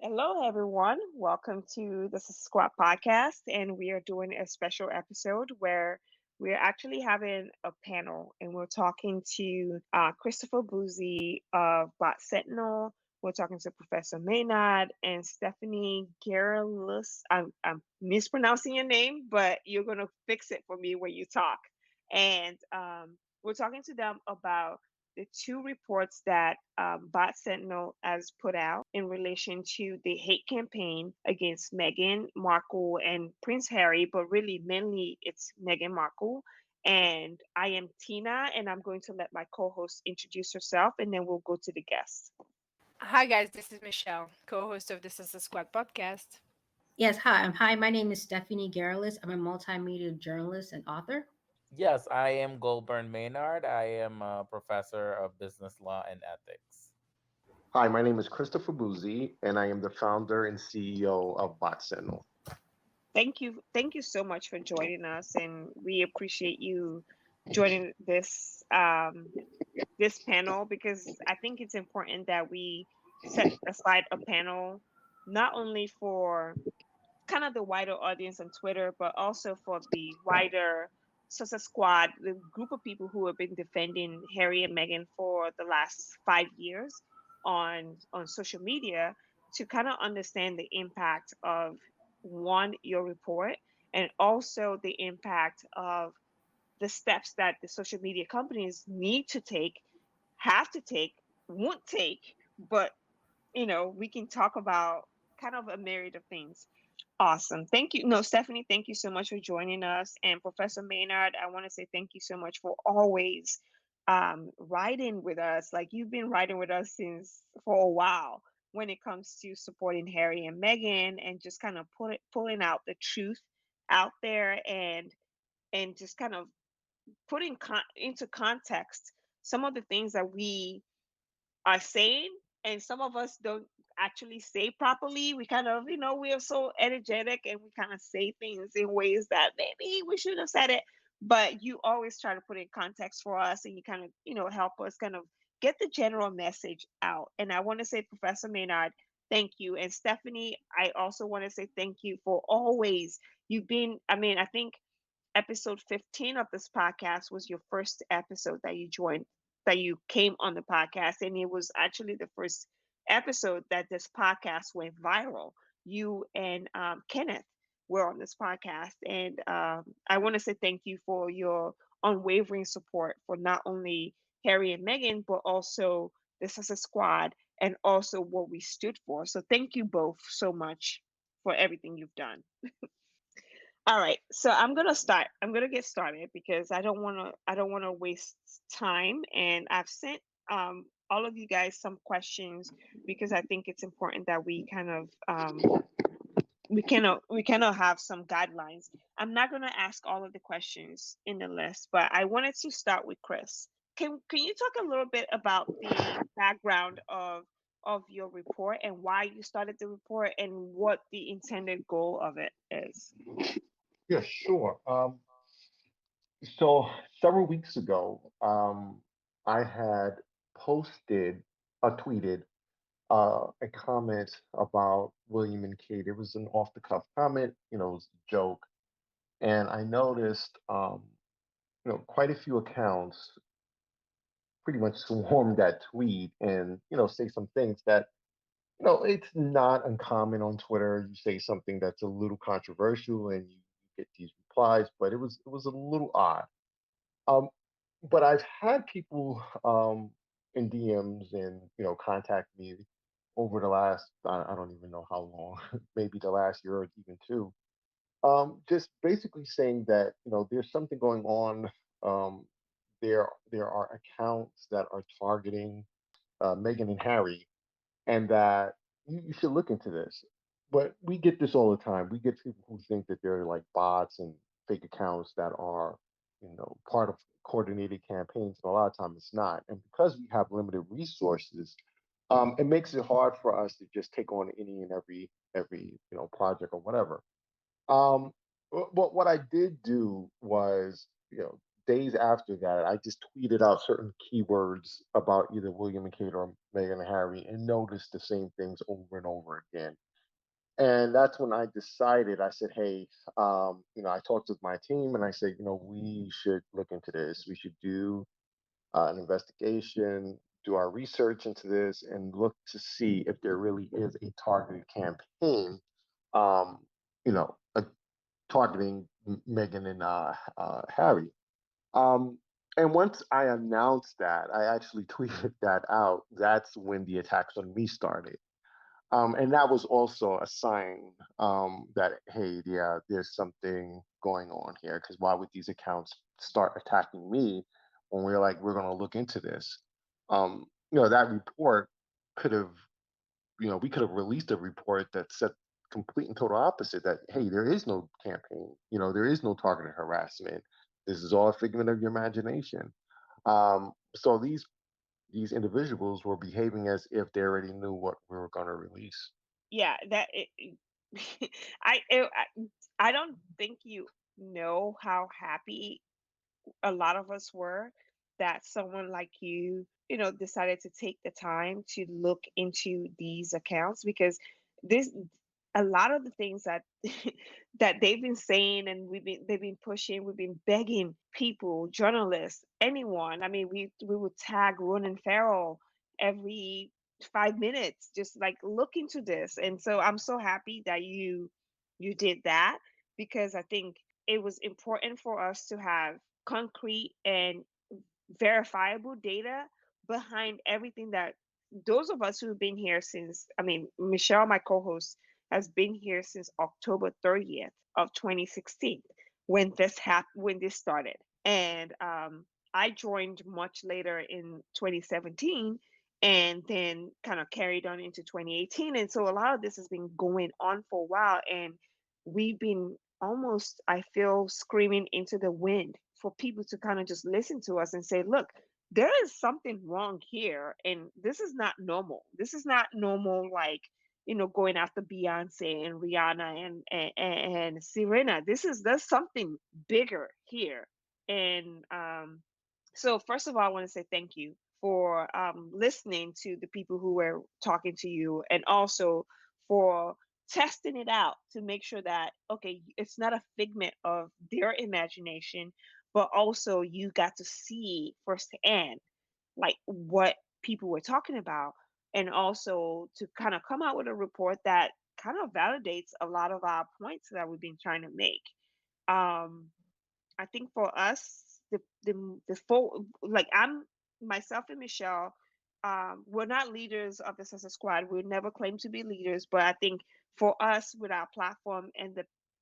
Hello, everyone. Welcome to the Squad podcast, and we are doing a special episode where we're actually having a panel, and we're talking to Christopher Boozy of Sentinel. We're talking to Professor Maynard and Stephanie Gerlis. I'm mispronouncing your name, but you're gonna fix it for me when you talk. And we're talking to them about the two reports that Bot Sentinel has put out in relation to the hate campaign against Meghan Markle and Prince Harry, but really mainly it's Meghan Markle. And I am Tina, and I'm going to let my co host introduce herself, and then we'll go to the guests. Hi guys, this is Michelle, co-host of the Sussexsquad Squad podcast. Yes, hi. Hi, my name is Stephanie Gerlis. I'm a multimedia journalist and author. Yes, I am Goldburn Maynard. I am a professor of business law and ethics. Hi, my name is Christopher Boozy, and I am the founder and CEO of Sentinel. Thank you so much for joining us, and we appreciate you joining this panel because I think it's important that we set aside a panel not only for kind of the wider audience on Twitter, but also for the wider Sussexsquad Squad, the group of people who have been defending Harry and Meghan for the last 5 years on social media to kind of understand the impact of one, your report, and also the impact of the steps that the social media companies need to take, have to take, won't take, but we can talk about kind of a myriad of things. Awesome. Thank you. No, Stephanie, thank you so much for joining us. And Professor Maynard, I want to say thank you so much for always riding with us. Like you've been riding with us since for a while when it comes to supporting Harry and Meghan and just kind of pulling out the truth out there and just kind of putting into context some of the things that we are saying and some of us don't actually say properly. We kind of, we are so energetic and we kind of say things in ways that maybe we should have said it, but you always try to put in context for us and you kind of, help us kind of get the general message out. And I want to say, Professor Maynard, thank you. And Stephanie, I also want to say thank you for always, you've been, I think episode 15 of this podcast was your first episode that you joined, that you came on the podcast, and it was actually the first episode that this podcast went viral. You and Kenneth were on this podcast, and I want to say thank you for your unwavering support for not only Harry and Meghan, but also the Sussex Squad and also what we stood for. So thank you both so much for everything you've done. All right, so I'm gonna start. I'm gonna get started because I don't wanna waste time, and I've sent all of you guys some questions because I think it's important that we kind of we cannot have some guidelines. I'm not gonna ask all of the questions in the list, but I wanted to start with Chris. Can you talk a little bit about the background of your report and why you started the report and what the intended goal of it is? Yeah, sure. So several weeks ago, I had posted, tweeted a comment about William and Kate. It was an off-the-cuff comment, it was a joke, and I noticed, quite a few accounts pretty much swarmed that tweet and say some things that it's not uncommon on Twitter. You say something that's a little controversial and you get these replies, but it was a little odd. Um, but I've had people in DMs and contact me over the last I don't even know how long, maybe the last year or even two. Just basically saying that there's something going on. Um, there are accounts that are targeting Meghan and Harry, and that you should look into this. But we get this all the time. We get people who think that they're like bots and fake accounts that are, part of coordinated campaigns, and a lot of times it's not. And because we have limited resources, it makes it hard for us to just take on any and every project or whatever. But what I did do was, days after that, I just tweeted out certain keywords about either William and Kate or Meghan and Harry, and noticed the same things over and over again. And that's when I decided. I said, "Hey, I talked with my team, and I said, we should look into this. We should do an investigation, do our research into this, and look to see if there really is a targeted campaign, um, targeting Meghan and Harry." Um, and once I announced that, I actually tweeted that out. That's when the attacks on me started. And that was also a sign that, hey, yeah, there's something going on here. Because why would these accounts start attacking me when we're like, we're going to look into this? That report could have, we could have released a report that said complete and total opposite, that, hey, there is no campaign, there is no targeted harassment. This is all a figment of your imagination. So these individuals were behaving as if they already knew what we were going to release. Yeah, I don't think you know how happy a lot of us were that someone like you decided to take the time to look into these accounts, because this a lot of the things that that they've been saying, and they've been pushing, we've been begging people, journalists, anyone. I mean, we would tag Ronan Farrell every 5 minutes, just like look into this. And so I'm so happy that you did that, because I think it was important for us to have concrete and verifiable data behind everything that those of us who've been here since, I mean, Michelle, my co-host, has been here since October 30th of 2016 when this started. And I joined much later in 2017, and then kind of carried on into 2018. And so a lot of this has been going on for a while, and we've been almost, I feel, screaming into the wind for people to kind of just listen to us and say, look, there is something wrong here, and this is not normal. This is not normal, like, going after Beyonce and Rihanna and Serena. There's something bigger here. And so first of all, I want to say thank you for listening to the people who were talking to you, and also for testing it out to make sure that, okay, it's not a figment of their imagination, but also you got to see firsthand like what people were talking about, and also to kind of come out with a report that kind of validates a lot of our points that we've been trying to make. um I think for us, the full, like, I'm myself and Michelle, we're not leaders of the Sussex Squad. We never claim to be leaders, but I think for us, with our platform and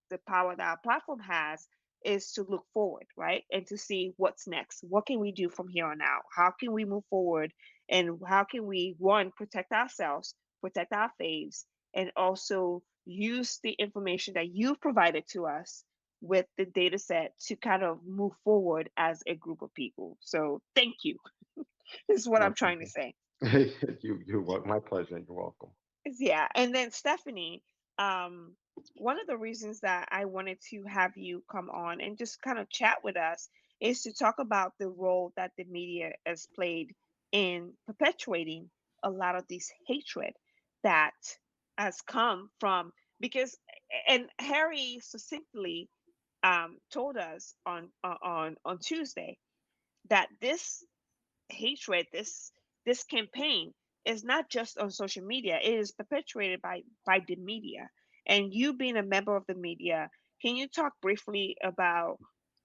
the power that our platform has, is to look forward, right, and to see what's next. What can we do from here on out? How can we move forward, and how can we, one, protect ourselves, protect our faves, and also use the information that you've provided to us with the data set to kind of move forward as a group of people. So thank you, is what My I'm trying to pleasure. say. My pleasure. You're welcome. Yeah. And then Stephanie, um, one of the reasons that I wanted to have you come on and just kind of chat with us is to talk about the role that the media has played in perpetuating a lot of this hatred that has come from, because, and Harry succinctly told us on Tuesday that this hatred, this campaign, is not just on social media. It is perpetuated by the media. And you being a member of the media, can you talk briefly about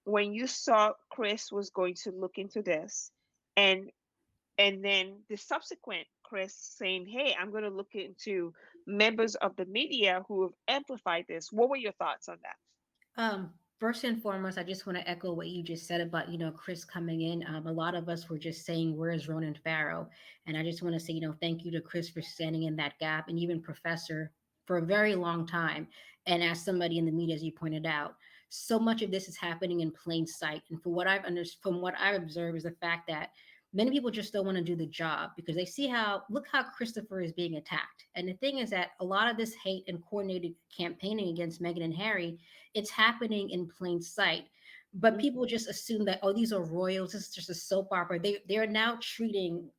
when you saw Chris was going to look into this, and then the subsequent Chris saying, "Hey, I'm going to look into members of the media who have amplified this." What were your thoughts on that? First and foremost, I just want to echo what you just said about, Chris coming in. A lot of us were just saying, where is Ronan Farrow? And I just want to say, thank you to Chris for standing in that gap, and even Professor for a very long time. And as somebody in the media, as you pointed out, so much of this is happening in plain sight. And from what I've observed, is the fact that many people just don't want to do the job because they see look how Christopher is being attacked. And the thing is that a lot of this hate and coordinated campaigning against Meghan and Harry, it's happening in plain sight. But Mhm. people just assume that, oh, these are royals. This is just a soap opera. They're now treating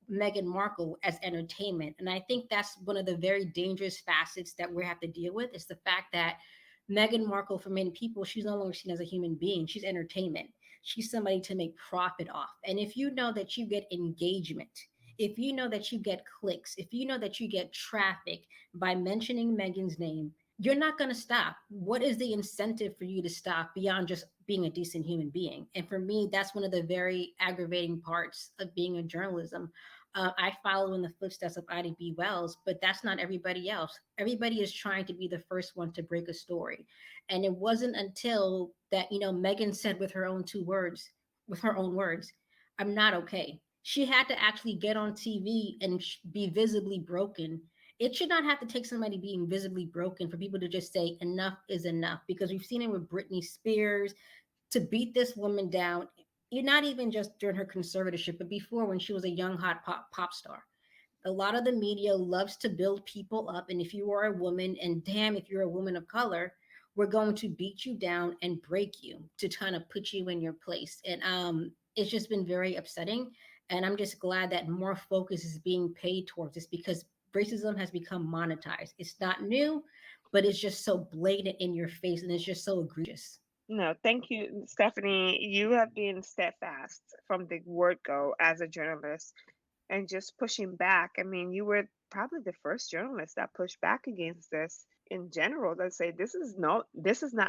Meghan Markle as entertainment. And I think that's one of the very dangerous facets that we have to deal with, is the fact that Meghan Markle, for many people, she's no longer seen as a human being. She's entertainment. She's somebody to make profit off. And if you know that you get engagement, if you know that you get clicks, if you know that you get traffic by mentioning Meghan's name, you're not going to stop. What is the incentive for you to stop beyond just being a decent human being? And for me, that's one of the very aggravating parts of being in journalism. I follow in the footsteps of Ida B. Wells, but that's not everybody else. Everybody is trying to be the first one to break a story. And it wasn't until that, Megan said with her own two words, with her own words, I'm not okay. She had to actually get on TV and be visibly broken. It should not have to take somebody being visibly broken for people to just say enough is enough, because we've seen it with Britney Spears. To beat this woman down, not even just during her conservatorship, but before, when she was a young hot pop star. A lot of the media loves to build people up, and if you are a woman, and damn if you're a woman of color, we're going to beat you down and break you to kind of put you in your place. And it's just been very upsetting, and I'm just glad that more focus is being paid towards this, because racism has become monetized. It's not new, but it's just so blatant in your face, and it's just so egregious. No, thank you, Stephanie. You have been steadfast from the word go as a journalist and just pushing back. I mean, you were probably the first journalist that pushed back against this in general, that say this is not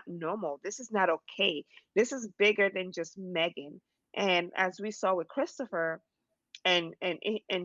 normal. This is not okay. This is bigger than just Megan. And as we saw with Christopher, and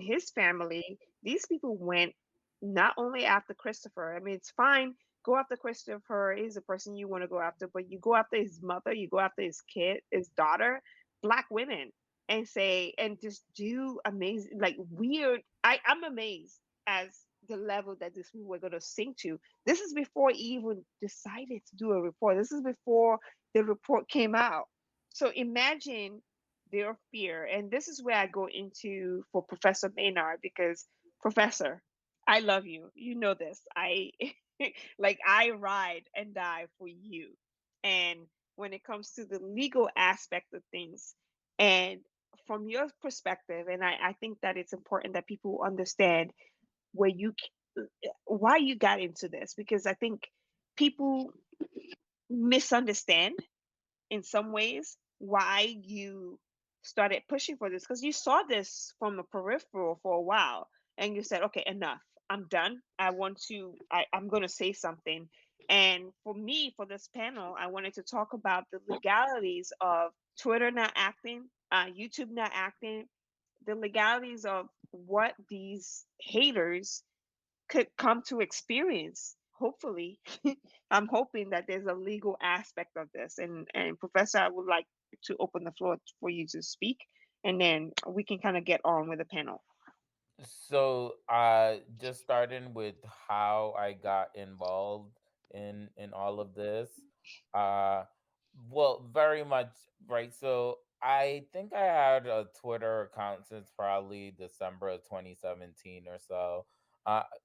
his family, these people went not only after Christopher. I mean, it's fine, go after Christopher. He's a person you want to go after, but you go after his mother, you go after his kid, his daughter, black women, and say and just do amazing, like weird. I'm amazed as the level that these people were going to sink to. This is before he even decided to do a report. This is before the report came out. So imagine their fear. And this is where I go into for Professor Maynard, because Professor, I love you. You know this. I like I ride and die for you. And when it comes to the legal aspect of things, and from your perspective, and I think that it's important that people understand where why you got into this, because I think people misunderstand in some ways why you started pushing for this, because you saw this from the peripheral for a while and you said, okay, enough, I'm done, I'm going to say something. And for me, for this panel, I wanted to talk about the legalities of Twitter not acting, YouTube not acting, the legalities of what these haters could come to experience. Hopefully, I'm hoping that there's a legal aspect of this. And Professor, I would like to open the floor for you to speak, and then we can kind of get on with the panel. So, just starting with how I got involved in all of this. Uh, well, very much right. So, I think I had a Twitter account since probably December of 2017 or so.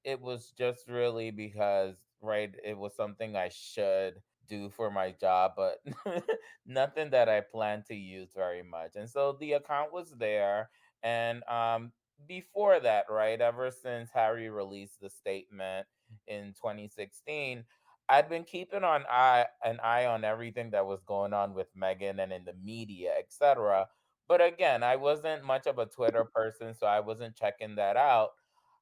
It was just really because, right, it was something I should do for my job, but nothing that I plan to use very much. And so the account was there, and before that, right, ever since Harry released the statement in 2016, I'd been keeping an eye on everything that was going on with Megan and in the media, etc. But again, I wasn't much of a Twitter person, so I wasn't checking that out.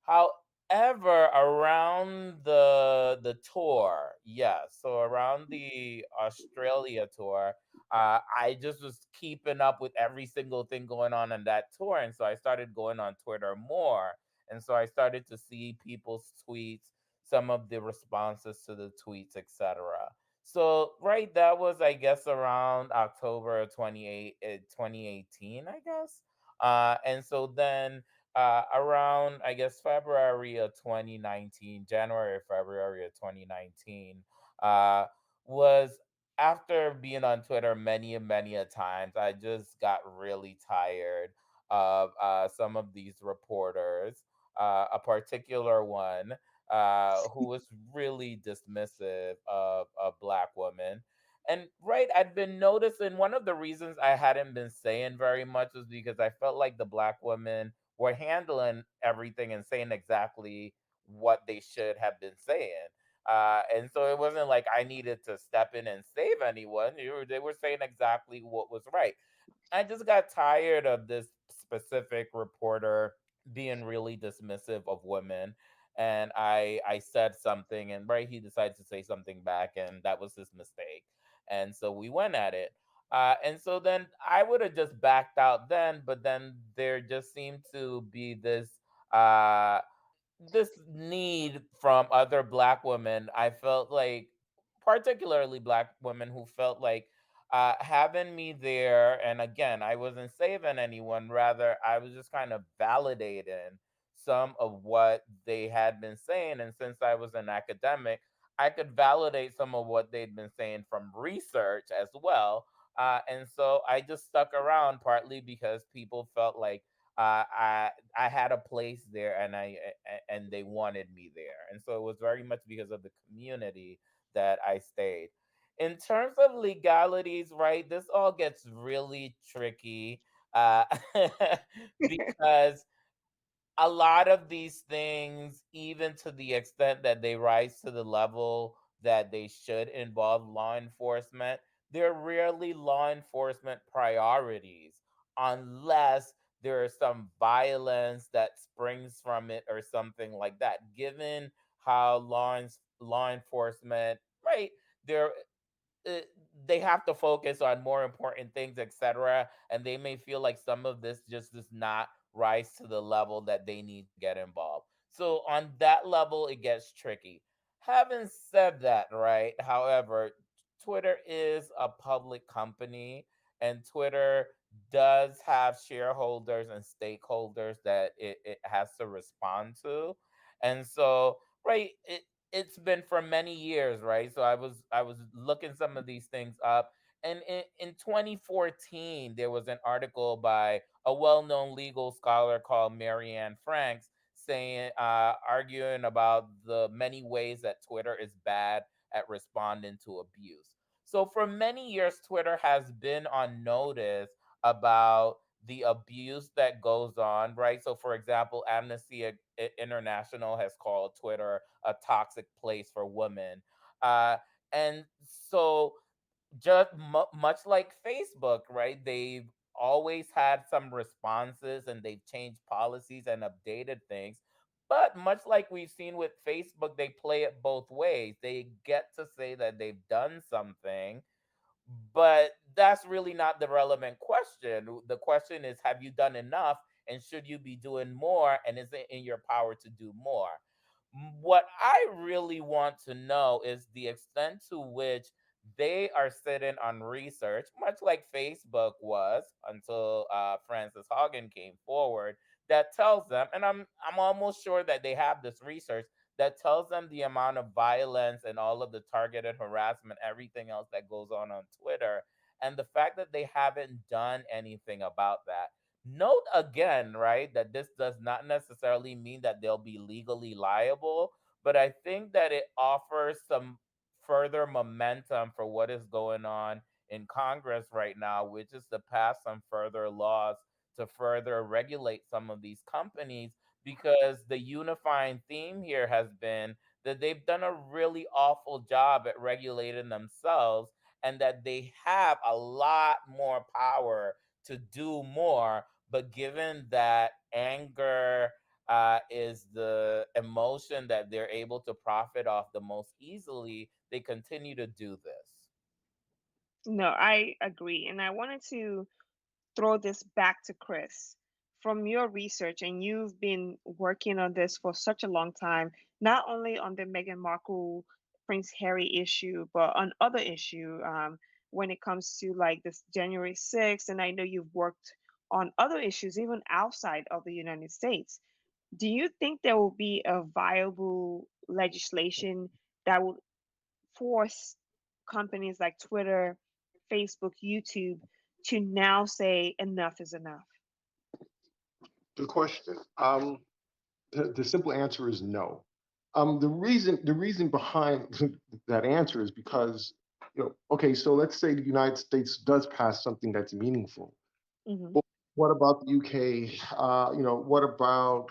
However, around the tour, yes, so around the Australia tour, I just was keeping up with every single thing going on that tour. And so I started going on Twitter more. And so I started to see people's tweets, some of the responses to the tweets, etc. So, right, that was, I guess, around October of 2018, I guess. And so then around, I guess, February of 2019, January, February of 2019, uh, was after being on Twitter many and many a times, I just got really tired of some of these reporters. A particular one who was really dismissive of Black women. And right, I'd been noticing one of the reasons I hadn't been saying very much was because I felt like the black women were handling everything and saying exactly what they should have been saying. And so it wasn't like I needed to step in and save anyone. They were saying exactly what was right. I just got tired of this specific reporter being really dismissive of women. And I said something, and right, he decided to say something back, and that was his mistake. And so we went at it. And so then I would have just backed out then, but then there just seemed to be uh, this need from other black women. I felt like, particularly black women, who felt like having me there, and again, I wasn't saving anyone, rather, I was just kind of validating some of what they had been saying. And since I was an academic, I could validate some of what they'd been saying from research as well. And so I just stuck around, partly because people felt like I had a place there, and and they wanted me there, and so it was very much because of the community that I stayed. In terms of legalities, right, this all gets really tricky, uh, because a lot of these things, even to the extent that they rise to the level that they should involve law enforcement, they're rarely law enforcement priorities unless there is some violence that springs from it or something like that. Given how law enforcement, right, they're uh, they have to focus on more important things, etc. And they may feel like some of this just does not rise to the level that they need to get involved. So on that level, it gets tricky. Having said that, right? However, Twitter is a public company, and Twitter does have shareholders and stakeholders that it has to respond to. And so, right, it's been for many years, right? So I was looking some of these things up, and in 2014 there was an article by a well-known legal scholar called Marianne Franks, saying arguing about the many ways that Twitter is bad at responding to abuse. So for many years, Twitter has been on notice about the abuse that goes on, right? So, for example, Amnesty International has called Twitter a toxic place for women. Uh, and so, just much like Facebook, right? They've always had some responses, and they've changed policies and updated things. But much like we've seen with Facebook, they play it both ways. They get to say that they've done something, but that's really not the relevant question. The question is, have you done enough, and should you be doing more, and is it in your power to do more? What I really want to know is the extent to which they are sitting on research, much like Facebook was until Frances Haugen came forward, that tells them, and I'm almost sure that they have this research that tells them the amount of violence and all of the targeted harassment, everything else that goes on Twitter, and the fact that they haven't done anything about that. Note again, right, that this does not necessarily mean that they'll be legally liable, but I think that it offers some further momentum for what is going on in Congress right now, which is to pass some further laws to further regulate some of these companies, because the unifying theme here has been that they've done a really awful job at regulating themselves, and that they have a lot more power to do more. But given that anger is the emotion that they're able to profit off the most easily, they continue to do this. No, I agree. And I wanted to throw this back to Chris. From your research, and you've been working on this for such a long time, not only on the Meghan Markle Prince Harry issue, but on other issue, when it comes to like this January 6th, and I know you've worked on other issues even outside of the United States. Do you think there will be a viable legislation that will force companies like Twitter, Facebook, YouTube to now say enough is enough? Good question. The simple answer is no. The reason behind that answer is because Okay, so let's say the United States does pass something that's meaningful. Hmm. But what about the UK? What about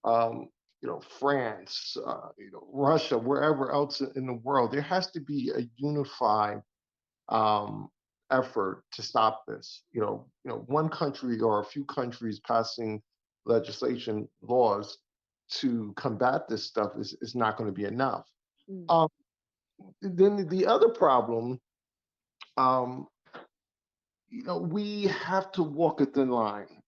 um, France, Russia, wherever else in the world? There has to be a unified um, effort to stop this. One country or a few countries passing legislation, laws to combat this stuff is not going to be enough. Mm. Um, then the other problem, um, we have to walk a thin line.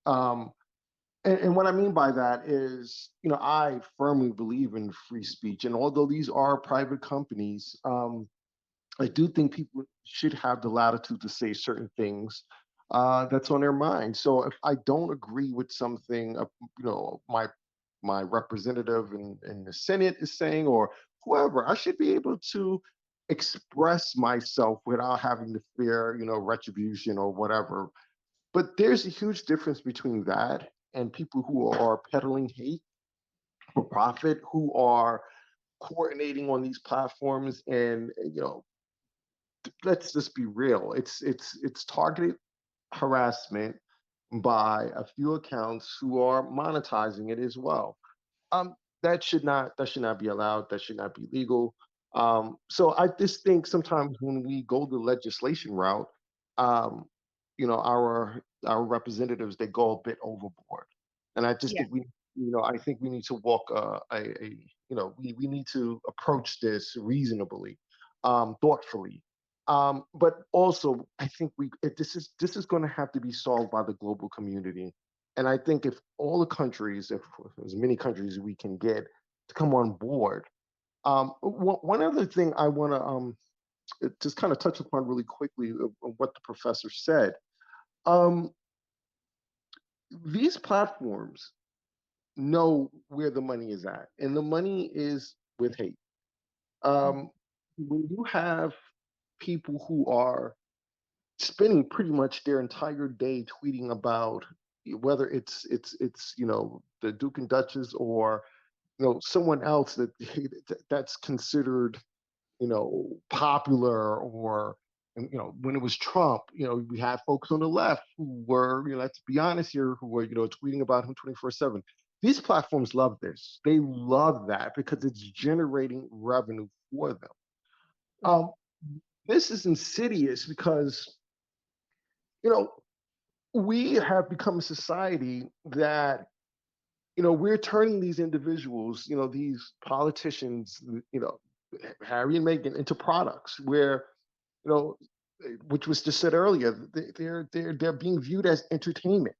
And what I mean by that is, I firmly believe in free speech. And although these are private companies, I do think people should have the latitude to say certain things that's on their mind. So if I don't agree with something, my representative in the Senate is saying, or whoever, I should be able to express myself without having to fear, retribution or whatever. But there's a huge difference between that and people who are peddling hate for profit, who are coordinating on these platforms, and let's just be real. It's targeted harassment by a few accounts who are monetizing it as well. Um, that should not be allowed. That should not be legal. So I just think sometimes when we go the legislation route, um, our representatives, they go a bit overboard, and I just Yeah. think I think we need to walk we need to approach this reasonably, thoughtfully. But also, I think this is going to have to be solved by the global community. And I think if all the countries, if as many countries as we can get to come on board. One other thing I want to just kind of touch upon really quickly of what the professor said. Um, these platforms know where the money is at, and the money is with hate. Um, when you have people who are spending pretty much their entire day tweeting about whether it's the Duke and Duchess or someone else that's considered popular, or when it was Trump, we had folks on the left who were, let's be honest here, who were tweeting about him 24/7. These platforms love this. They love that because it's generating revenue for them. Mm. Um, this is insidious because you know we have become a society that we're turning these individuals, these politicians, Harry and Meghan, into products where, you know, which was just said earlier, they're being viewed as entertainment.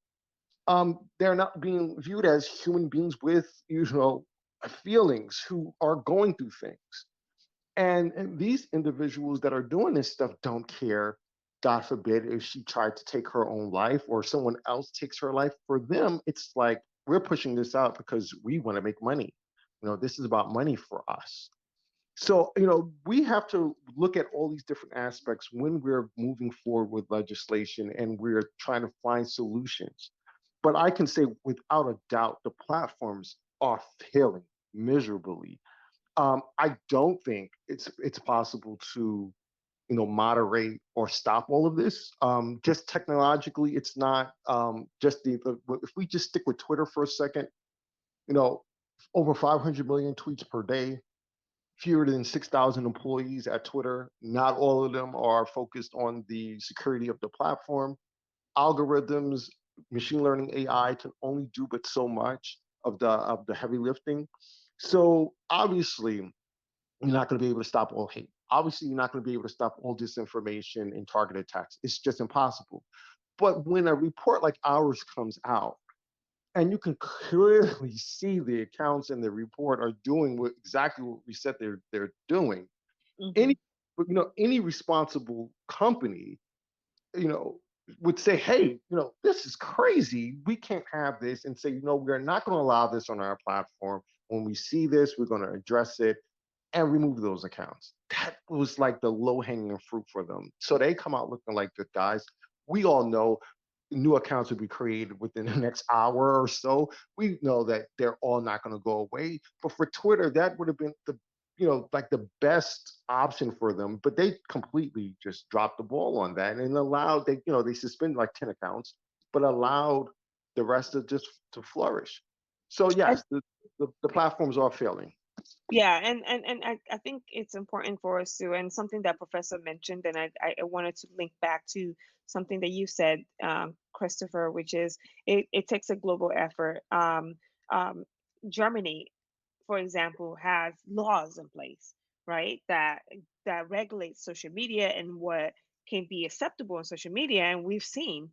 They're not being viewed as human beings with, feelings, who are going through things. And these individuals that are doing this stuff don't care, God forbid, if she tried to take her own life or someone else takes her life. For them, it's like, we're pushing this out because we want to make money. This is about money for us. So, we have to look at all these different aspects when we're moving forward with legislation and we're trying to find solutions. But I can say without a doubt, the platforms are failing miserably. I don't think it's possible to moderate or stop all of this. Just technologically, it's not just if we just stick with Twitter for a second, you know, over 500 million tweets per day, fewer than 6,000 employees at Twitter. Not all of them are focused on the security of the platform. Algorithms, machine learning, AI can only do but so much of the heavy lifting. So obviously, you're not going to be able to stop all hate. Obviously, you're not going to be able to stop all disinformation and targeted attacks. It's just impossible. But when a report like ours comes out, and you can clearly see the accounts in the report are doing exactly what we said they're doing. Hmm. Any any responsible company, you know, would say, hey, this is crazy. We can't have this, and say, we're not going to allow this on our platform. When we see this, we're going to address it and remove those accounts. That was like the low hanging fruit for them. So they come out looking like good guys. We all know new accounts will be created within the next hour or so. We know that they're all not going to go away. But for Twitter, that would have been like the best option for them, but they completely just dropped the ball on that and allowed they suspended like 10 accounts, but allowed the rest of just to flourish. So I, yes, the platforms are failing. yeah, and I think it's important for us to, and something that Professor mentioned, and I wanted to link back to something that you said, Christopher, which is it takes a global effort. Um, Germany, for example, has laws in place, right? That regulate social media and what can be acceptable on social media. And we've seen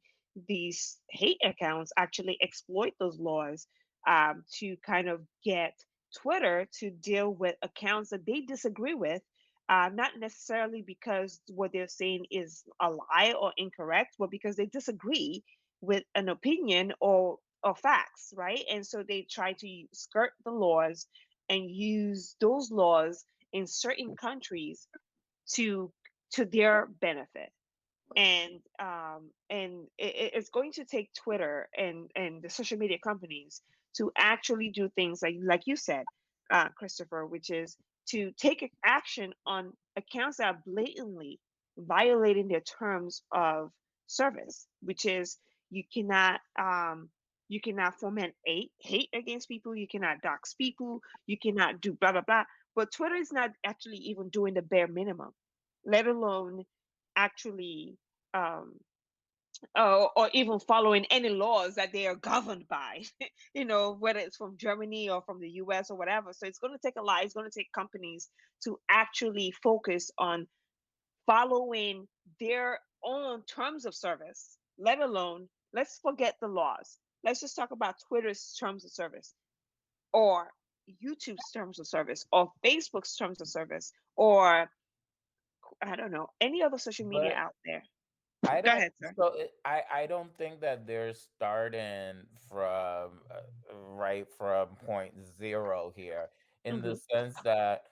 these hate accounts actually exploit those laws, to kind of get Twitter to deal with accounts that they disagree with. Not necessarily because what they're saying is a lie or incorrect, but because they disagree with an opinion or facts, right? And so they try to skirt the laws and use those laws in certain countries to their benefit. And it's going to take Twitter and the social media companies to actually do things like you said, Christopher, which is to take action on accounts that are blatantly violating their terms of service, which is you cannot you cannot foment hate against people, you cannot dox people, you cannot do blah blah blah. But Twitter is not actually even doing the bare minimum, let alone actually um, or even following any laws that they are governed by, whether it's from Germany or from the US or whatever. So it's going to take a lot. It's going to take companies to actually focus on following their own terms of service, let alone, let's forget the laws. Let's just talk about Twitter's terms of service, or YouTube's terms of service, or Facebook's terms of service, or I don't know, any other social media But out there. I Go don't. ahead, sir. So I don't think that they're starting from right from point zero here, in the Hmm. sense that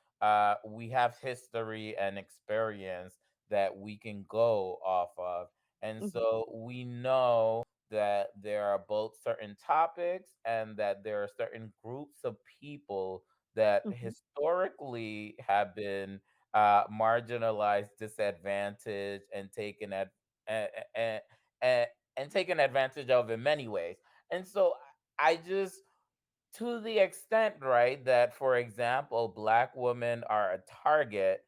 we have history and experience that we can go off of, and Hmm. so we know that there are both certain topics and that there are certain groups of people that Hmm. historically have been marginalized, disadvantaged, and and, and, and taken advantage of in many ways. And so I just, to the extent, right, that for example, black women are a target,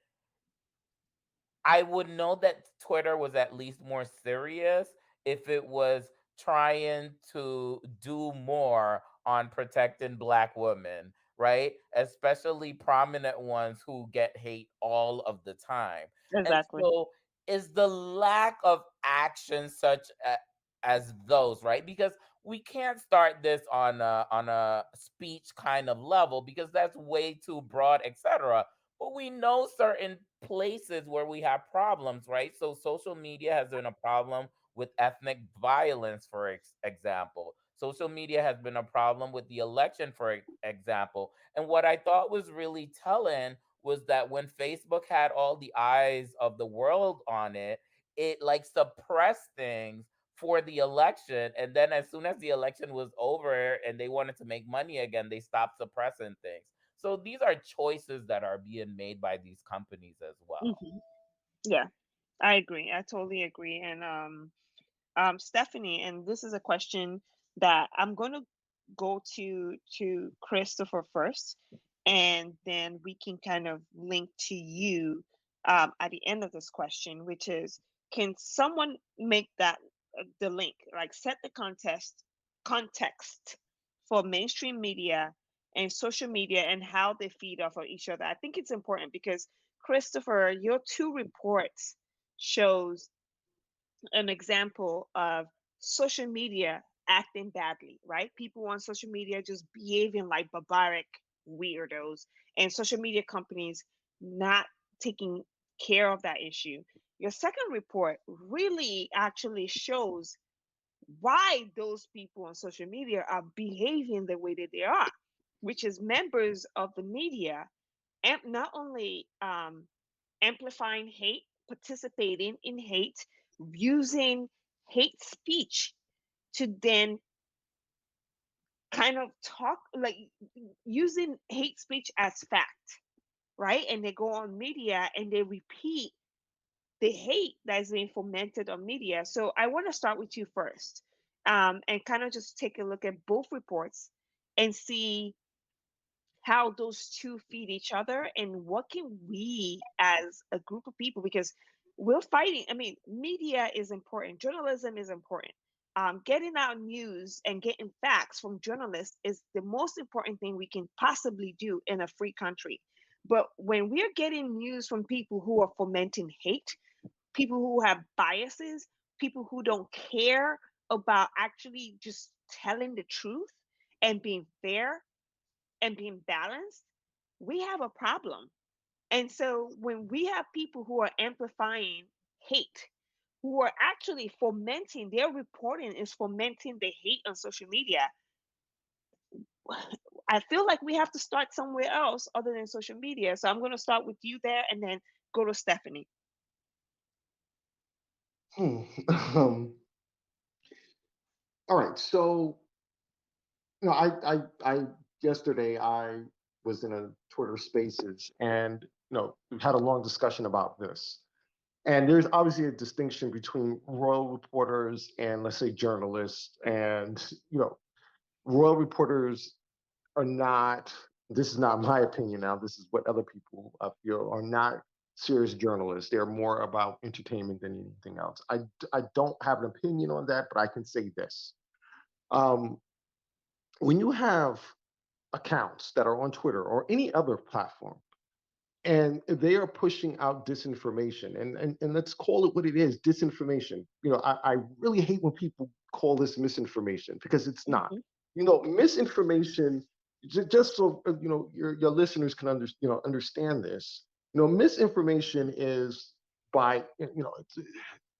I would know that Twitter was at least more serious if it was trying to do more on protecting black women, right? Especially prominent ones who get hate all of the time. And Exactly. so is the lack of action as those, right? Because we can't start this on a speech kind of level because that's way too broad, etc. But we know certain places where we have problems, right? So social media has been a problem with ethnic violence, for example. Social media has been a problem with the election, for example. And what I thought was really telling was that when Facebook had all the eyes of the world on it, it like suppressed things for the election. And then as soon as the election was over and they wanted to make money again, they stopped suppressing things. So these are choices that are being made by these companies as well. Hmm. Yeah, I agree. I totally agree. And Stephanie, and this is a question that I'm going to go to Christopher first, and then we can kind of link to you at the end of this question, which is, can someone make that the link, like set the context for mainstream media and social media and how they feed off of each other? I think it's important because Christopher, your two reports shows an example of social media acting badly, right? People on social media just behaving like barbaric weirdos, and social media companies not taking care of that issue. Your second report really actually shows why those people on social media are behaving the way that they are, which is members of the media, and not only amplifying hate, participating in hate, using hate speech to then kind of talk like using hate speech as fact, right? And they go on media and they repeat the hate that is being fomented on media. So I want to start with you first, and kind of just take a look at both reports and see how those two feed each other and what can we as a group of people, because we're fighting. I mean, media is important, journalism is important. Getting out news and getting facts from journalists is the most important thing we can possibly do in a free country. But when we're getting news from people who are fomenting hate, people who have biases, people who don't care about actually just telling the truth and being fair and being balanced, we have a problem. And so when we have people who are amplifying hate, who are actually fomenting, their reporting is fomenting the hate on social media, I feel like we have to start somewhere else other than social media. So I'm going to start with you there and then go to Stephanie. Hmm. Um, all right. So, I yesterday I was in a Twitter Spaces, and we had a long discussion about this. And there's obviously a distinction between royal reporters and, let's say, journalists. And royal reporters are not. This is not my opinion now. This is what other people feel are not serious journalists. They're more about entertainment than anything else. I don't have an opinion on that, but I can say this. Um, when you have accounts that are on Twitter or any other platform, and they are pushing out disinformation, and let's call it what it is, disinformation. I really hate when people call this misinformation, because it's not. Hmm. Misinformation, just so your listeners can understand this. Misinformation is, by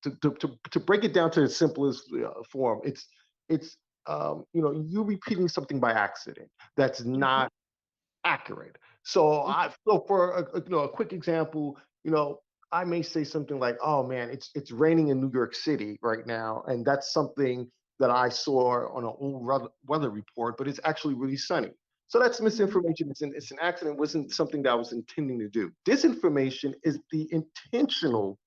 to break it down to its simplest form, it's you repeating something by accident that's Hmm. not accurate. So for a quick example, I may say something like, "Oh man, it's raining in New York City right now," and that's something that I saw on an old weather report, but it's actually really sunny. So that's Hmm. misinformation. It's an accident. It wasn't something that I was intending to do. Disinformation is the intentional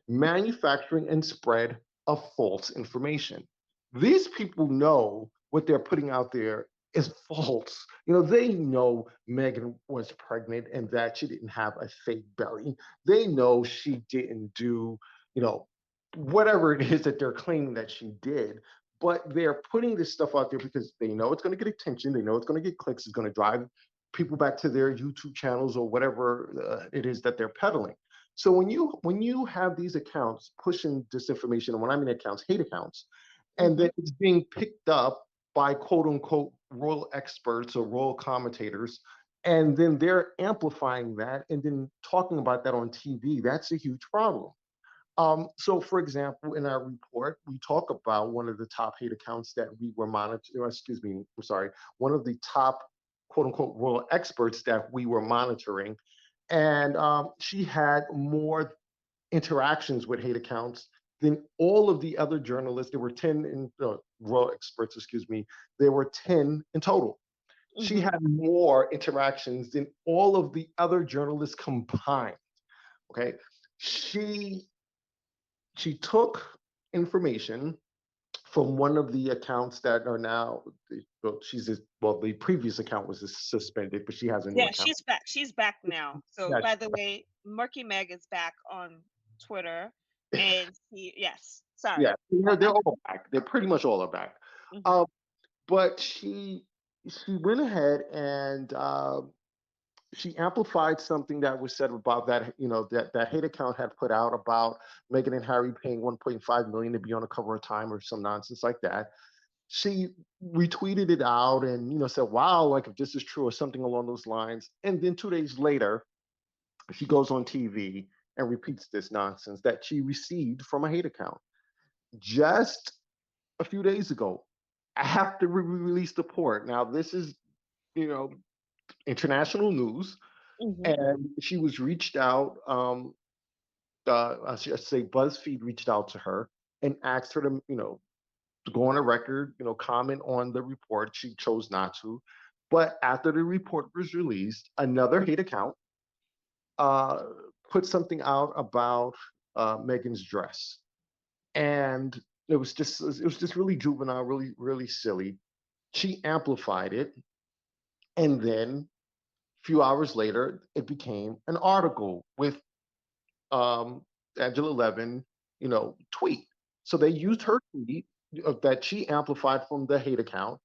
manufacturing and spread of false information. These people know what they're putting out there is false. They know Meghan was pregnant and that she didn't have a fake belly. They know she didn't do, you know, whatever it is that they're claiming that she did. But they're putting this stuff out there because they know it's going to get attention. They know it's going to get clicks. It's going to drive people back to their YouTube channels or whatever it is that they're peddling. So when you have these accounts pushing disinformation, and when I mean accounts, hate accounts, and Hmm. then it's being picked up by quote unquote royal experts or royal commentators, and then they're amplifying that and then talking about that on TV, that's a huge problem. So, for example, in our report, we talk about one of the top hate accounts that we were monitoring. Excuse me, I'm sorry. One of the top quote unquote royal experts that we were monitoring, and she had more interactions with hate accounts than all of the other journalists. There were 10 royal experts, excuse me. There were 10 in total. She Hmm. had more interactions than all of the other journalists combined. Okay, she she took information from one of the accounts that are now, well, the previous account was suspended, but she has a new Yeah, account. she's back. She's back now. So, Yeah, by the way, Murky Meg is back on Twitter, and yes, sorry. yeah, they're all back. They're pretty much all are back. Hmm. Um, but she went ahead and she amplified something that was said about that, that hate account had put out about Meghan and Harry paying 1.5 million to be on the cover of Time or some nonsense like that. She retweeted it out and said, "Wow, like if this is true," or something along those lines. And then 2 days later, she goes on TV and repeats this nonsense that she received from a hate account. Just a few days ago, after we released the report. Now, this is, you know, international news, Hmm. and she was reached out. I should say BuzzFeed reached out to her and asked her to go on a record, comment on the report. She chose not to. But after the report was released, another hate account uh, put something out about Meghan's dress, and it was just really juvenile, really silly. She amplified it, and then a few hours later, it became an article with um, Angela Levin, tweet. So they used her tweet that she amplified from the hate account,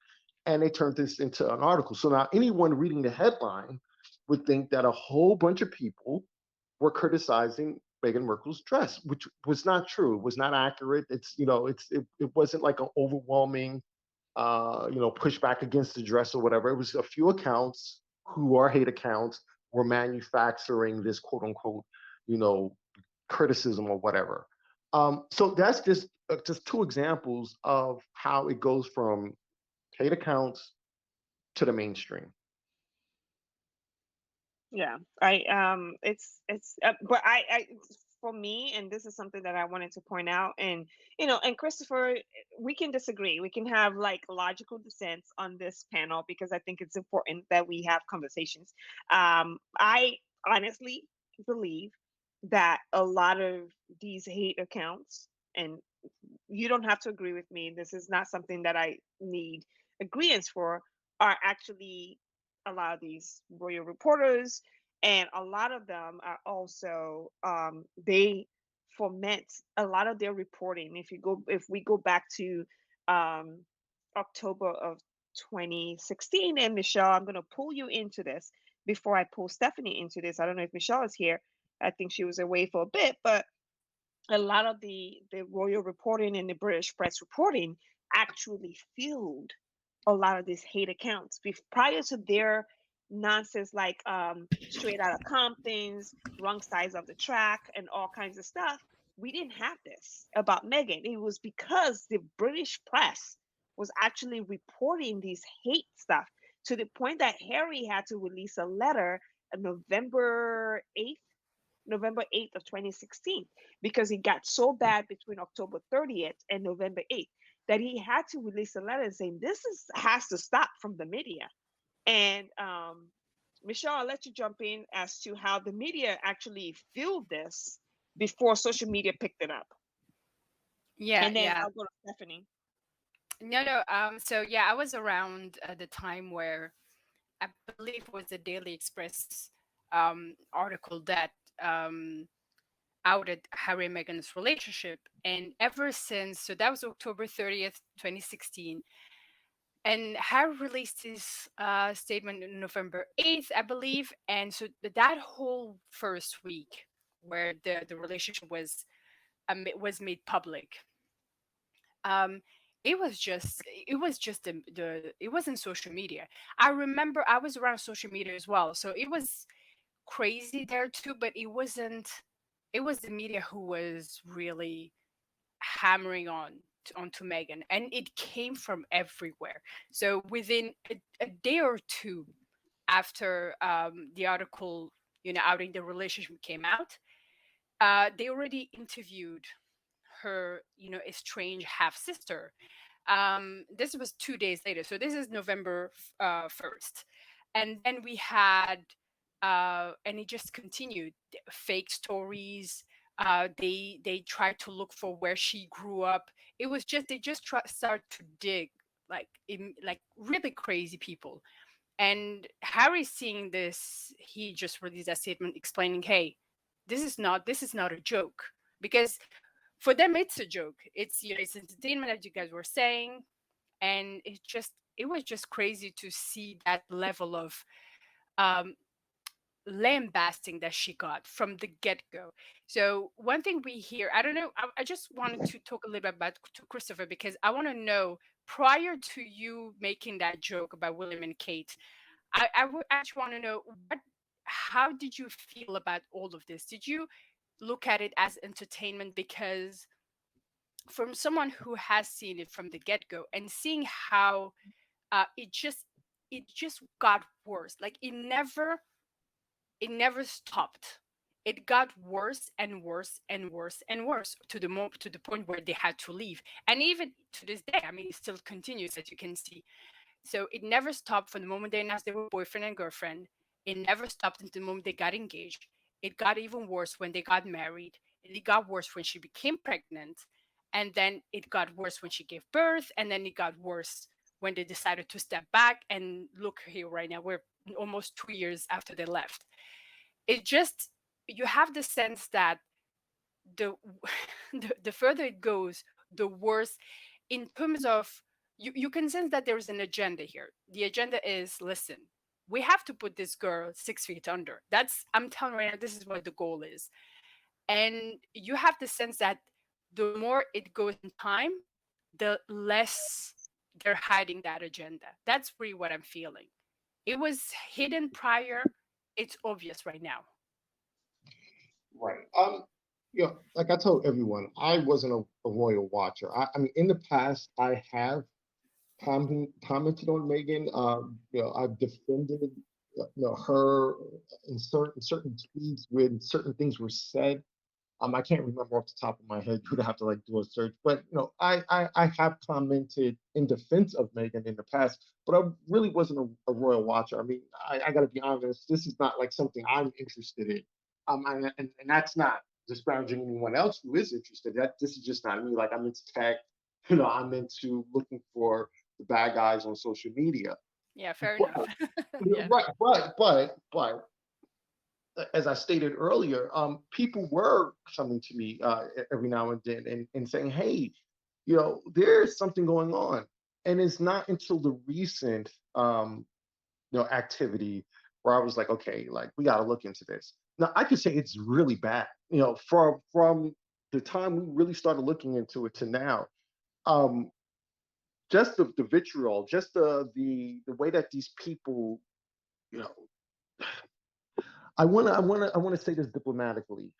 and they turned this into an article. So now anyone reading the headline would think that a whole bunch of people were criticizing Meghan Markle's dress, which was not true. It was not accurate. It wasn't like an overwhelming pushback against the dress or whatever. It was a few accounts who are hate accounts were manufacturing this quote unquote, you know, criticism or whatever. So that's just two examples of how it goes from hate accounts to the mainstream. Yeah, but for me, and this is something that I wanted to point out, and and Christopher, we can disagree, we can have like logical dissents on this panel because I think it's important that we have conversations. I honestly believe that a lot of these hate accounts, and you don't have to agree with me, this is not something that I need agreements for, are actually a lot of these royal reporters, and a lot of them are also they foment a lot of their reporting. If we go back to um, October of 2016, and Michelle, I'm going to pull you into this before I pull Stephanie into this. I don't know if Michelle is here. I think she was away for a bit, but a lot of the royal reporting and the British press reporting actually fueled a lot of these hate accounts prior to their nonsense, like straight out of Compton's, wrong sides of the track, and all kinds of stuff. We didn't have this about Meghan. It was because the British press was actually reporting these hate stuff to the point that Harry had to release a letter on November 8th of 2016, because it got so bad between October 30th and November 8th that he had to release a letter saying this has to stop from the media. And Michelle, I'll let you jump in as to how the media actually fueled this before social media picked it up. Yeah, And then yeah. I'll go to Stephanie. No, no. So yeah, I was around the time where I believe it was the Daily Express article that outed Harry and Meghan's relationship. And ever since, so that was October 30th, 2016. And Harry released his statement on November 8th, I believe. And so that whole first week where the relationship was made public, um, it wasn't social media. I remember I was around social media as well, so it was crazy there too, but it was the media who was really hammering onto Meghan, and it came from everywhere. So within a day or two after the article, outing the relationship came out, they already interviewed her, estranged half sister. This was 2 days later, so this is November 1st, and then we had, and it just continued, fake stories. They tried to look for where she grew up. It was just they just start to dig like really crazy people. And Harry, seeing this, he just released a statement explaining, "Hey, this is not a joke, because for them it's a joke. It's it's entertainment, as you guys were saying." And it was just crazy to see that level of um, lambasting that she got from the get-go. So one thing we hear, I don't know, I just wanted to talk a little bit about to Christopher, because I want to know, prior to you making that joke about William and Kate, I just want to know, how did you feel about all of this? Did you look at it as entertainment? Because from someone who has seen it from the get-go and seeing how it just got worse, like it never stopped. It got worse and worse and worse and worse to the point where they had to leave. And even to this day, I mean, it still continues, as you can see. So it never stopped from the moment they announced they were boyfriend and girlfriend. It never stopped until the moment they got engaged. It got even worse when they got married. It got worse when she became pregnant. And then it got worse when she gave birth. And then it got worse when they decided to step back. And look here right now, we're almost 2 years after they left. It just, you have the sense that the the further it goes, the worse in terms of you can sense that there's an agenda here. The agenda is, listen, we have to put this girl 6 feet under. That's, I'm telling you right now, this is what the goal is. And you have the sense that the more it goes in time, the less they're hiding that agenda. That's really what I'm feeling. It was hidden prior, it's obvious right now. Right. Like I told everyone, I wasn't a royal watcher. I mean, in the past, I have commented on Meghan. I've defended, her in certain tweets when certain things were said. I can't remember off the top of my head. You'd have to like do a search. But I have commented in defense of Meghan in the past, but I really wasn't a royal watcher. I mean, I got to be honest. This is not like something I'm interested in. And that's not disparaging anyone else who is interested. That this is just not me. Like I'm into tech. I'm into looking for the bad guys on social media. Yeah, fair But, enough. Yeah. right, but as I stated earlier, people were coming to me every now and then and saying, hey, there's something going on. And it's not until the recent, activity where I was like, okay, like we got to look into this. Now, I could say it's really bad, from the time we really started looking into it to now. Um, just the vitriol, just the way that these people, you know, I wanna say this diplomatically.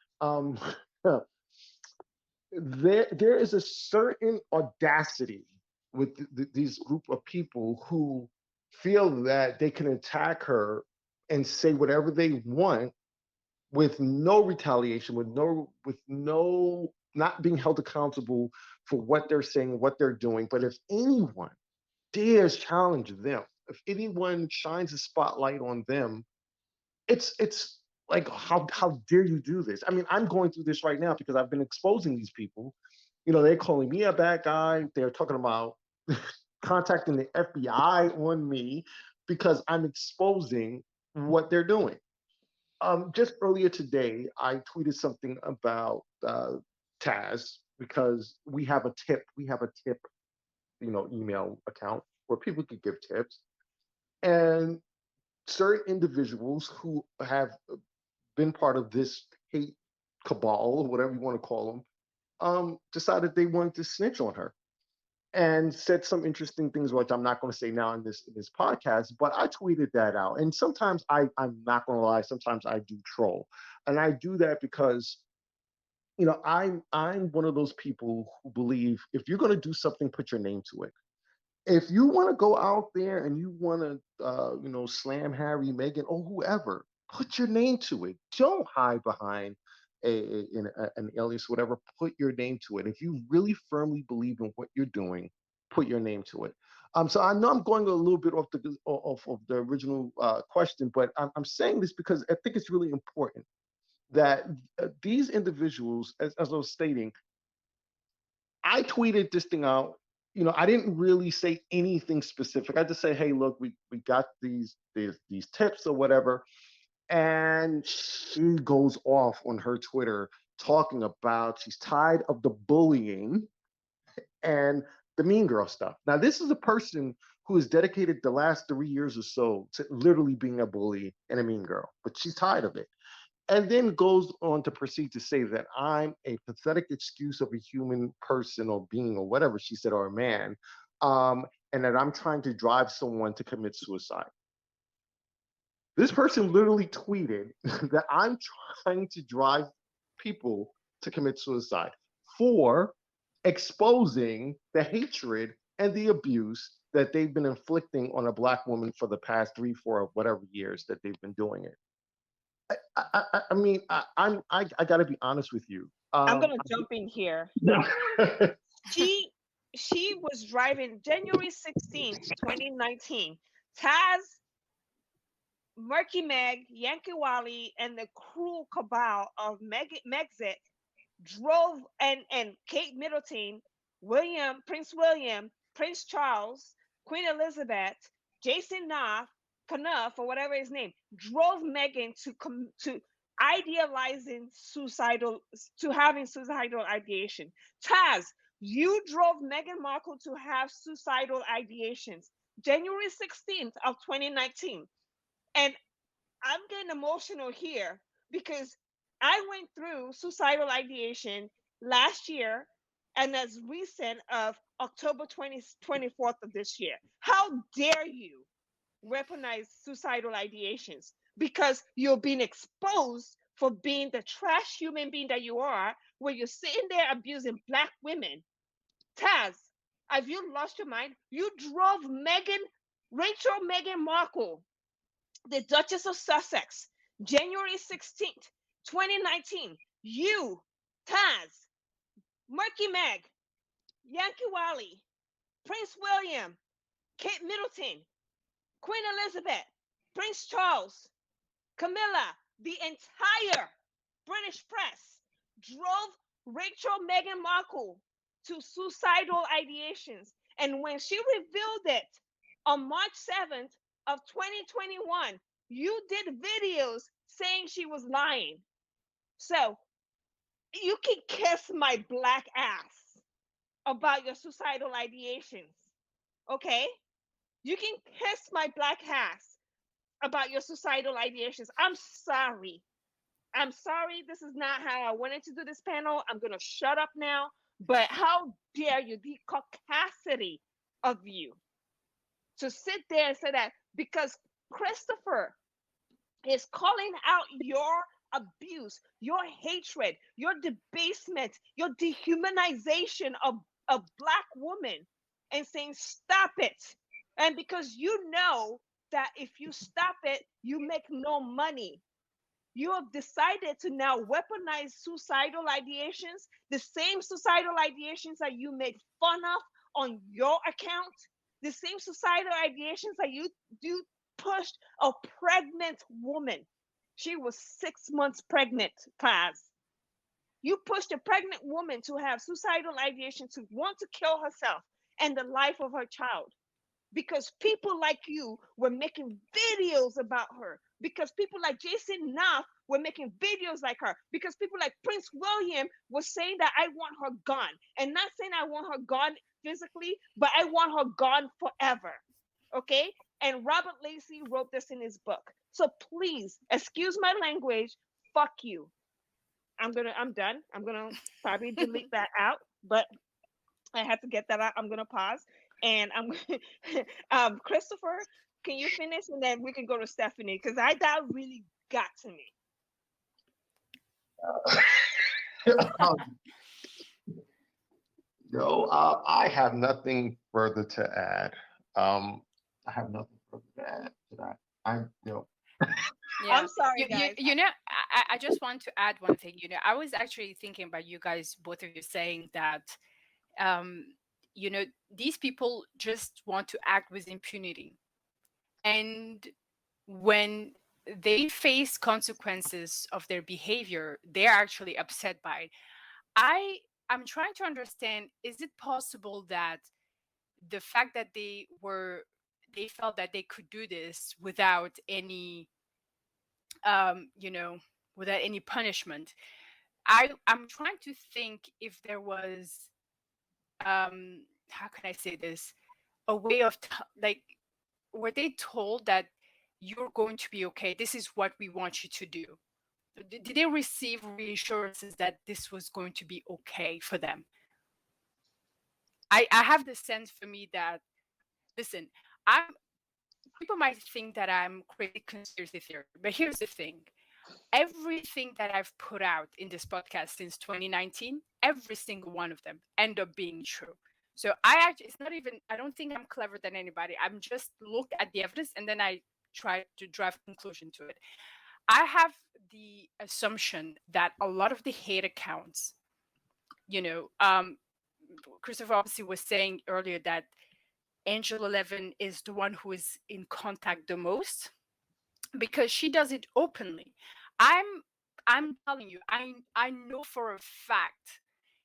There is a certain audacity with these group of people who feel that they can attack her and say whatever they want with no retaliation, with no not being held accountable for what they're saying, what they're doing. But if anyone dares challenge them, if anyone shines a spotlight on them, it's like how dare you do this? I mean, I'm going through this right now because I've been exposing these people. They're calling me a bad guy. They're talking about contacting the FBI on me because I'm exposing what they're doing. Just earlier today, I tweeted something about Taz because we have a tip, email account where people could give tips, and certain individuals who have been part of this hate cabal, or whatever you want to call them, decided they wanted to snitch on her and said some interesting things, which I'm not going to say now in this podcast. But I tweeted that out, and sometimes I'm not going to lie, sometimes I do troll, and I do that because I'm one of those people who believe if you're going to do something, put your name to it. If you want to go out there and you want to, slam Harry, Meghan, or whoever, put your name to it. Don't hide behind an alias, whatever. Put your name to it. If you really firmly believe in what you're doing, put your name to it. So I know I'm going a little bit off of the original question, but I'm saying this because I think it's really important that these individuals, as I was stating, I tweeted this thing out. I didn't really say anything specific. I just say, hey, look, we got these tips or whatever. And she goes off on her Twitter talking about she's tired of the bullying and the mean girl stuff. Now, this is a person who has dedicated the last 3 years or so to literally being a bully and a mean girl, but she's tired of it. And then goes on to proceed to say that I'm a pathetic excuse of a human person or being or whatever she said, or a man, and that I'm trying to drive someone to commit suicide. This person literally tweeted that I'm trying to drive people to commit suicide for exposing the hatred and the abuse that they've been inflicting on a Black woman for the past 3, 4, whatever years that they've been doing it. I mean, I got to be honest with you. I'm gonna jump in here. She she was driving January 16th, 2019. Taz Murky Meg, Yankee Wally, and the cruel cabal of Megxit drove, and Kate Middleton, Prince William, Prince Charles, Queen Elizabeth, Jason Knuff, or whatever his name, drove Meghan to idealizing suicidal, to having suicidal ideation. Taz, you drove Meghan Markle to have suicidal ideations January 16th of 2019. And I'm getting emotional here because I went through suicidal ideation last year and as recent of October 24th of this year. How dare you weaponize suicidal ideations because you're being exposed for being the trash human being that you are, where you're sitting there abusing black women. Taz, have you lost your mind? You drove Rachel Meghan Markle, the Duchess of Sussex, January 16th, 2019. You, Taz, Murky Meg, Yankee Wally, Prince William, Kate Middleton, Queen Elizabeth, Prince Charles, Camilla, the entire British press drove Rachel Meghan Markle to suicidal ideations. And when she revealed it on March 7th of 2021, you did videos saying she was lying. So you can kiss my black ass about your suicidal ideations. Okay? You can kiss my black ass about your suicidal ideations. I'm sorry. I'm sorry. This is not how I wanted to do this panel. I'm going to shut up now. But how dare you, the caucasity of you, to sit there and say that because Christopher is calling out your abuse, your hatred, your debasement, your dehumanization of black women, and saying, stop it. And because you know that if you stop it, you make no money. You have decided to now weaponize suicidal ideations, the same suicidal ideations that you made fun of on your account, the same suicidal ideations that you pushed a pregnant woman. She was 6 months pregnant, Paz. You pushed a pregnant woman to have suicidal ideation, to want to kill herself and the life of her child because people like you were making videos about her, because people like Jason Knapp were making videos like her, because people like Prince William was saying that I want her gone, and not saying I want her gone physically, but I want her gone forever. Okay? And Robert Lacey wrote this in his book. So please, excuse my language, fuck you. I'm done. I'm gonna probably delete that out, but I had to get that out. I'm gonna pause, and I'm Christopher. Can you finish, and then we can go to Stephanie because that really got to me. Um, no, I have nothing further to add. I have nothing further to add to that. Yeah. I'm sorry, guys. I just want to add one thing. I was actually thinking about you guys, both of you, saying that, um, these people just want to act with impunity. And when they face consequences of their behavior, they're actually upset by it. I'm trying to understand, is it possible that the fact that they felt that they could do this without any without any punishment? I'm trying to think if there was, how can I say this, a way of like, were they told that you're going to be okay, this is what we want you to do? Did they receive reassurances that this was going to be okay for them? I have the sense for me that, listen, I'm people might think that I'm crazy conspiracy theory, but here's the thing. Everything that I've put out in this podcast since 2019, every single one of them end up being true. So it's not even, I don't think I'm clever than anybody. I'm just look at the evidence and then I try to drive conclusion to it. I have the assumption that a lot of the hate accounts, Christopher obviously was saying earlier that Angel 11 is the one who is in contact the most. because she does it openly. I'm I'm telling you, I know for a fact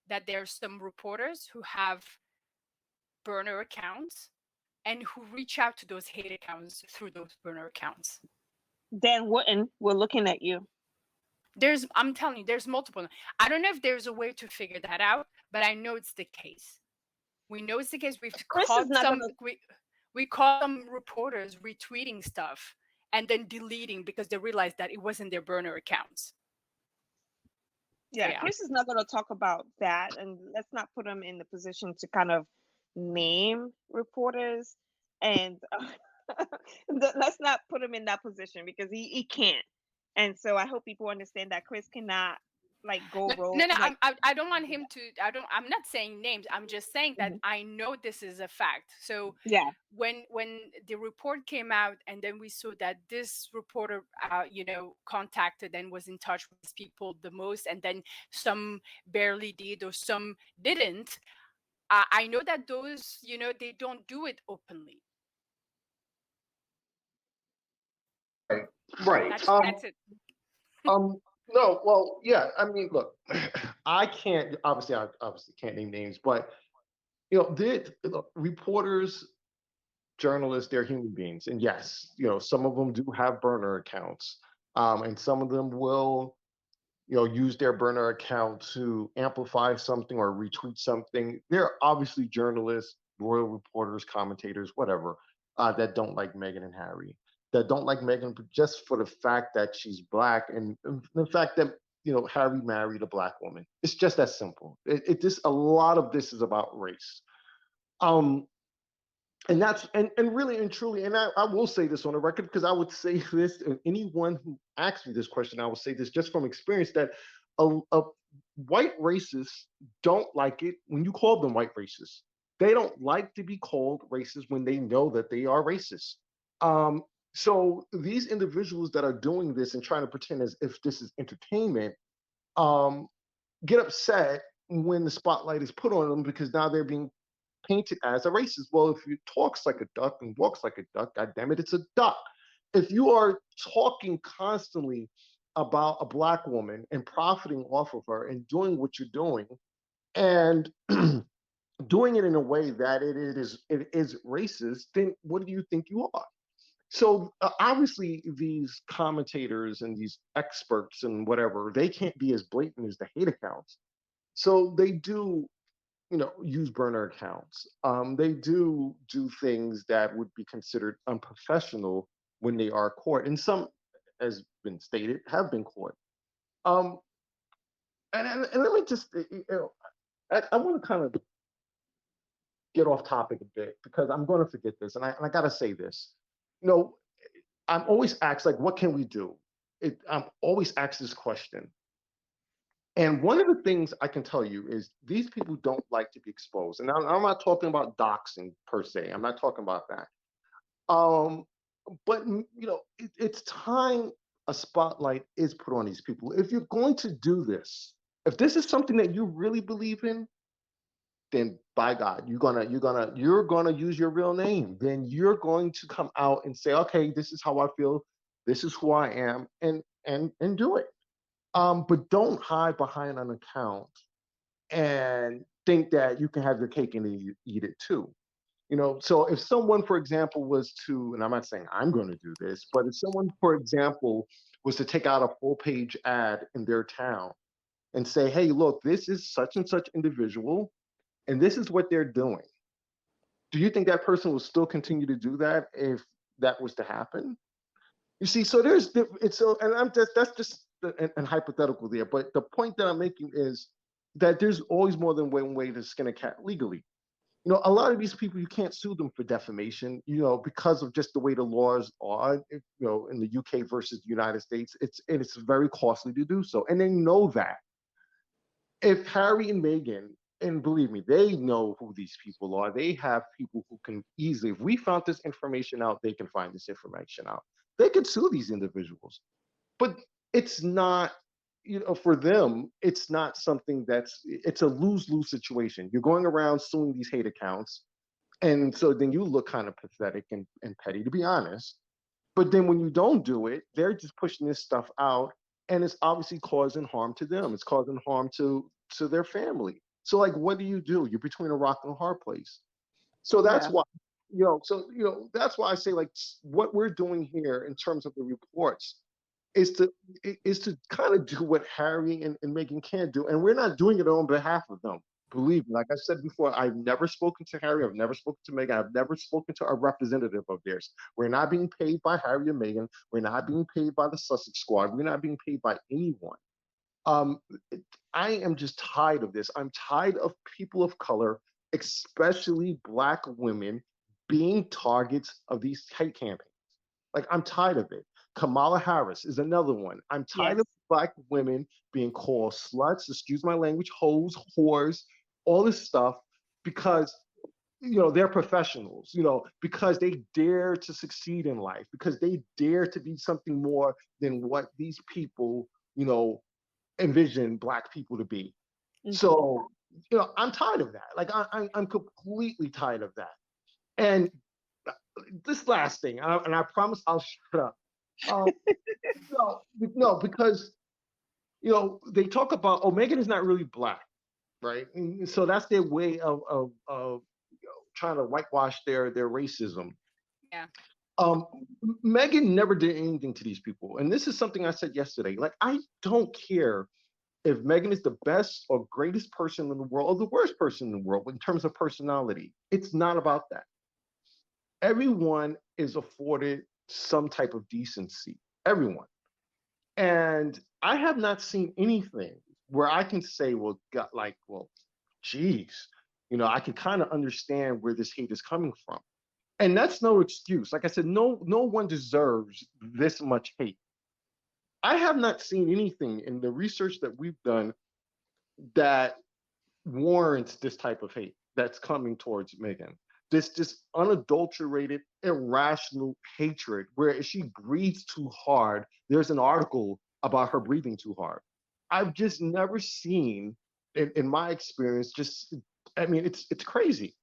that there's some reporters who have burner accounts and who reach out to those hate accounts through those burner accounts. Dan Wooten, we're looking at you. I'm telling you, there's multiple. I don't know if there's a way to figure that out, but I know it's the case. We know it's the case. Chris is not gonna. We caught some reporters retweeting stuff and then deleting because they realized that it wasn't their burner accounts. Yeah, Yeah. Chris is not going to talk about that, and let's not put him in the position to kind of name reporters, and let's not put him in that position because he can't. And so I hope people understand that Chris cannot like go rogue. No, Like, I don't want him to. I'm not saying names. I'm just saying that I know this is a fact. So yeah, when the report came out, and then we saw that this reporter, contacted and was in touch with these people the most, and then some barely did or some didn't. I know that those, they don't do it openly. Right. That's it. No, well, yeah. I mean, look, I can't I obviously can't name names, but look, reporters, journalists, they're human beings, and yes, some of them do have burner accounts, and some of them will use their burner account to amplify something or retweet something. They're obviously journalists, royal reporters, commentators, whatever, that don't like Meghan and Harry, that don't like Meghan just for the fact that she's black and the fact that Harry married a black woman. It's just that simple. This a lot of this is about race. Um, and that's and really and truly, and I will say this on the record because I would say this, and anyone who asks me this question, I will say this just from experience, that a white racists don't like it when you call them white racists. They don't like to be called racist when they know that they are racist. Um, so these individuals that are doing this and trying to pretend as if this is entertainment, um, get upset when the spotlight is put on them because now they're being painted as a racist. Well, if you talks like a duck and walks like a duck, God damn it, it's a duck. If you are talking constantly about a black woman and profiting off of her and doing what you're doing and doing it in a way that it is racist, then what do you think you are? So obviously these commentators and these experts and whatever, they can't be as blatant as the hate accounts. So they do use burner accounts. They do things that would be considered unprofessional when they are caught, and some, as been stated, have been caught. Um, and let me just, I want to kind of get off topic a bit because I'm going to forget this, and I got to say this. You know, I'm always asked like, what can we do? I'm always asked this question. And one of the things I can tell you is these people don't like to be exposed. And I'm not talking about doxing per se. I'm not talking about that. But it's time a spotlight is put on these people. If you're going to do this, if this is something that you really believe in, then by God, you're gonna use your real name. Then you're going to come out and say, okay, this is how I feel, this is who I am, and do it. But don't hide behind an account and think that you can have your cake and eat it too. So if someone, for example, was to, and I'm not saying I'm going to do this, but if someone, for example, was to take out a full page ad in their town and say, hey, look, this is such and such individual, and this is what they're doing. Do you think that person will still continue to do that if that was to happen? You see, so and that's just an hypothetical there. But the point that I'm making is that there's always more than one way to skin a cat legally. A lot of these people, you can't sue them for defamation, because of just the way the laws are, in the UK versus the United States. It's very costly to do so. And they know that. If Harry and Meghan, and believe me, they know who these people are. They have people who can easily, if we found this information out, they can find this information out. They could sue these individuals. But it's not, for them, it's not something it's a lose-lose situation. You're going around suing these hate accounts. And so then you look kind of pathetic and petty, to be honest. But then when you don't do it, they're just pushing this stuff out, and it's obviously causing harm to them. It's causing harm to their family. So like, what do? You're between a rock and a hard place. So that's Yeah. why, that's why I say like what we're doing here in terms of the reports is to is to kind of do what Harry and Meghan can't do, and we're not doing it on behalf of them. Believe me, like I said before, I've never spoken to Harry, I've never spoken to Meghan, I've never spoken to a representative of theirs. We're not being paid by Harry or Meghan. We're not being paid by the Sussex Squad. We're not being paid by anyone. Um, I am just tired of this. I'm tired of people of color, especially Black women, being targets of these hate campaigns. Like, I'm tired of it. Kamala Harris is another one. I'm tired Yes. of Black women being called sluts, excuse my language, hoes, whores, all this stuff because they're professionals, because they dare to succeed in life, because they dare to be something more than what these people, envision Black people to be. Hmm. So, I'm tired of that. Like, I'm completely tired of that. And this last thing, and I promise I'll shut up. Um, no, because they talk about, oh, Megan is not really Black, right? And so that's their way of trying to whitewash their racism. Yeah. Um, Megan never did anything to these people, and this is something I said yesterday. Like, I don't care if Megan is the best or greatest person in the world or the worst person in the world in terms of personality. It's not about that. Everyone is afforded some type of decency. Everyone. And I have not seen anything where I can say, well, geez, I can kind of understand where this hate is coming from. And that's no excuse. Like I said, no one deserves this much hate. I have not seen anything in the research that we've done that warrants this type of hate that's coming towards Megan. This unadulterated, irrational hatred where if she breathes too hard, there's an article about her breathing too hard. I've just never seen, in my experience, I mean, it's crazy.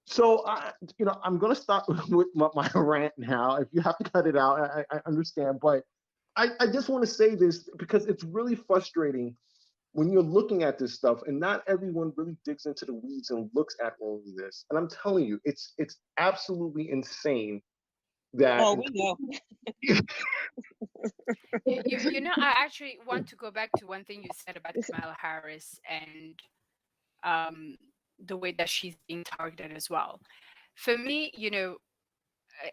So I'm gonna stop with my rant now. If you have to cut it out, I understand, but I just want to say this because it's really frustrating when you're looking at this stuff and not everyone really digs into the weeds and looks at all of this. And I'm telling you, it's absolutely insane that. Oh, we know. I actually want to go back to one thing you said about Kamala Harris and um, the way that she's being targeted as well. For me,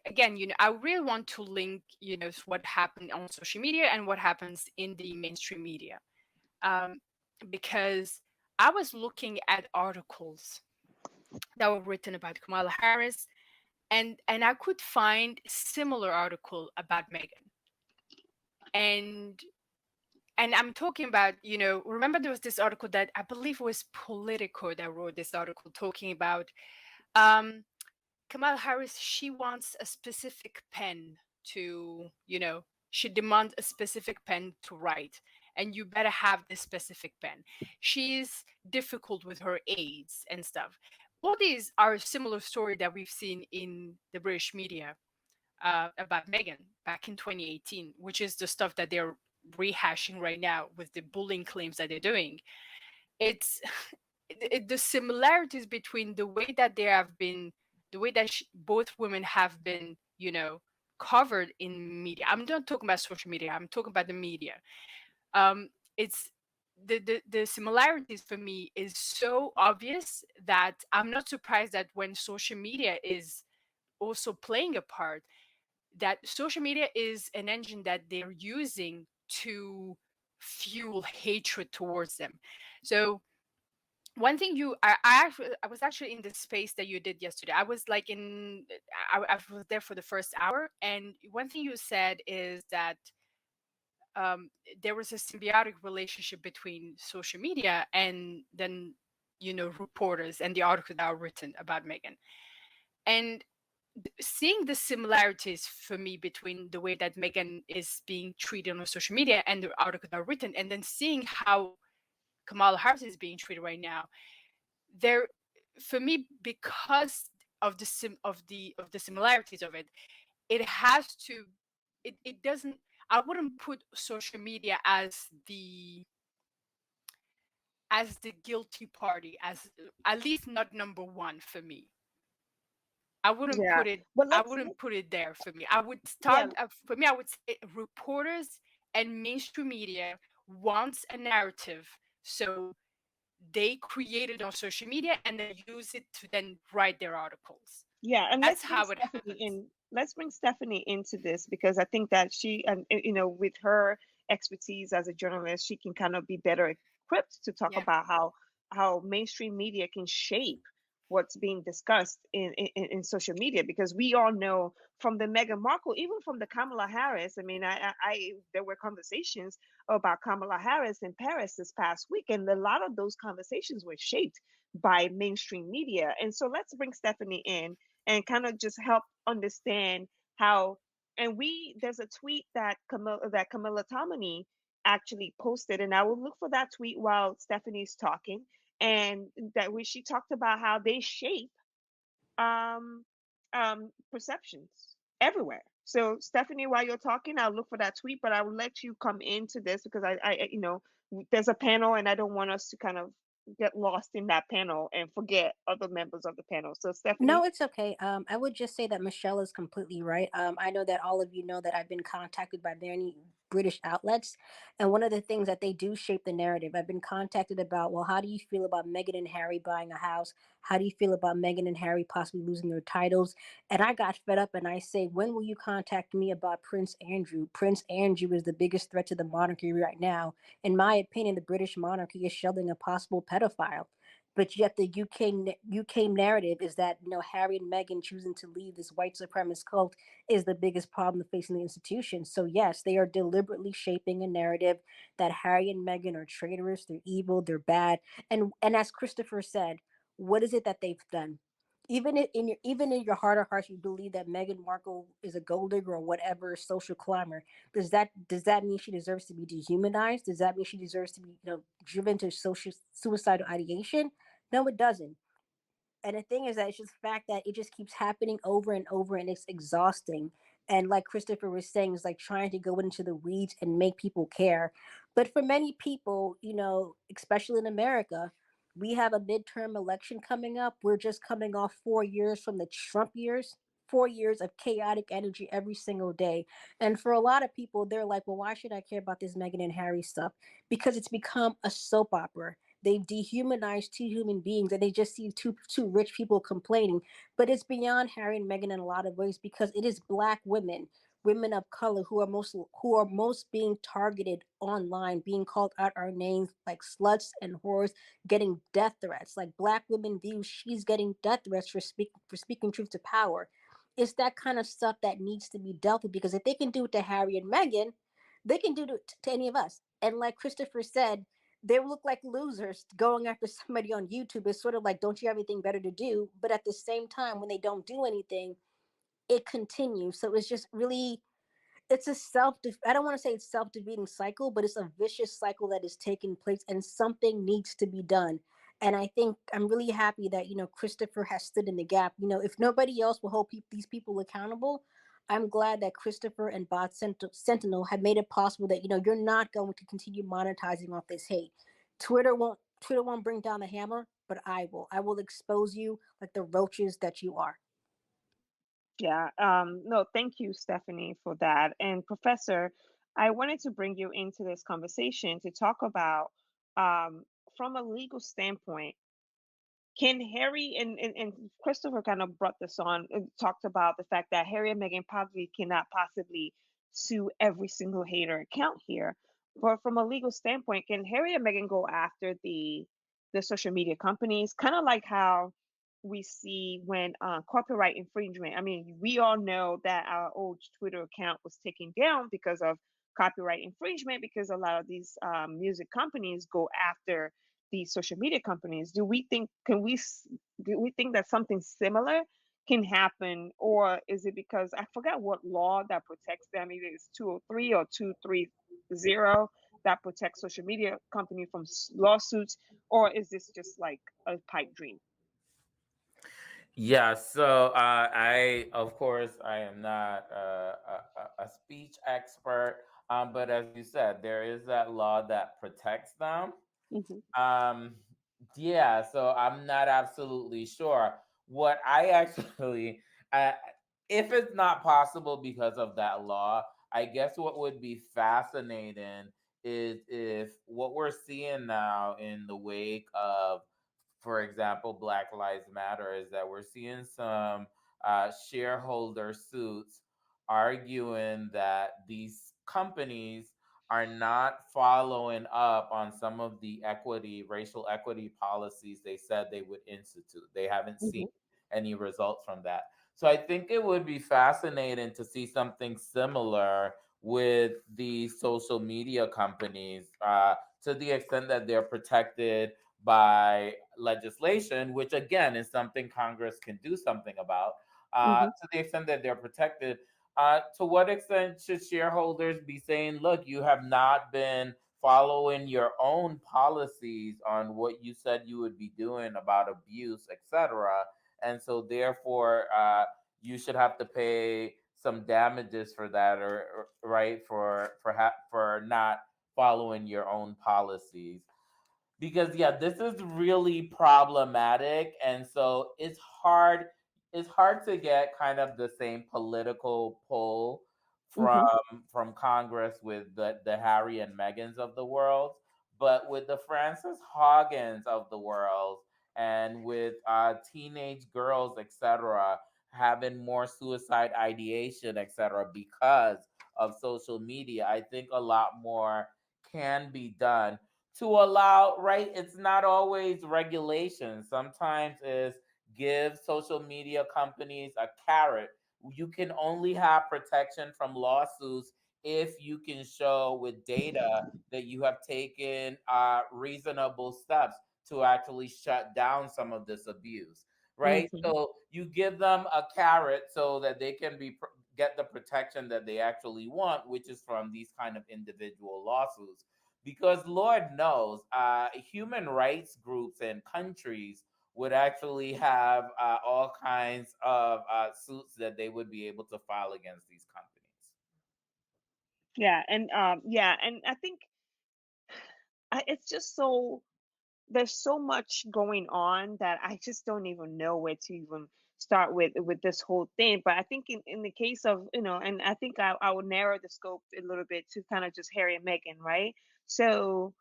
again, I really want to link, what happened on social media and what happens in the mainstream media. Um, because I was looking at articles that were written about Kamala Harris, and I could find similar article about Meghan. And I'm talking about, remember there was this article that I believe was Politico that wrote this article talking about um, Kamala Harris. She wants a specific pen to, she demands a specific pen to write, and you better have this specific pen. She's difficult with her aides and stuff. All these are similar story that we've seen in the British media about Meghan back in 2018, which is the stuff that they're rehashing right now with the bullying claims that they're doing. It's the similarities between the way that they have been, the way that both women have been, covered in media. I'm not talking about social media. I'm talking about the media. It's the similarities for me is so obvious that I'm not surprised that when social media is also playing a part, that social media is an engine that they're using to fuel hatred towards them. So one thing I was actually in the space that you did yesterday. I was like I was there for the first hour, and one thing you said is that um, there was a symbiotic relationship between social media and then reporters and the articles that are written about Meghan. And seeing the similarities for me between the way that Meghan is being treated on social media and the articles that are written, and then seeing how Kamala Harris is being treated right now, there, for me, because of the similarities of it, it has to it doesn't, I wouldn't put social media as the guilty party, as at least not number one for me. I wouldn't Yeah. put it But I let's wouldn't put it there for me. I would yeah, start for me, I would say reporters and mainstream media wants a narrative, so they create it on social media and then use it to then write their articles. yeah, and That's let's bring how it Stephanie happens. in. Let's bring Stephanie into this because I think that she, and with her expertise as a journalist, she can kind of be better equipped to talk Yeah. about how mainstream media can shape what's being discussed in social media because we all know from the Meghan Markle, even from the Kamala Harris. I mean, there were conversations about Kamala Harris in Paris this past week, and a lot of those conversations were shaped by mainstream media. And so let's bring Stephanie in and kind of just help understand how. And we there's a tweet that Camilla Tomini actually posted, and I will look for that tweet while Stephanie's talking, and that where she talked about how they shape um perceptions everywhere. So Stephanie, while you're talking, I'll look for that tweet, but I will let you come into this because there's a panel and I don't want us to kind of get lost in that panel and forget other members of the panel. So No, Stephanie. it's okay. I would just say that Michelle is completely right. I know that all of you know that I've been contacted by many British outlets, and one of the things that they do shape the narrative. I've been contacted about, well, how do you feel about Meghan and Harry buying a house? How do you feel about Meghan and Harry possibly losing their titles? And I got fed up, and I say, when will you contact me about Prince Andrew? Prince Andrew is the biggest threat to the monarchy right now. In my opinion, the British monarchy is shielding a possible pedophile. But yet the UK narrative is that Harry and Meghan choosing to leave this white supremacist cult is the biggest problem facing the institution. So yes, they are deliberately shaping a narrative that Harry and Meghan are traitorous, they're evil, they're bad, and as Christopher said, what is it that they've done? Even in your heart of hearts, you believe that Meghan Markle is a gold digger or whatever social climber. Does that mean she deserves to be dehumanized? Does that mean she deserves to be driven to social suicidal ideation? No, it doesn't. And the thing is that it's just the fact that it just keeps happening over and over, and it's exhausting. And like Christopher was saying, it's like trying to go into the weeds and make people care. But for many people, especially in America, we have a midterm election coming up. We're just coming off 4 years from the Trump years. 4 years of chaotic energy every single day. And for a lot of people, they're like, well, why should I care about this Meghan and Harry stuff? Because it's become a soap opera. They've dehumanized two human beings, and they just see two rich people complaining. But it's beyond Harry and Meghan in a lot of ways, because it is Black women, women of color, who are most being targeted online, being called out our names like sluts and whores, getting death threats. Like Black women view she's getting death threats for speaking truth to power. It's that kind of stuff that needs to be dealt with, because if they can do it to Harry and Meghan, they can do it to any of us. And like Christopher said, they look like losers going after somebody on YouTube. It's sort of like, don't you have anything better to do? But at the same time, when they don't do anything, it continues. So it's just really, it's a I don't want to say it's self-defeating cycle, but it's a vicious cycle that is taking place, and something needs to be done. And I think I'm really happy that Christopher has stood in the gap. If nobody else will hold these people accountable, I'm glad that Christopher and Sentinel have made it possible that you're not going to continue monetizing off this hate. Twitter won't bring down the hammer, but I will expose you like the roaches that you are. Yeah. No, thank you, Stephanie, for that. And Professor, I wanted to bring you into this conversation to talk about, um, from a legal standpoint, can Harry and Christopher kind of brought this on and talked about the fact that Harry and Meghan probably cannot possibly sue every single hater account here. But from a legal standpoint, can Harry and Meghan go after the social media companies? Kind of like how we see when copyright infringement. I mean, we all know that our old Twitter account was taken down because of copyright infringement because a lot of these music companies go after these social media companies. Do we think that something similar can happen, or is it because I forgot what law that protects them? Either it's 203 or 230 that protects social media company from lawsuits, or is this just like a pipe dream? Yeah, so I, of course, I am not a speech expert, but as you said, there is that law that protects them. Hmm. Um, yeah, so I'm not absolutely sure. What I actually, uh, if it's not possible because of that law, I guess what would be fascinating is if what we're seeing now in the wake of, for example, Black Lives Matter, is that we're seeing some shareholder suits arguing that these companies are not following up on some of the equity, racial equity policies they said they would institute. They haven't seen Hmm. any results from that. So I think it would be fascinating to see something similar with the social media companies, to the extent that they're protected by legislation, which again is something Congress can do something about. Hmm. To the extent that they're protected, to what extent should shareholders be saying, look, you have not been following your own policies on what you said you would be doing about abuse, etc. And so therefore, you should have to pay some damages for that, or right, for not following your own policies. Because yeah, this is really problematic, and so it's hard to get kind of the same political pull from Hmm. from Congress with the Harry and Megans of the world, but with the Frances Hoggins of the world, and with teenage girls, etc., having more suicide ideation, etc., because of social media, I think a lot more can be done to allow, right, it's not always regulation. Sometimes is give social media companies a carrot. You can only have protection from lawsuits if you can show with data that you have taken reasonable steps to actually shut down some of this abuse, right? Hmm. So you give them a carrot so that they can get the protection that they actually want, which is from these kind of individual lawsuits. Because Lord knows, human rights groups and countries would actually have all kinds of suits that they would be able to file against these companies. Yeah, and I think it's just so there's so much going on that I just don't even know where to even start with this whole thing. But I think in the case of, and I think I would narrow the scope a little bit to kind of just Harry and Meghan, right? So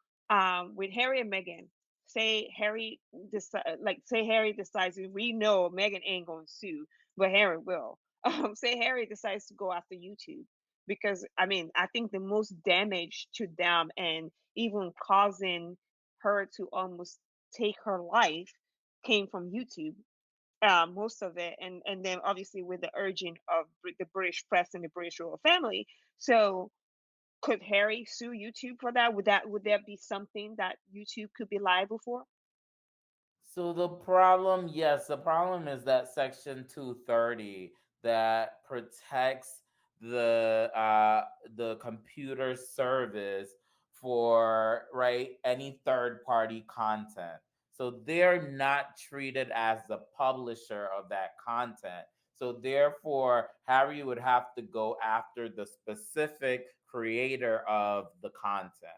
with Harry and Meghan, say Harry decides, we know Meghan ain't gonna sue, but Harry will. Say Harry decides to go after YouTube, because I mean I think the most damage to them and even causing her to almost take her life came from YouTube, most of it, and then obviously with the urging of the British press and the British royal family. So could Harry sue YouTube for that? Would that be something that YouTube could be liable for? So the problem, yes, the problem is that Section 230 that protects the computer service for, right, any third party content. So they're not treated as the publisher of that content. So therefore, Harry would have to go after the specific creator of the content.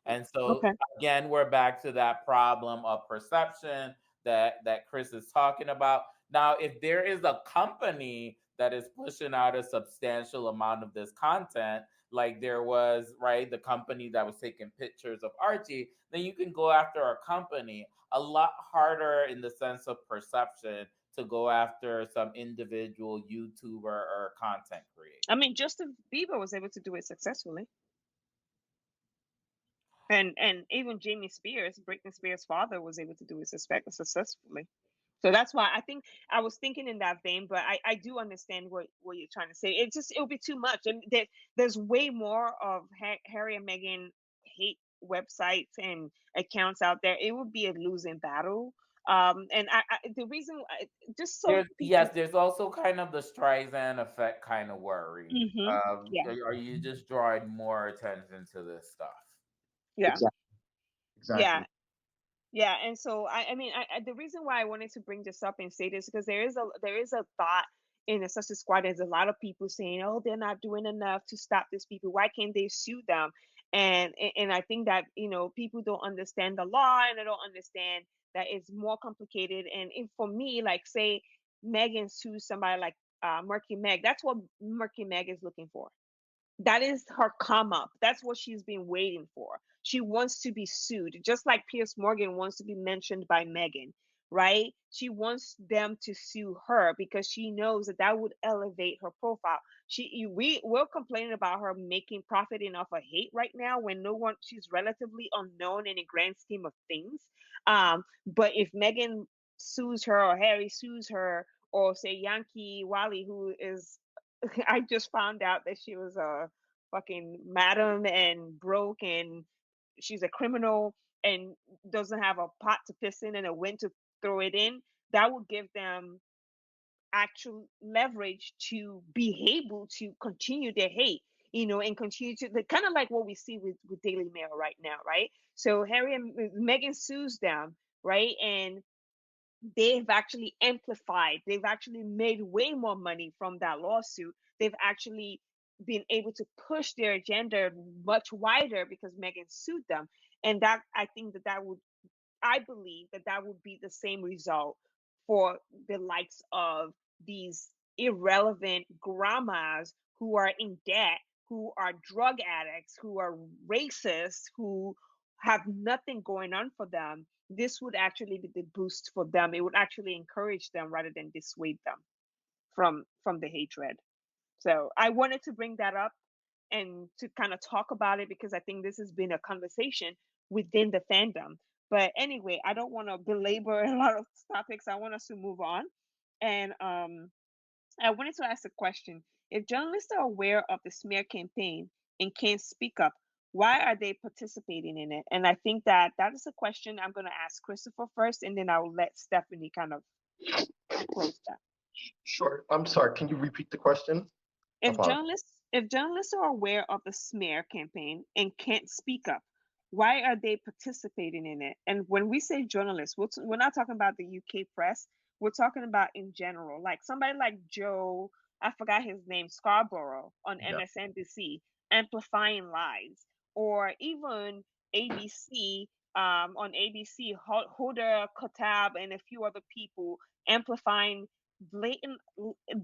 And so Okay. again, we're back to that problem of perception that Chris is talking about. Now, if there is a company that is pushing out a substantial amount of this content, like there was, right, the company that was taking pictures of Archie, then you can go after a company. A lot harder in the sense of perception to go after some individual YouTuber or content creator. I mean, Justin Bieber was able to do it successfully, and even Jamie Spears, Britney Spears' father, was able to do it successfully. So that's why I think I was thinking in that vein, but I do understand what you're trying to say. It'll be too much, and there's way more of Harry and Meghan hate websites and accounts out there. It would be a losing battle. And the reason just so There's, people. yes, there's also kind of the Streisand effect kind of worry. Hmm. Yeah, Are you just drawing more attention to this stuff? yeah, Exactly. yeah. Exactly. Yeah, and so I mean, the reason why I wanted to bring this up and say this because there is a thought in the Sussex Squad. There's a lot of people saying, "Oh, they're not doing enough to stop these people. Why can't they sue them?" And I think that people don't understand the law and they don't understand that it's more complicated. And for me, like say Megan sues somebody like Murky Meg, that's what Murky Meg is looking for. That is her come up. That's what she's been waiting for. She wants to be sued, just like Pierce Morgan wants to be mentioned by Megan, right? She wants them to sue her because she knows that that would elevate her profile. We're complaining about her making profiting off of hate right now when no one she's relatively unknown in the grand scheme of things. But if Megan sues her or Harry sues her or say Yankee Wally, who is I just found out that she was a fucking madam and broke and she's a criminal and doesn't have a pot to piss in and a wind to throw it in. That would give them actual leverage to be able to continue their hate, and continue to kind of like what we see with Daily Mail right now, right? So Harry and Meghan sues them, right? And they've actually amplified, they've actually made way more money from that lawsuit. They've actually been able to push their agenda much wider because Megan sued them. And that I think that would I believe that would be the same result for the likes of these irrelevant grandmas who are in debt, who are drug addicts, who are racist, who have nothing going on for them. This would actually be the boost for them. It would actually encourage them rather than dissuade them from the hatred. So I wanted to bring that up and to kind of talk about it because I think this has been a conversation within the fandom. But anyway, I don't want to belabor a lot of topics. I want us to move on. And I wanted to ask a question. If journalists are aware of the smear campaign and can't speak up, why are they participating in it? And I think that is a question I'm going to ask Christopher first, and then I will let Stephanie kind of close that. Sure. I'm sorry. Can you repeat the question? If journalists are aware of the smear campaign and can't speak up, why are they participating in it? And when we say journalists, we're not talking about the UK press. We're talking about in general, like somebody like Joe, I forgot his name, Scarborough on Yeah. MSNBC, amplifying lies, or even ABC on ABC, Huda Kotab and a few other people amplifying blatant,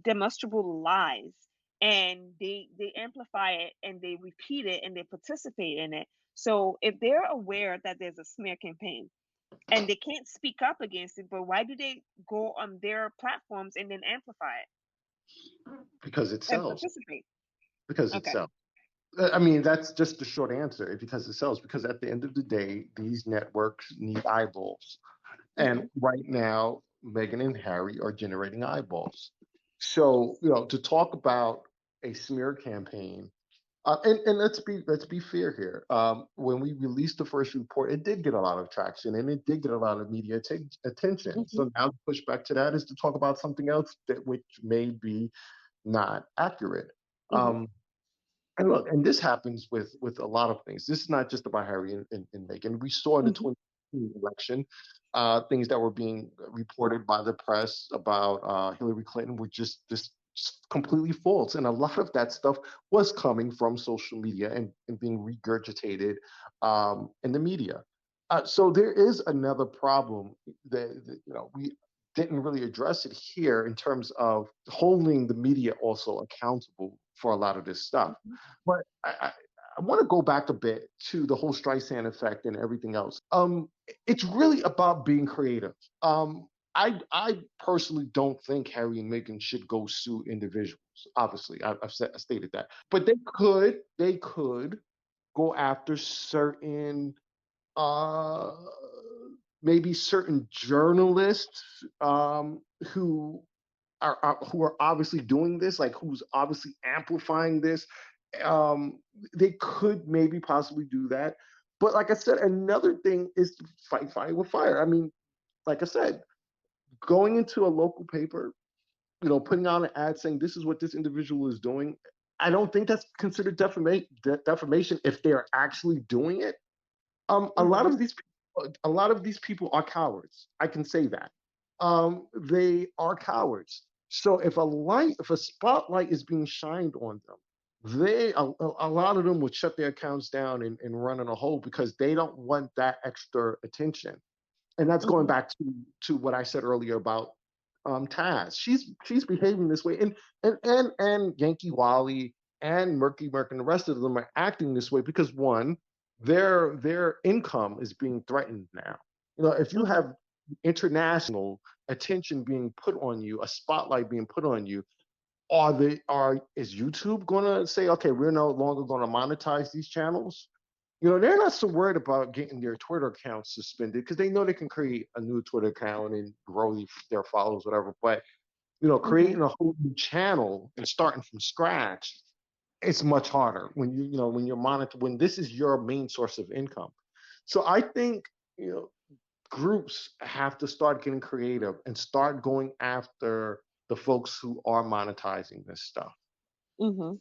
demonstrable lies, and they amplify it and they repeat it and they participate in it. So if they're aware that there's a smear campaign and they can't speak up against it, but why do they go on their platforms and then amplify it Because it and sells. participate? Because it Okay. sells. I mean, that's just the short answer. Because it sells. Because at the end of the day, these networks need eyeballs. And right now, Meghan and Harry are generating eyeballs. So, to talk about a smear campaign, and let's be fair here. When we released the first report, it did get a lot of traction and it did get a lot of media attention. So now the pushback to that is to talk about something else which may be not accurate. Um, and look, and this happens with a lot of things. This is not just about Harry and Meghan. We saw in the 2016 election things that were being reported by the press about Hillary Clinton were just completely false. And a lot of that stuff was coming from social media and being regurgitated in the media. So there is another problem that we didn't really address it here in terms of holding the media also accountable for a lot of this stuff. But I want to go back a bit to the whole Streisand effect and everything else. It's really about being creative. I personally don't think Harry and Meghan should go sue individuals. Obviously, I've stated that, but they could go after certain uh, maybe certain journalists who are obviously doing this, like who's obviously amplifying this. Um, they could maybe possibly do that. But like I said, another thing is to fight fire with fire. I mean, like I said, going into a local paper, putting out an ad saying this is what this individual is doing. I don't think that's considered defamation if they are actually doing it. A lot of these people a lot of these people are cowards. I can say that. They are cowards. So if a spotlight is being shined on them, a lot of them would shut their accounts down and run in a hole because they don't want that extra attention. And that's going Mm-hmm. back to what I said earlier about Taz. She's behaving this way, and Yankee Wally and Murky Merk and the rest of them are acting this way because one, their income is being threatened now. If you Mm-hmm. have international attention being put on you, a spotlight being put on you, is YouTube gonna say, okay, we're no longer gonna monetize these channels? They're not so worried about getting their Twitter accounts suspended because they know they can create a new Twitter account and grow their followers, whatever. But Mm-hmm. creating a whole new channel and starting from scratch, it's much harder when when this is your main source of income. So I think groups have to start getting creative and start going after the folks who are monetizing this stuff. Mm-hmm.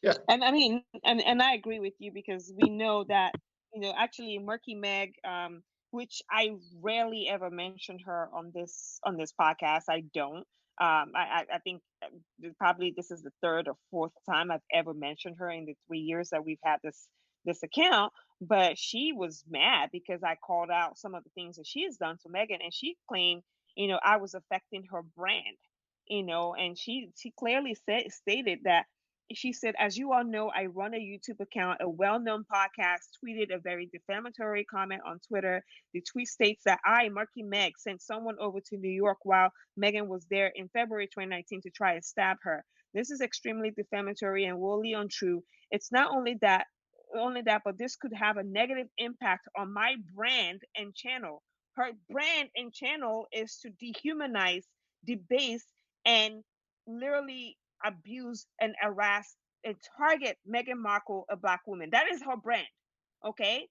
Yeah. And I mean, and I agree with you because we know that, actually Murky Meg, which I rarely ever mention her on this podcast. I don't. I think probably this is the third or fourth time I've ever mentioned her in the 3 years that we've had this account. But she was mad because I called out some of the things that she has done to Megan, and she claimed, I was affecting her brand, and she clearly stated that she said, as you all know, I run a YouTube account. A well known podcast tweeted a very defamatory comment on Twitter. The tweet states that I, Murky Meg, sent someone over to New York while Megan was there in February 2019 to try and stab her. This is extremely defamatory and wholly untrue. It's not only that, but this could have a negative impact on my brand and channel. Her brand and channel is to dehumanize, debase, and literally abuse and harass and target Meghan Markle, a black woman. That is her brand. Okay.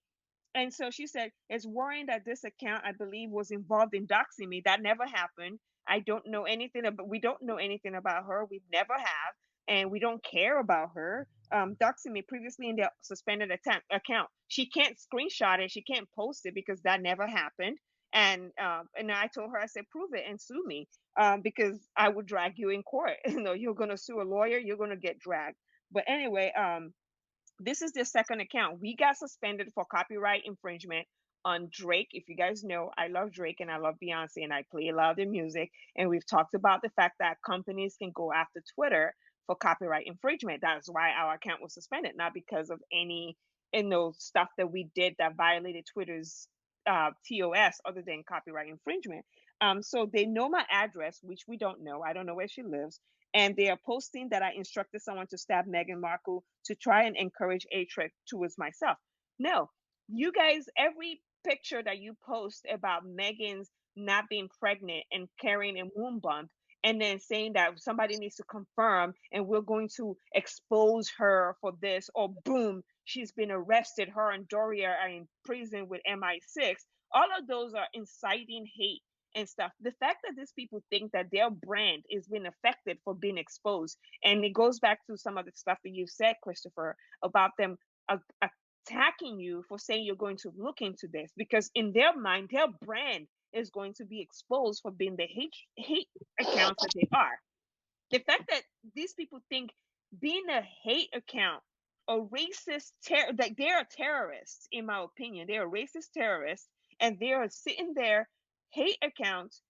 And so she said, it's worrying that this account, I believe, was involved in doxing me. That never happened. I don't know anything about, we don't know anything about her. We never have. And we don't care about her. Doxing me previously in the suspended account. She can't screenshot it. She can't post it because that never happened. And I told her, I said, prove it and sue me, because I would drag you in court. You're going to sue a lawyer. You're going to get dragged. But anyway, this is the second account. We got suspended for copyright infringement on Drake. If you guys know, I love Drake and I love Beyonce and I play a lot of their music. And we've talked about the fact that companies can go after Twitter for copyright infringement. That's why our account was suspended, not because of any stuff that we did that violated Twitter's TOS other than copyright infringement. So they know my address, which we don't know. I don't know where she lives, and they are posting that I instructed someone to stab Meghan Markle to try and encourage hatred towards myself. No, you guys, every picture that you post about Meghan's not being pregnant and carrying a womb bump, and then saying that somebody needs to confirm and we're going to expose her for this, or boom, she's been arrested, her and Doria are in prison with MI6. All of those are inciting hate and stuff. The fact that these people think that their brand is being affected for being exposed, and it goes back to some of the stuff that you said, Christopher, about them attacking you for saying you're going to look into this, because in their mind, their brand is going to be exposed for being the hate accounts that they are. The fact that these people think being a hate account, a racist like they're terrorists, in my opinion, they're racist terrorists, and they're sitting there, hate accounts,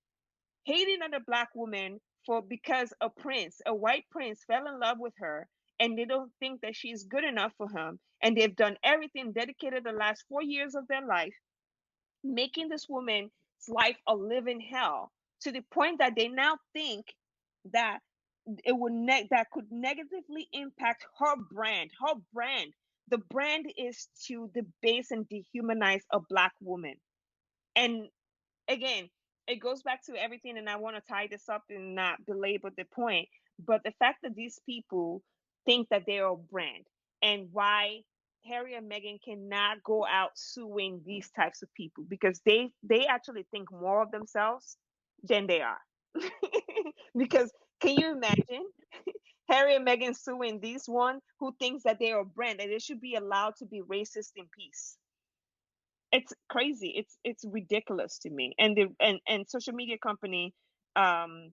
hating on a black woman for because a white prince fell in love with her, and they don't think that she's good enough for him, and they've done everything, dedicated the last 4 years of their life making this woman's life a living hell, to the point that they now think that that could negatively impact her brand. Her brand, the brand is to debase and dehumanize a black woman. And again, it goes back to everything, and I want to tie this up and not belabor the point, but the fact that these people think that they are a brand, and why Harry and Meghan cannot go out suing these types of people, because they actually think more of themselves than they are. Because can you imagine Harry and Meghan suing these one who thinks that they are a brand and they should be allowed to be racist in peace? it's crazy. It's ridiculous to me. And the and social media company um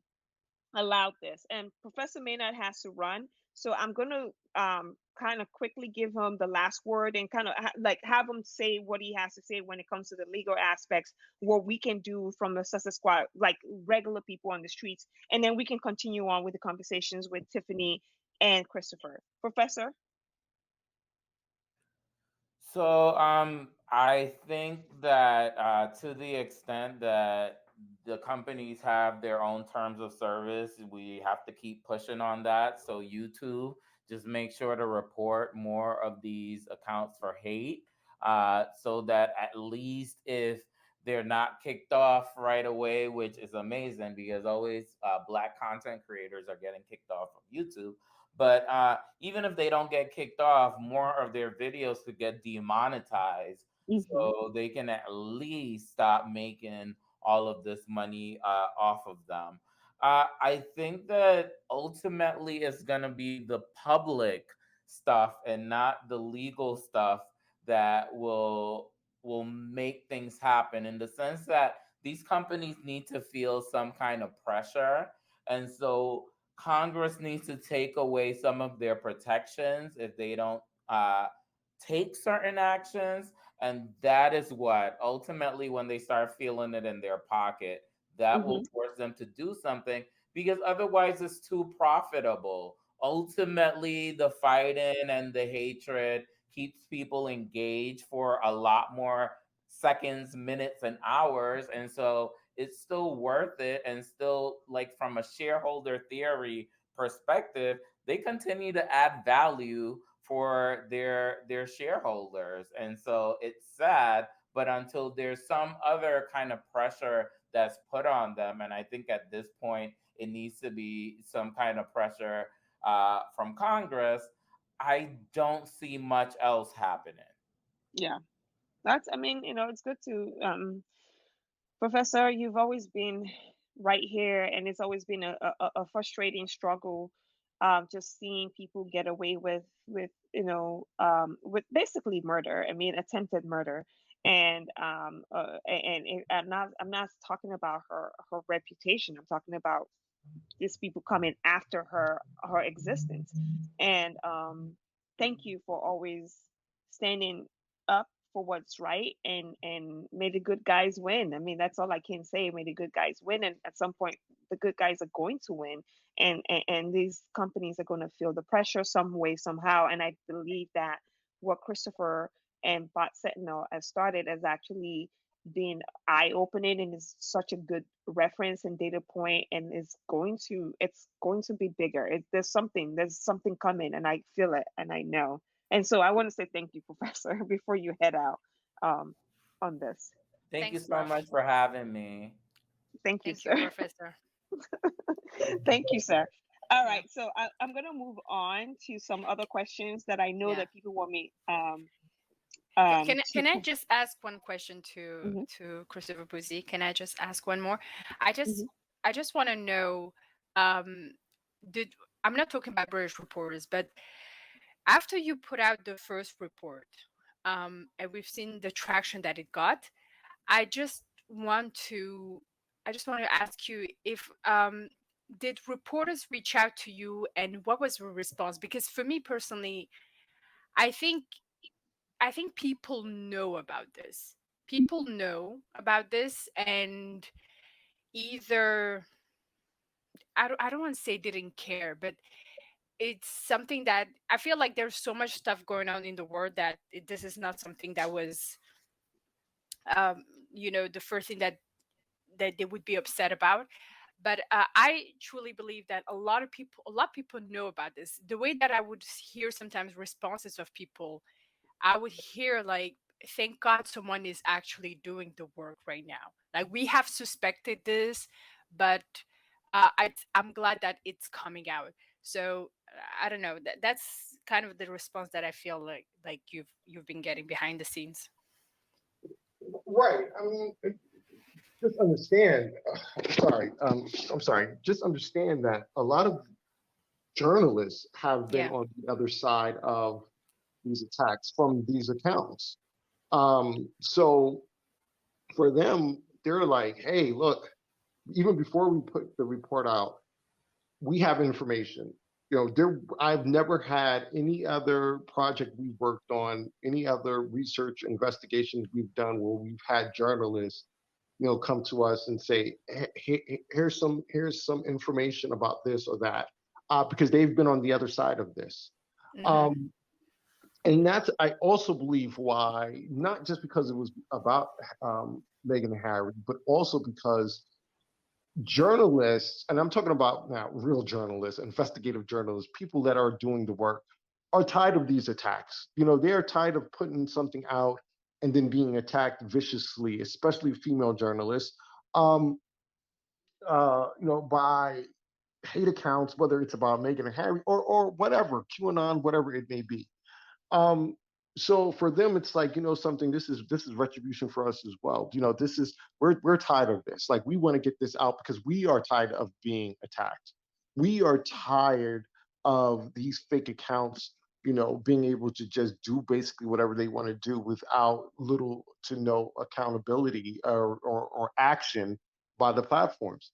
allowed this. And Professor Maynard has to run, so I'm going to kind of quickly give him the last word and kind of like have him say what he has to say when it comes to the legal aspects, what we can do from the Sussex Squad, like regular people on the streets, and then we can continue on with the conversations with Tiffany and Christopher. Professor. So I think that to the extent that the companies have their own terms of service, we have to keep pushing on that. So YouTube, just make sure to report more of these accounts for hate, so that at least if they're not kicked off right away, which is amazing because always Black content creators are getting kicked off of YouTube. But even if they don't get kicked off, more of their videos could get demonetized, Mm-hmm. so they can at least stop making all of this money off of them. I think that ultimately it's going to be the public stuff and not the legal stuff that will make things happen, in the sense that these companies need to feel some kind of pressure. And so Congress needs to take away some of their protections if they don't uh, take certain actions. And that is what ultimately, when they start feeling it in their pocket, that will Mm-hmm. force them to do something, because otherwise it's too profitable. Ultimately, the fighting and the hatred keeps people engaged for a lot more seconds, minutes, and hours. And so it's still worth it. And still, like, from a shareholder theory perspective, they continue to add value for their shareholders. And so it's sad, but until there's some other kind of pressure that's put on them, and I think at this point it needs to be some kind of pressure from Congress, I don't see much else happening. Yeah, that's, I mean, it's good to Professor, you've always been right here, and it's always been a frustrating struggle, just seeing people get away with with basically murder. I mean, attempted murder, and I'm not talking about her reputation. I'm talking about these people coming after her existence. And thank you for always standing up for what's right, and may the good guys win. I mean, that's all I can say. May the good guys win, and at some point the good guys are going to win, and these companies are going to feel the pressure some way somehow. And I believe that what Christopher and Bot Sentinel has started has actually been eye opening, and is such a good reference and data point, and it's going to be bigger. There's something coming, and I feel it, and I know. And so I want to say thank you, Professor, before you head out um on this. Thank you Thanks, so Prof. much for having me. Thank you, Thank you, sir. Professor. Thank you, sir. All Yeah, right, so I'm gonna move on to some other questions that I know yeah. that people want me to. Can I just ask one question Mhm, to Christopher Buzzi? Can I just ask one more? I just mhm, I just want to know, um, did I'm not talking about British reporters, but after you put out the first report, and we've seen the traction that it got, I just want to I just want to ask you if did reporters reach out to you, and what was the response? Because for me personally, I think I think people know about this. People know about this, and either I don't want to say didn't care, but it's something that I feel like there's so much stuff going on in the world that this is not something that was um, the first thing that they would be upset about. But I truly believe that a lot of people know about this. The way that I would hear sometimes responses of people, I would hear like, thank God someone is actually doing the work right now. Like, we have suspected this, but I'm glad that it's coming out. So I don't know. That's kind of the response that I feel like you've been getting behind the scenes. Right. I mean, just understand. Sorry. I'm sorry. Just understand that a lot of journalists have been Yeah. on the other side of these attacks from these accounts. So for them, they're like, hey, look, even before we put the report out, we have information. I've never had any other project we've worked on, any other research investigations we've done where we've had journalists, come to us and say, here's some information about this or that, because they've been on the other side of this. Hmm. Um, and that's, I also believe, why, not just because it was about Meghan and Harry, but also because journalists, and I'm talking about now real journalists, investigative journalists, people that are doing the work, are tired of these attacks. They're tired of putting something out and then being attacked viciously, especially female journalists, um, by hate accounts, whether it's about Meghan and Harry or whatever, QAnon, whatever it may be. Um, so for them, it's like, something. This is retribution for us as well. This is we're tired of this. Like, we want to get this out because we are tired of being attacked. We are tired of these fake accounts, being able to just do basically whatever they want to do without little to no accountability or action by the platforms.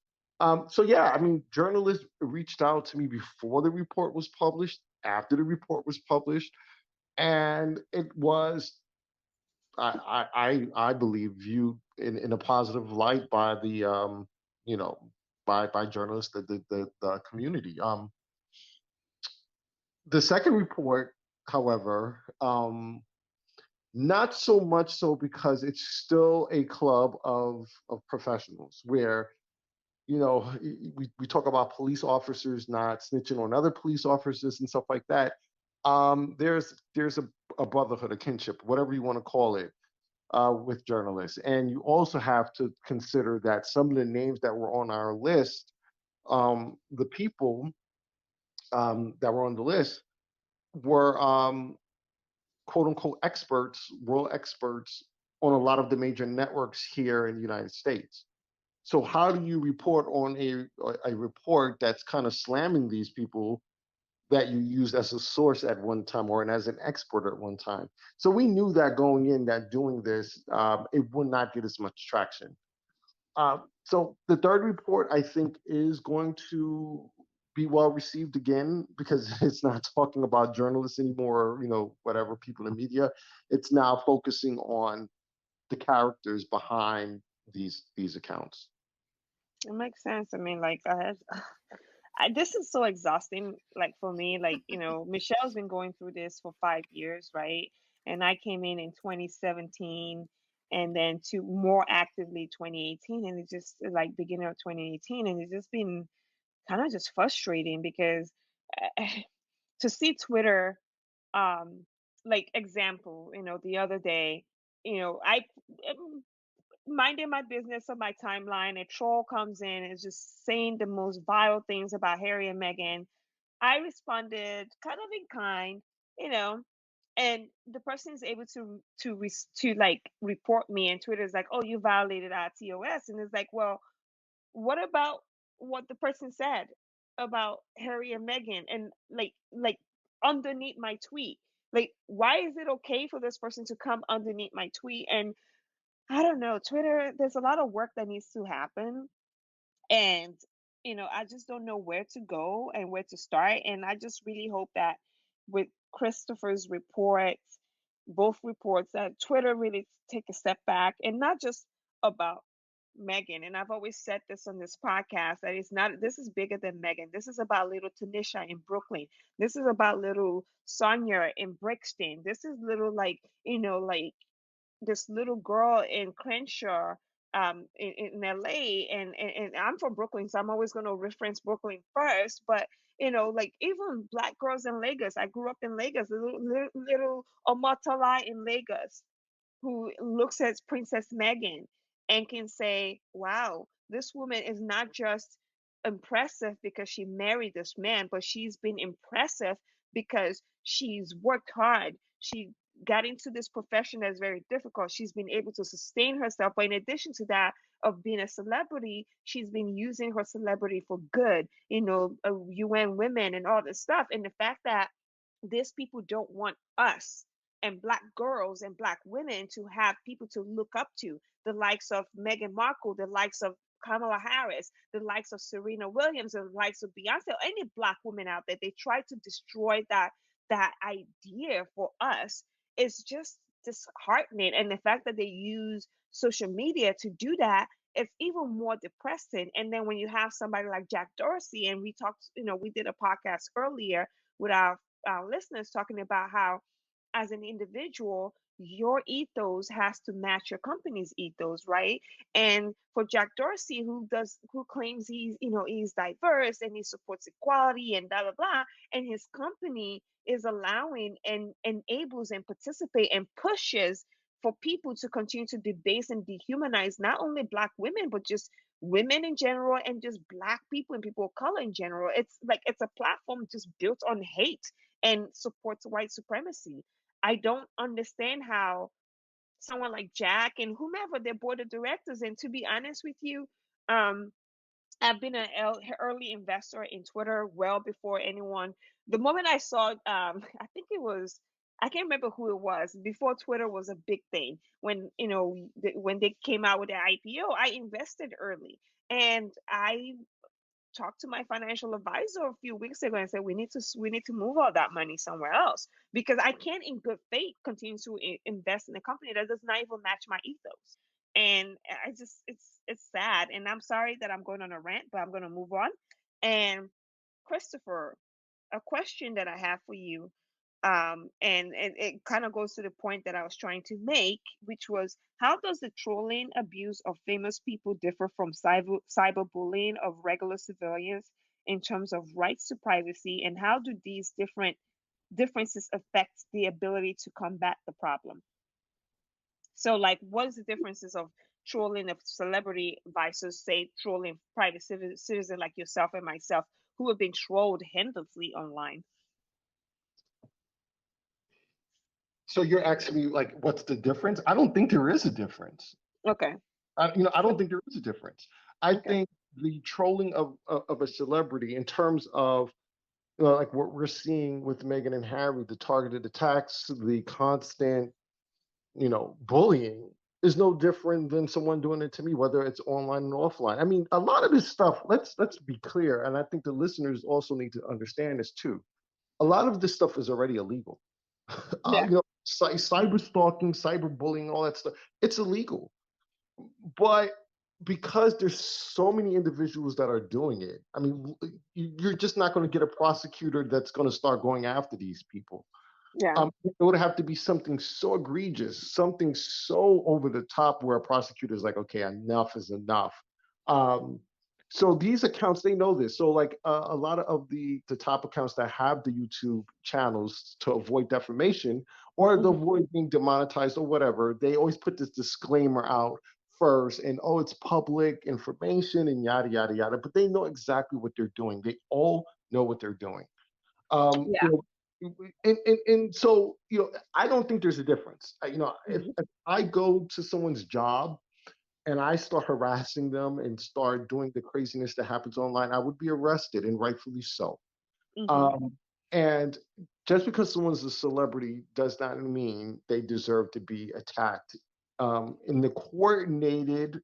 So yeah, I mean, journalists reached out to me before the report was published, after the report was published, and it was, I believe, viewed in a positive light by the you know by journalists, the community. The second report, however, not so much so, because it's still a club of professionals where, we talk about police officers not snitching on other police officers and stuff like that. There's a brotherhood, a kinship, whatever you want to call it, with journalists. And you also have to consider that some of the names that were on our list, the people that were on the list were, quote unquote, experts, world experts on a lot of the major networks here in the United States. So how do you report on a report that's kind of slamming these people that you used as a source at one time, or as an expert at one time? So we knew that going in, that doing this, it would not get as much traction. So the third report, I think, is going to be well received again, because it's not talking about journalists anymore, whatever, people in media. It's now focusing on the characters behind these accounts. It makes sense. I mean, like, this is so exhausting. Like, for me, like, Michelle's been going through this for 5 years, right? And I came in 2017, and then to more actively 2018, and it's just like beginning of 2018, and it's just been kind of just frustrating because uh, to see Twitter, um, like, example, the other day, I minding my business on my timeline, a troll comes in and is just saying the most vile things about Harry and Meghan. I responded kind of in kind, you know, and the person is able to like report me, and Twitter is like, "Oh, you violated our TOS," and it's like, well, what about what the person said about Harry and Meghan, and like underneath my tweet? Like, why is it okay for this person to come underneath my tweet? And I don't know, Twitter, there's a lot of work that needs to happen. And, I just don't know where to go and where to start. And I just really hope that with Christopher's report, both reports, that Twitter really take a step back, and not just about Megan. And I've always said this on this podcast, that it's not, this is bigger than Megan. This is about little Tanisha in Brooklyn. This is about little Sonia in Brixton. This is little, like, like this little girl in Crenshaw, in LA, and I'm from Brooklyn, so I'm always going to reference Brooklyn first. But like, even black girls in Lagos. I grew up in Lagos. Little Omotola in Lagos, who looks at Princess Meghan and can say, wow, this woman is not just impressive because she married this man, but she's been impressive because she's worked hard. She got into this profession that's very difficult. She's been able to sustain herself. But in addition to that, of being a celebrity, she's been using her celebrity for good, UN women and all this stuff. And the fact that these people don't want us and Black girls and Black women to have people to look up to, the likes of Meghan Markle, the likes of Kamala Harris, the likes of Serena Williams, the likes of Beyonce, or any Black woman out there. They try to destroy that idea for us. Is just disheartening. And the fact that they use social media to do that, it's even more depressing. And then when you have somebody like Jack Dorsey, and we talked, we did a podcast earlier with our listeners talking about how, as an individual, your ethos has to match your company's ethos, right? And for Jack Dorsey, who claims he's diverse and he supports equality and blah blah blah, and his company is allowing and enables and participate and pushes for people to continue to debase and dehumanize not only Black women but just women in general, and just Black people and people of color in general. It's like it's a platform just built on hate and supports white supremacy. I don't understand how someone like Jack and whomever their board of directors, and to be honest with you, um, I've been an early investor in Twitter well before anyone. The moment I saw, I think it was, I can't remember who it was, before Twitter was a big thing. When when they came out with the IPO, I invested early, and I talked to my financial advisor a few weeks ago and said we need to move all that money somewhere else, because I can't in good faith continue to invest in a company that does not even match my ethos. And I just it's sad, and I'm sorry that I'm going on a rant, but I'm going to move on. And Christopher, a question that I have for you, and it kind of goes to the point that I was trying to make, which was, how does the trolling abuse of famous people differ from cyberbullying of regular civilians in terms of rights to privacy, and how do these differences affect the ability to combat the problem? So, like, what is the differences of trolling of celebrity versus, say, trolling private citizen like yourself and myself, who have been trolled endlessly online? So you're asking me like, what's the difference? I don't think there is a difference. Okay. I don't think there is a difference. I Okay. think the trolling of a celebrity in terms of like what we're seeing with Meghan and Harry, the targeted attacks, the constant, bullying is no different than someone doing it to me, whether it's online and offline. I mean, a lot of this stuff, let's be clear, and I think the listeners also need to understand this too. A lot of this stuff is already illegal. Yeah. Cyber stalking, cyber bullying, all that stuff, it's illegal. But because there's so many individuals that are doing it, I mean, you're just not going to get a prosecutor that's going to start going after these people. Yeah. It would have to be something so egregious, something so over the top, where a prosecutor is like, okay, enough is enough. Um, so these accounts, they know this. So like a lot of the top accounts that have the YouTube channels, to avoid defamation or to Mhm. avoid being demonetized or whatever, they always put this disclaimer out first, and oh, it's public information and yada yada yada. But they know exactly what they're doing. They all know what they're doing. Um, Yeah. you know, and so I don't think there's a difference. Mhm. If I go to someone's job and I start harassing them and start doing the craziness that happens online, I would be arrested, and rightfully so. Mhm. Um, and just because someone's a celebrity does not mean they deserve to be attacked in the coordinated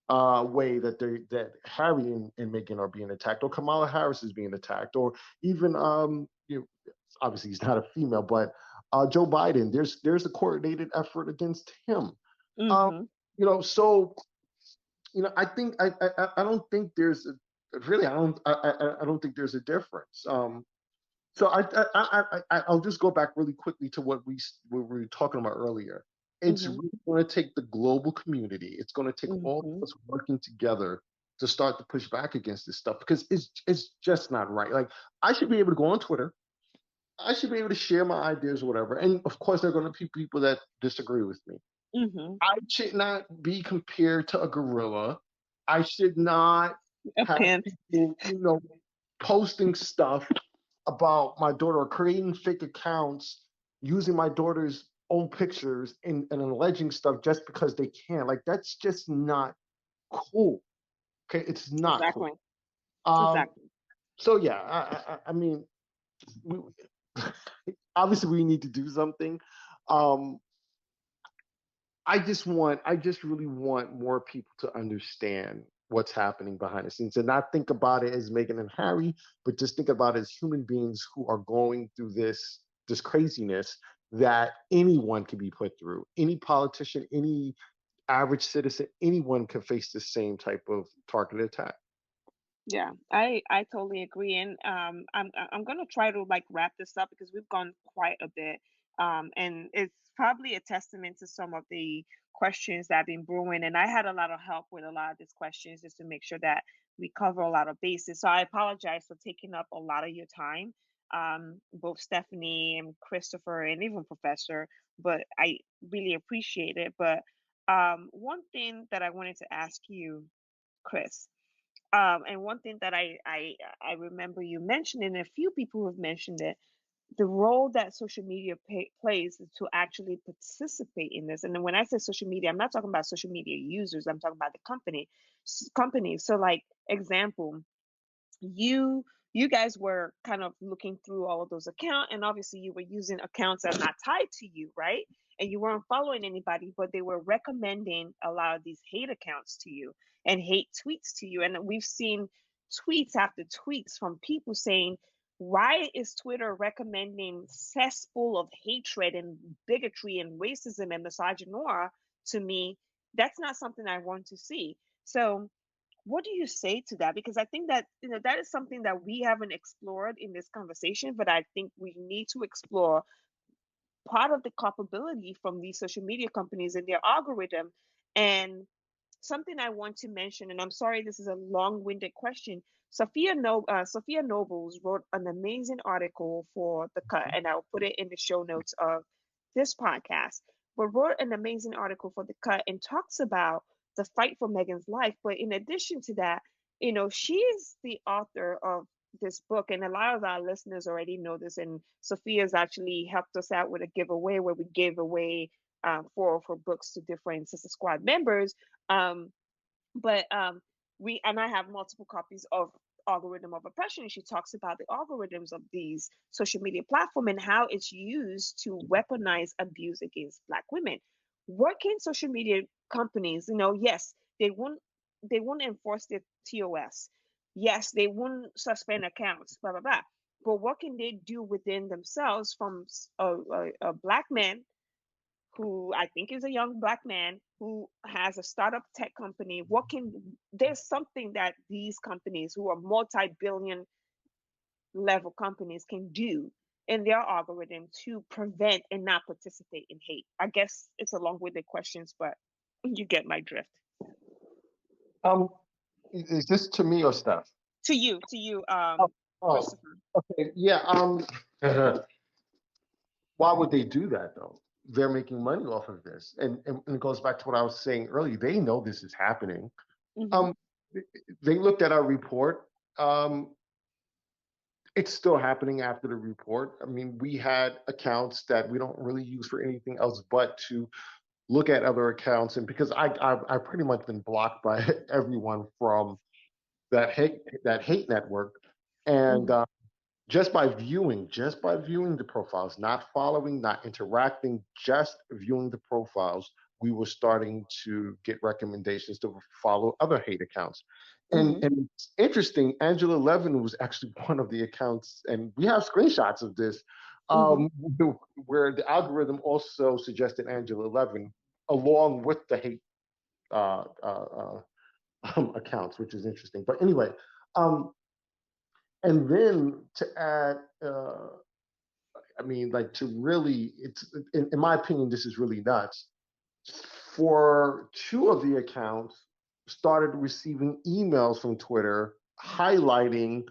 way that Harry and Meghan are being attacked, or Kamala Harris is being attacked, or even obviously he's not a female, but Joe Biden. There's a coordinated effort against him. Um, Mhm. so I think I don't think there's really I don't think there's a difference. So I'll just go back really quickly to what we were talking about earlier. It's Mhm. really going to take the global community. It's going to take all of Mhm. us working together to start to push back against this stuff, because it's just not right. Like, I should be able to go on Twitter. I should be able to share my ideas or whatever. And of course, there are going to be people that disagree with me. Mhm. I should not be compared to a gorilla. I should not A have pimp. people, posting stuff about my daughter, or creating fake accounts using my daughter's own pictures and alleging stuff just because they can. Like, that's just not cool. Okay, it's not cool. Exactly. Um, Exactly. so yeah, I mean, we, obviously we need to do something. Um, I just really want more people to understand what's happening behind the scenes and not think about it as Meghan and Harry, but just think about it as human beings who are going through this craziness that anyone can be put through. Any politician, any average citizen, anyone can face the same type of targeted attack. Yeah, I totally agree, and I'm gonna try to like wrap this up because we've gone quite a bit, and it's probably a testament to some of the questions that have been brewing, and I had a lot of help with a lot of these questions just to make sure that we cover a lot of bases. So I apologize for taking up a lot of your time, both Stephanie and Christopher and even Professor, but I really appreciate it. But one thing that I wanted to ask you, Chris. And one thing that I remember you mentioning, a few people have mentioned it, the role that social media plays is to actually participate in this. And then when I say social media, I'm not talking about social media users. I'm talking about the company. So, like example, you you guys were kind of looking through all of those accounts, and obviously you were using accounts that are not tied to you, right? And you weren't following anybody, but they were recommending a lot of these hate accounts to you and hate tweets to you. And we've seen tweets after tweets from people saying, why is Twitter recommending cesspool of hatred and bigotry and racism and misogynoir to me? That's not something I want to see. So what do you say to that? Because I think that that is something that we haven't explored in this conversation, but I think we need to explore part of the culpability from these social media companies and their algorithm. And something I want to mention, and I'm sorry this is a long-winded question. Sophia Nobles wrote an amazing article for The Cut, and I'll put it in the show notes of this podcast. But wrote an amazing article for The Cut and talks about the fight for Meghan's life. But in addition to that, she is the author of this book, and a lot of our listeners already know this. And Sophia's actually helped us out with a giveaway where we gave away four books to different Sister Squad members. Um, but we and I have multiple copies of Algorithm of Oppression. She talks about the algorithms of these social media platform and how it's used to weaponize abuse against Black women. What can social media companies, yes, they won't enforce their TOS. Yes, they won't suspend accounts, blah blah blah. But what can they do within themselves from a Black man who I think is a young Black man who has a startup tech company? There's something that these companies who are multi-billion level companies can do in their algorithm to prevent and not participate in hate? I guess it's a long-winded questions, but you get my drift. Um, is this to me or Steph? To you, Oh, oh, Christopher. okay, yeah. Why would they do that though? They're making money off of this, and it goes back to what I was saying earlier. They know this is happening. Hmm. Um, they looked at our report. Um, it's still happening after the report. I mean, we had accounts that we don't really use for anything else but to look at other accounts, and because I've pretty much been blocked by everyone from that hate network, and Hmm. just by viewing the profiles, not following, not interacting, just viewing the profiles, we were starting to get recommendations to follow other hate accounts. And Hmm. and it's interesting, Angela Levin was actually one of the accounts, and we have screenshots of this, Hmm. um, where the algorithm also suggested Angela Levin along with the hate uh, uh, accounts, which is interesting. But anyway, um, and then to add, I mean, like to really, in my opinion, this is really nuts. For two of the accounts, started receiving emails from Twitter highlighting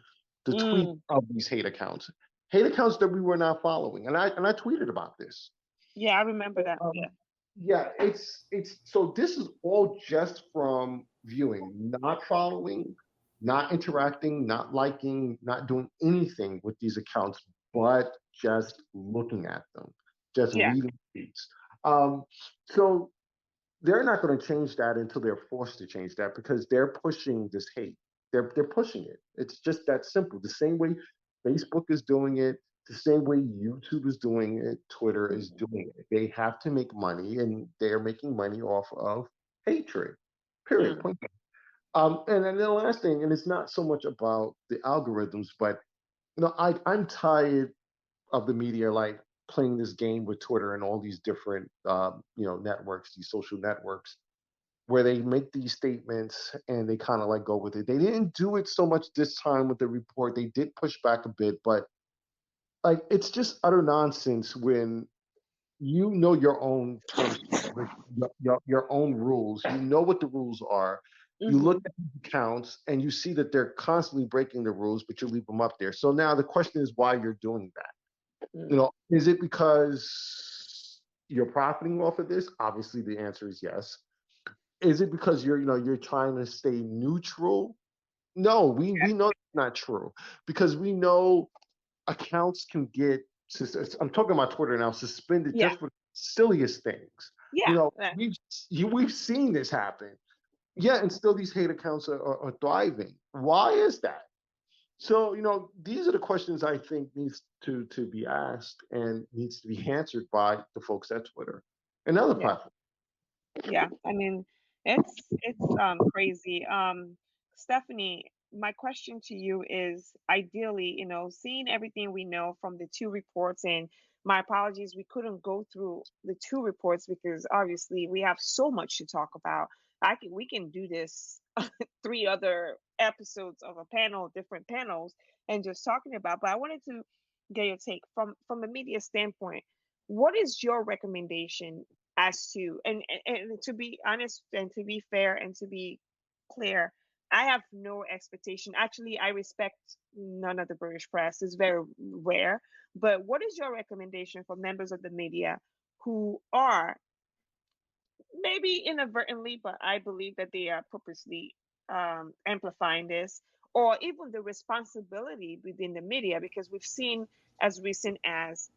the tweets Mm. of these hate accounts that we were not following, and I tweeted about this. Yeah, I remember So, that. Yeah. yeah, it's so this is all just from viewing, not following, not interacting, not liking, not doing anything with these accounts, but just looking at them, just Yeah. reading tweets. Um, so they're not going to change that until they're forced to change that because they're pushing this hate. They're pushing it. It's just that simple. The same way Facebook is doing it, The same way YouTube is doing it, Twitter is doing it. They have to make money, and they're making money off of hatred. Period. Mm. Point. And then the last thing, and it's not so much about the algorithms, but I'm tired of the media like playing this game with Twitter and all these different networks, these social networks, where they make these statements and they kind of like go with it. They didn't do it so much this time with the report. They did push back a bit, but like it's just utter nonsense when you know your own terms, your own rules. You know what the rules are. You look Mm-hmm. at the accounts and you see that they're constantly breaking the rules, but you leave them up there. So now the question is why you're doing that. Mm. Is it because you're profiting off of this? Obviously, the answer is yes. Is it because you're trying to stay neutral? No, we know that's not true because we know accounts can get. I'm talking about Twitter now, suspended Yeah. just for the silliest things. You Yeah. know, we've seen this happen. Yeah, and still these hate accounts are thriving. Why is that? So, these are the questions I think needs to be asked and needs to be answered by the folks at Twitter and other Yeah. platforms. Yeah, I mean, it's crazy. Stephanie, my question to you is ideally, seeing everything we know from the two reports, and my apologies, we couldn't go through the two reports because obviously we have so much to talk about. We can do this three other episodes of a panel, different panels, and just talking about. But I wanted to get your take from a media standpoint. What is your recommendation as to and to be honest and to be fair and to be clear, I have no expectation. Actually, I respect none of the British press. It's very rare. But what is your recommendation for members of the media who are maybe inadvertently, but I believe that they are purposely amplifying this, or even the responsibility within the media? Because we've seen as recent as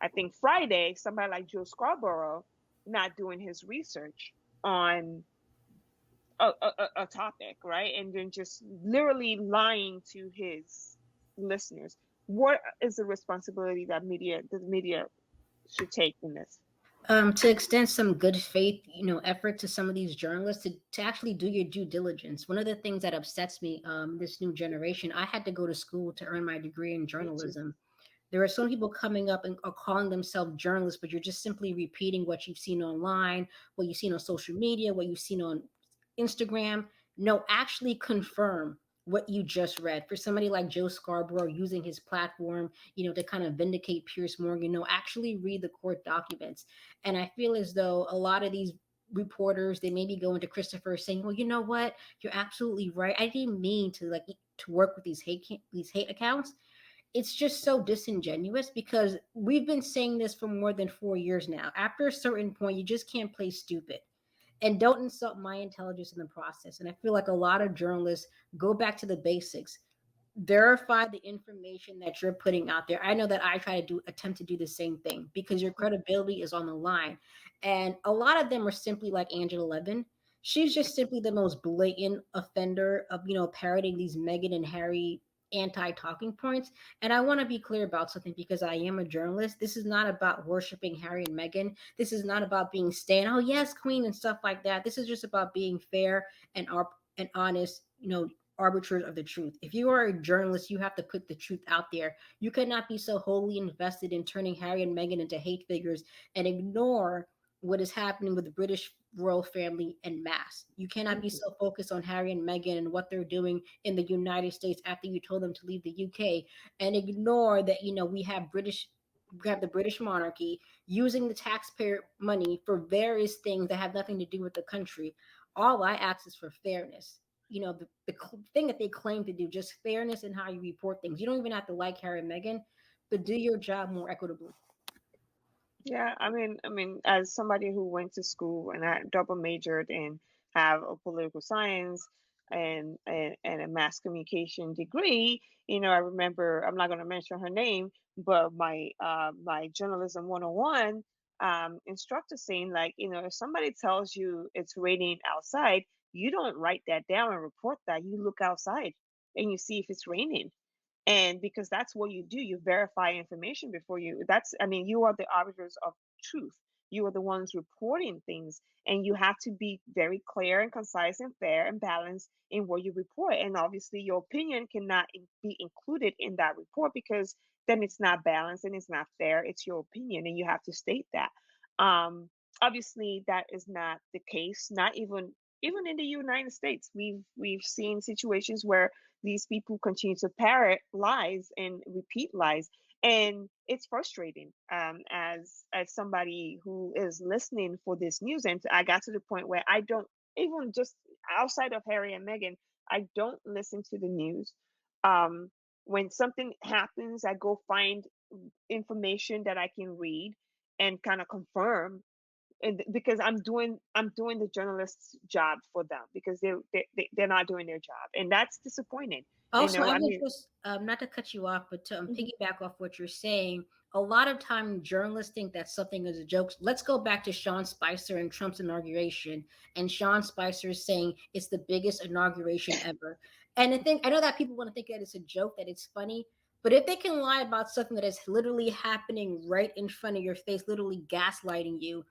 I think Friday, somebody like Joe Scarborough not doing his research on a topic, right? And then just literally lying to his listeners. What is the responsibility that the media should take in this? To extend some good faith, effort to some of these journalists to actually do your due diligence. One of the things that upsets me, this new generation, I had to go to school to earn my degree in Me too. journalism. There are some people coming up and are calling themselves journalists, but you're just simply repeating what you've seen online, what you've seen on social media, what you've seen on Instagram. No, actually confirm what you just read. For somebody like Joe Scarborough using his platform, to kind of vindicate Pierce Morgan, no, actually read the court documents. And I feel as though a lot of these reporters, they maybe go into Christopher saying, well, you know what, you're absolutely right. I didn't mean to work with these hate accounts. It's just so disingenuous because we've been saying this for more than 4 years now. After a certain point, you just can't play stupid and don't insult my intelligence in the process. And I feel like a lot of journalists go back to the basics, verify the information that you're putting out there. I know that I try to attempt to do the same thing because your credibility is on the line. And a lot of them are simply like Angela Levin. She's just simply the most blatant offender of, parroting these Meghan and Harry anti-talking points. And I want to be clear about something because I am a journalist. This is not about worshiping Harry and Meghan. This is not about being stan, oh yes, queen and stuff like that. This is just about being fair and honest, arbiters of the truth. If you are a journalist, you have to put the truth out there. You cannot be so wholly invested in turning Harry and Meghan into hate figures and ignore what is happening with the British royal family en masse. You cannot be Mhm. so focused on Harry and Meghan and what they're doing in the United States after you told them to leave the UK and ignore that, we have the British monarchy using the taxpayer money for various things that have nothing to do with the country. All I ask is for fairness. The thing that they claim to do, just fairness in how you report things. You don't even have to like Harry and Meghan, but do your job more equitably. Yeah, I mean, as somebody who went to school and I double majored and have a political science and a mass communication degree, I remember I'm not going to mention her name, but my journalism 101 instructor saying like, if somebody tells you it's raining outside, you don't write that down and report that. You look outside and you see if it's raining. And because that's what you do, you verify information before you, I mean, you are the arbiters of truth. You are the ones reporting things, and you have to be very clear and concise and fair and balanced in what you report. And obviously your opinion cannot be included in that report, because then it's not balanced and it's not fair. It's your opinion, and you have to state that. Obviously that is not the case, not even in the United States. We've seen situations where these people continue to parrot lies and repeat lies, and it's frustrating, as somebody who is listening for this news. And I got to the point where I don't, even just outside of Harry and Meghan, I don't listen to the news. When something happens, I go find information that I can read and kind of confirm, and because I'm doing the journalist's job for them, because they're not doing their job, and that's disappointing. Also, I I would mean. just, not to cut you off, but to Mhm. piggyback off what you're saying, a lot of time journalists think that something is a joke. Let's go back to Sean Spicer and Trump's inauguration. And Sean Spicer is saying it's the biggest inauguration ever. And I know that people want to think that it's a joke, that it's funny, but if they can lie about something that is literally happening right in front of your face, literally gaslighting you,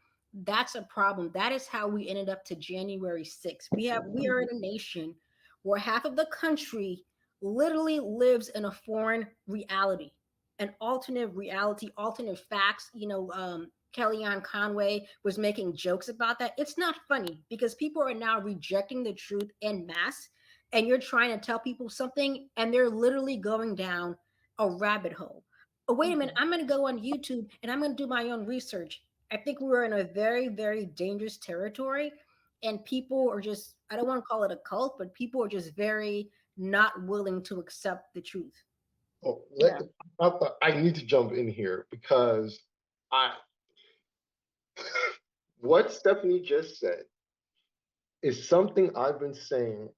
that's a problem. That is how we ended up to January 6th. We are in Mhm. a nation where half of the country literally lives in a foreign reality, an alternate reality, alternate facts. Kellyanne Conway was making jokes about that. It's not funny because people are now rejecting the truth en masse, and you're trying to tell people something, and they're literally going down a rabbit hole. Oh, wait a minute, Mhm. I'm going to go on YouTube and I'm going to do my own research. I think we're in a very, very dangerous territory, and people are just, I don't want to call it a cult, but people are just very not willing to accept the truth. Oh, Yeah. I need to jump in here because I what Stephanie just said is something I've been saying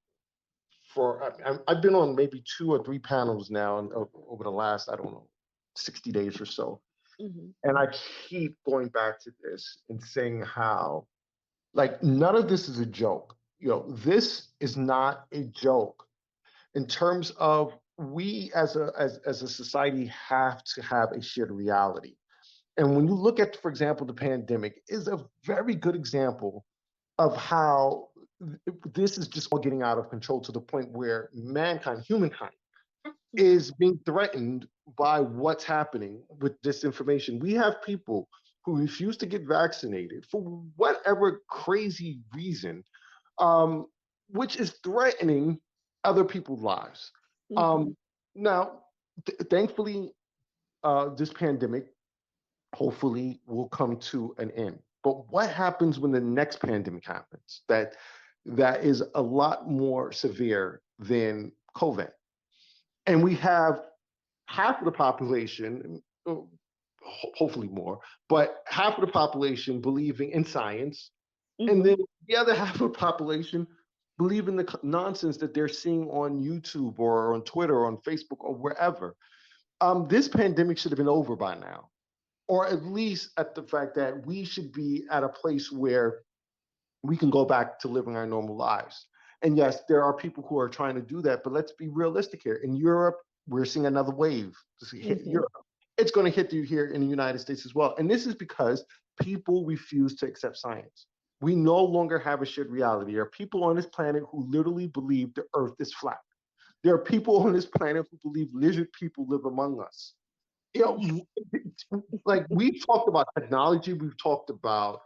I've been on maybe 2 or 3 panels now, and over the last, I don't know, 60 days or so. Mhm. And I keep going back to this and saying how, like, none of this is a joke. This is not a joke in terms of we as a society have to have a shared reality. And when you look at, for example, the pandemic is a very good example of how this is just all getting out of control to the point where humankind, Mhm. is being threatened by what's happening with disinformation. We have people who refuse to get vaccinated for whatever crazy reason, um, which is threatening other people's lives. Mhm. Um, now, thankfully, this pandemic hopefully will come to an end. But what happens when the next pandemic happens? That is a lot more severe than COVID, and we have half of the population, hopefully more, but half of the population believing in science, and Mhm. then the other half of the population believe in the nonsense that they're seeing on YouTube or on Twitter or on Facebook or wherever. This pandemic should have been over by now, or at least at the fact that we should be at a place where we can go back to living our normal lives. And yes, there are people who are trying to do that, but let's be realistic here. In Europe, we're seeing another wave to hit Mhm. Europe. It's going to hit you here in the United States as well. And this is because people refuse to accept science. We no longer have a shared reality. There are people on this planet who literally believe the earth is flat. There are people on this planet who believe lizard people live among us. Like, we've talked about technology, we've talked about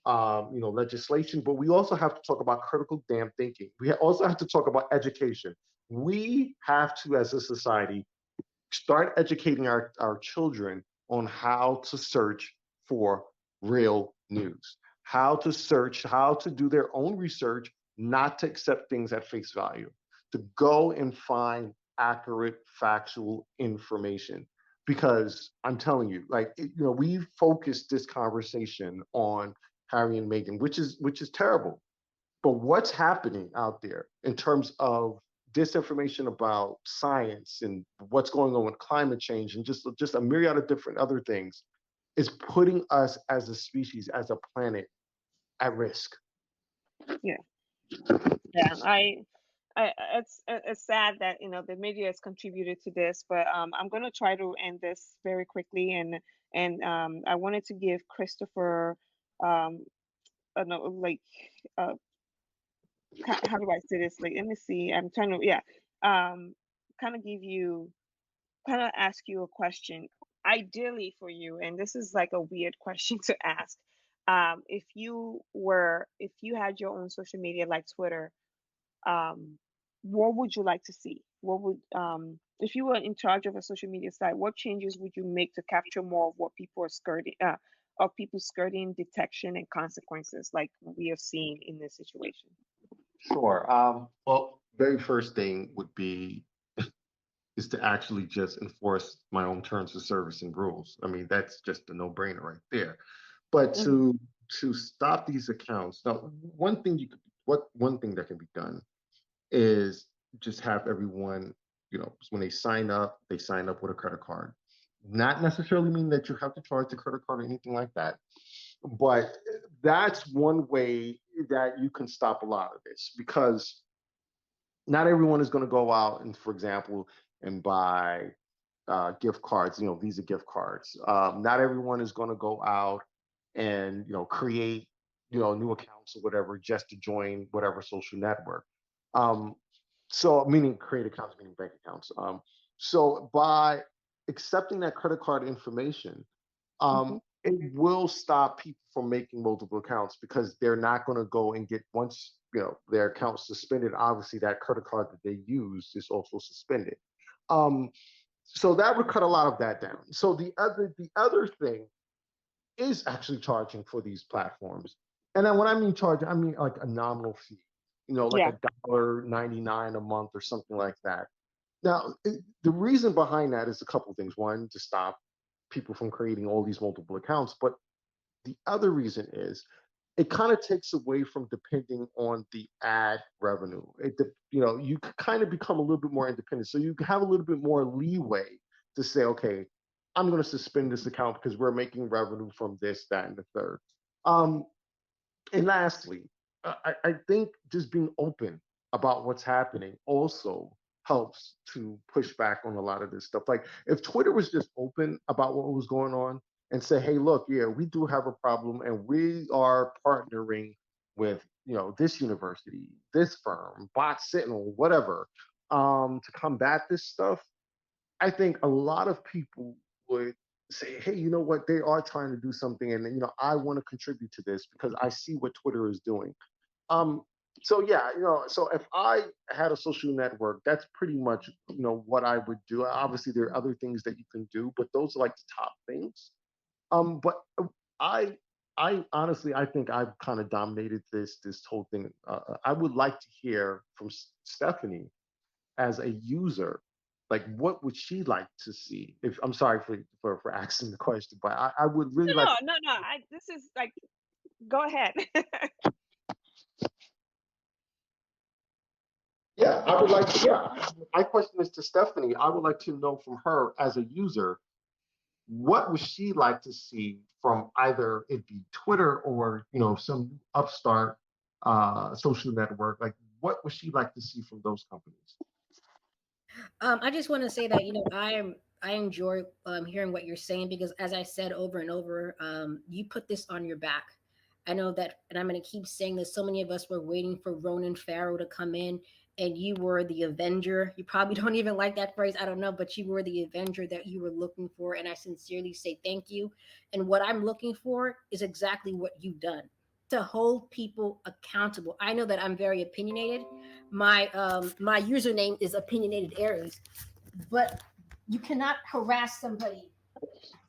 legislation, but we also have to talk about critical damn thinking. We also have to talk about education. We have to, as a society, start educating our children on how to search for real news, how to search, how to do their own research, not to accept things at face value, to go and find accurate, factual information. Because I'm telling you, like, we've focused this conversation on Harry and Meghan, which is terrible. But what's happening out there in terms of disinformation about science and what's going on with climate change and just a myriad of different other things is putting us as a species, as a planet, at risk. Yeah. Yeah. it's sad that the media has contributed to this, but I'm gonna try to end this very quickly, and I wanted to give Christopher um like uh how do I say this? Like, let me see. I'm trying to, yeah, um kind of give you kind of ask you a question, ideally for you, and this is like a weird question to ask. If you had your own social media like Twitter, um, what would you like to see? What would if you were in charge of a social media site, what changes would you make to capture more of what people are skirting, of people skirting detection and consequences, like we have seen in this situation? Sure. Well, very first thing would be is to actually just enforce my own terms of service and rules. I mean, that's just a no-brainer right there. But Hmm. to stop these accounts, now one thing that can be done is just have everyone, when they sign up with a credit card. Not necessarily mean that you have to charge the credit card or anything like that, but that's one way that you can stop a lot of this because not everyone is going to go out and, for example, and buy gift cards, Visa gift cards. Not everyone is going to go out and create new accounts or whatever just to join whatever social network. Um, so meaning create accounts, meaning bank accounts. So by accepting that credit card information, Hmm. it will stop people from making multiple accounts because they're not going to go and get once their account suspended. Obviously, that credit card that they use is also suspended. Um, so that would cut a lot of that down. So the other thing is actually charging for these platforms. And then when I mean charge, I mean like a nominal fee, like Yeah. $1.99 a month or something like that. Now, the reason behind that is a couple of things. One, to stop people from creating all these multiple accounts, but the other reason is it kind of takes away from depending on the ad revenue. You kind of become a little bit more independent, so you have a little bit more leeway to say, okay, I'm going to suspend this account because we're making revenue from this, that, and the third. Um, and lastly, I think just being open about what's happening also helps to push back on a lot of this stuff. Like if Twitter was just open about what was going on and say, hey, look, yeah, we do have a problem and we are partnering with, this university, this firm, Bot Sentinel, whatever, to combat this stuff, I think a lot of people would say, hey, you know what? They are trying to do something, and I want to contribute to this because I see what Twitter is doing. Um, so yeah, so if I had a social network, that's pretty much what I would do. Obviously, there are other things that you can do, but those are like the top things. But I I honestly I think I've kind of dominated this whole thing. I would like to hear from Stephanie as a user, like what would she like to see? If I'm sorry for asking the question, but I would really like. No, no, no, no. This is like, go ahead. Yeah, I would like. Yeah, my question is to Stephanie. I would like to know from her as a user, what would she like to see from either it be Twitter or some upstart social network? Like, what would she like to see from those companies? I just want to say that I enjoy hearing what you're saying because, as I said over and over, you put this on your back. I know that, and I'm going to keep saying this. So many of us were waiting for Ronan Farrow to come in, and you were the Avenger. You probably don't even like that phrase. I don't know, but you were the Avenger that you were looking for, and I sincerely say thank you. And what I'm looking for is exactly what you've done to hold people accountable. I know that I'm very opinionated. My username is opinionated Aries, but you cannot harass somebody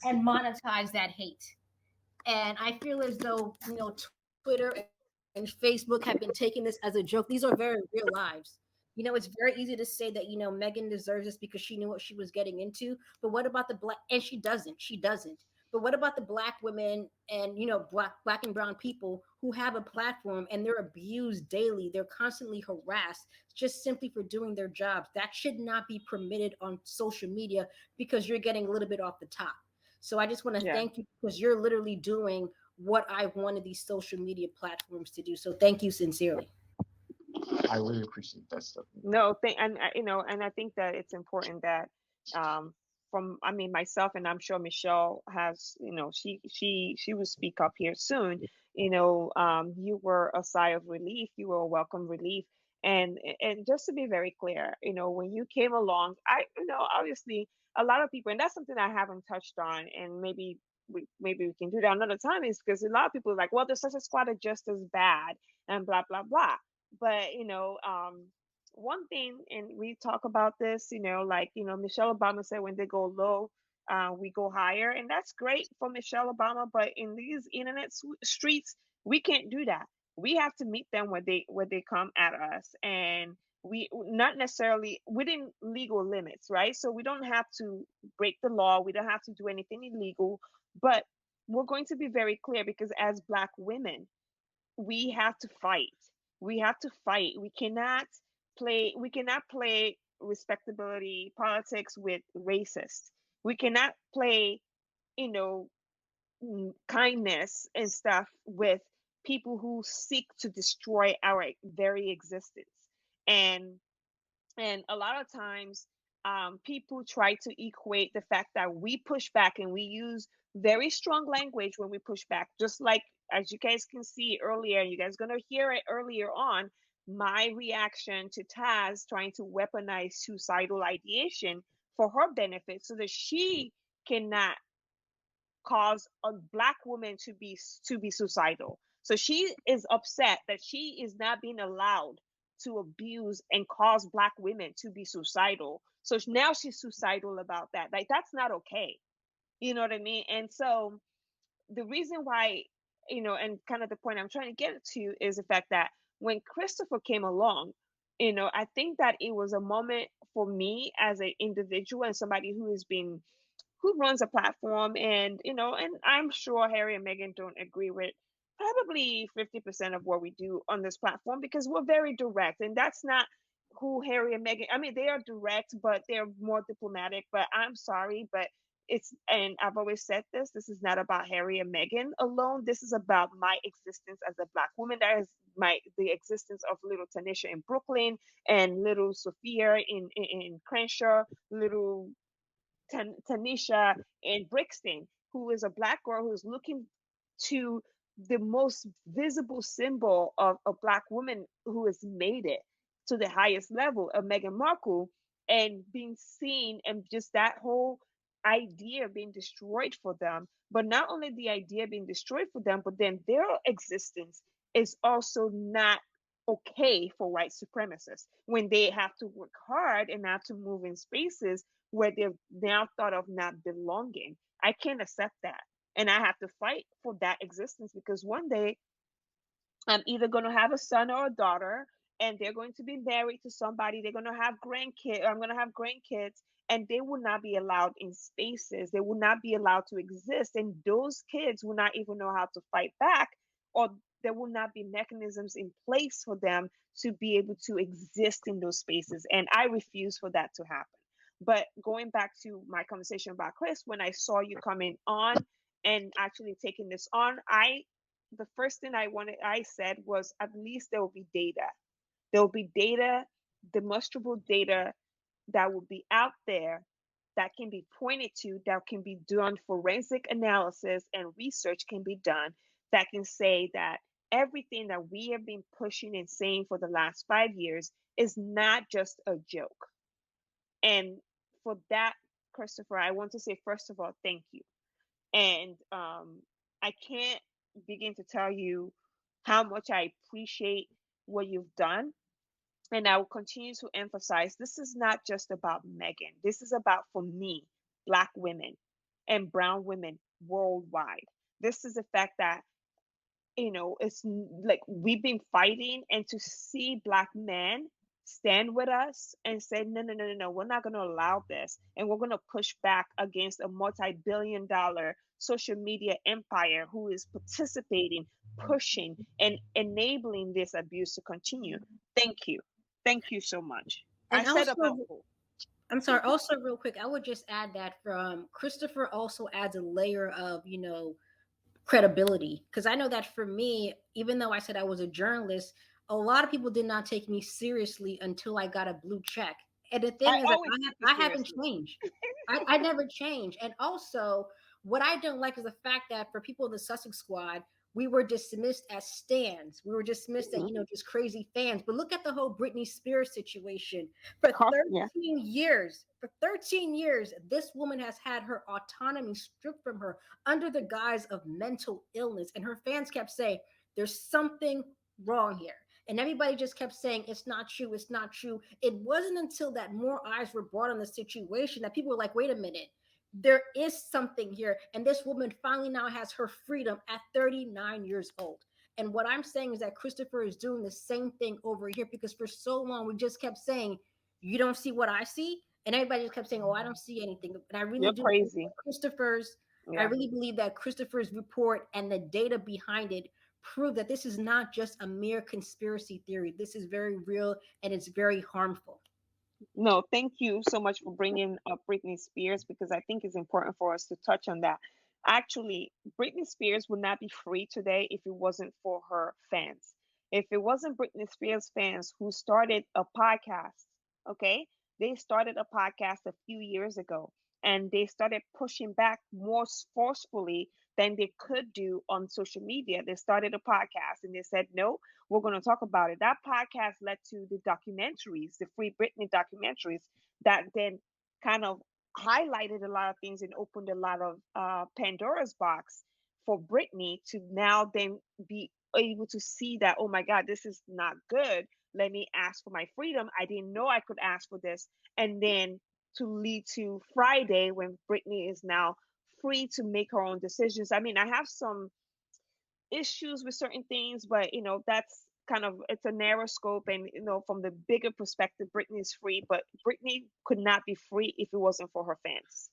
and monetize that hate. And I feel as though Twitter and Facebook have been taking this as a joke. These are very real lives. It's very easy to say that Megan deserves this because she knew what she was getting into. But what about the black? And she doesn't. She doesn't. But what about the black women and black and brown people who have a platform and they're abused daily? They're constantly harassed just simply for doing their jobs. That should not be permitted on social media because you're getting a little bit off the top. So I just want to Yeah. thank you because you're literally doing what I wanted these social media platforms to do. So thank you sincerely. I really appreciate that stuff. No, and and I think that it's important that um from I mean myself, and I'm sure Michelle has, she will speak up here soon. You were a sigh of relief, you were a welcome relief. And just to be very clear, when you came along, obviously a lot of people, and that's something I haven't touched on, and maybe we can do that another time, is because a lot of people are like, well, the Sussexsquad Squad are just as bad and blah blah blah. But one thing, and we talk about this, like, Michelle Obama said, when they go low, we go higher. And that's great for Michelle Obama. But in these internet streets, we can't do that. We have to meet them where they come at us. And we not necessarily within legal limits, right? So we don't have to break the law. We don't have to do anything illegal. But we're going to be very clear, because as Black women, we have to fight. We have to fight. We cannot play respectability politics with racists. We cannot play, you know, kindness and stuff with people who seek to destroy our very existence. And and a lot of times, people try to equate the fact that we push back, and we use very strong language when we push back, just like, as you guys can see earlier, you guys going to hear it earlier on, my reaction to Taz trying to weaponize suicidal ideation for her benefit, so that she cannot cause a Black woman to be suicidal. So she is upset that she is not being allowed to abuse and cause Black women to be suicidal. So now she's suicidal about that. Like, that's not okay. You know what I mean? And so the reason why, and kind of the point I'm trying to get to, is the fact that when Christopher came along, I think that it was a moment for me as an individual and somebody who runs a platform. And and I'm sure Harry and Meghan don't agree with probably 50% of what we do on this platform, because we're very direct, and that's not who Harry and Meghan, I mean, they are direct, but they're more diplomatic. But I'm sorry, but and I've always said this is not about Harry and Meghan alone. This is about my existence as a Black woman. That is the existence of little Tanisha in Brooklyn, and little Sophia in Crenshaw, little Tanisha in Brixton, who is a Black girl who's looking to the most visible symbol of a Black woman who has made it to the highest level, of Meghan Markle, and being seen, and just that whole idea being destroyed for them. But not only the idea being destroyed for them, but then their existence is also not okay for white supremacists, when they have to work hard and have to move in spaces where they're now thought of not belonging. I can't accept that. And I have to fight for that existence, because one day I'm either going to have a son or a daughter, and they're going to be married to somebody. They're going to have grandkids. I'm going to have grandkids, and they will not be allowed in spaces. They will not be allowed to exist. And those kids will not even know how to fight back, or there will not be mechanisms in place for them to be able to exist in those spaces. And I refuse for that to happen. But going back to my conversation about Chris, when I saw you coming on and actually taking this on, the first thing I said was, at least there will be data. There will be data, demonstrable data, that will be out there, that can be pointed to, that can be done forensic analysis, and research can be done, that can say that everything that we have been pushing and saying for the last 5 years is not just a joke. And for that, Christopher, I want to say, first of all, thank you. And I can't begin to tell you how much I appreciate what you've done. And I will continue to emphasize, this is not just about Meghan. This is about, for me, Black women and brown women worldwide. This is the fact that, it's like we've been fighting, and to see Black men stand with us and say, no, no, no, no, no, we're not going to allow this. And we're going to push back against a multi-billion-dollar social media empire who is participating, pushing, and enabling this abuse to continue. Thank you. Thank you so much. I And said a also, mouthful. I'm sorry, also real quick, I would just add that from Christopher also adds a layer of, credibility. Because I know that for me, even though I said I was a journalist, a lot of people did not take me seriously until I got a blue check. And the I thing is that always take you I haven't seriously. changed. I never changed. And also, what I don't like is the fact that for people in the Sussex squad, we were dismissed as stands. We were dismissed as, Mhm. just crazy fans. But look at the whole Britney Spears situation. For Yeah. 13 years, this woman has had her autonomy stripped from her under the guise of mental illness. And her fans kept saying, there's something wrong here. And everybody just kept saying, it's not true, it's not true. It wasn't until that more eyes were brought on the situation that people were like, wait a minute, there is something here. And this woman finally now has her freedom at 39 years old. And what I'm saying is that Christopher is doing the same thing over here because for so long we just kept saying, you don't see what I see. And everybody just kept saying, oh, I don't see anything. And I really You're do believe crazy. that I Yeah. really believe that Christopher's report and the data behind it prove that this is not just a mere conspiracy theory. This is very real and it's very harmful. No, thank you so much for bringing up Britney Spears because I think it's important for us to touch on that. Actually, Britney Spears would not be free today if it wasn't for her fans. If it wasn't Britney Spears fans who started a podcast, okay? They started a podcast a few years ago and they started pushing back more forcefully than they could do on social media. They started a podcast and they said, no, we're going to talk about it. That podcast led to the documentaries, the Free Britney documentaries, that then kind of highlighted a lot of things and opened a lot of Pandora's box for Britney to now then be able to see that, oh my God, this is not good. Let me ask for my freedom. I didn't know I could ask for this. And then to lead to Friday when Britney is now free to make her own decisions. I mean, I have some issues with certain things, but that's kind of it's a narrow scope, and from the bigger perspective, Britney is free, but Britney could not be free if it wasn't for her fans,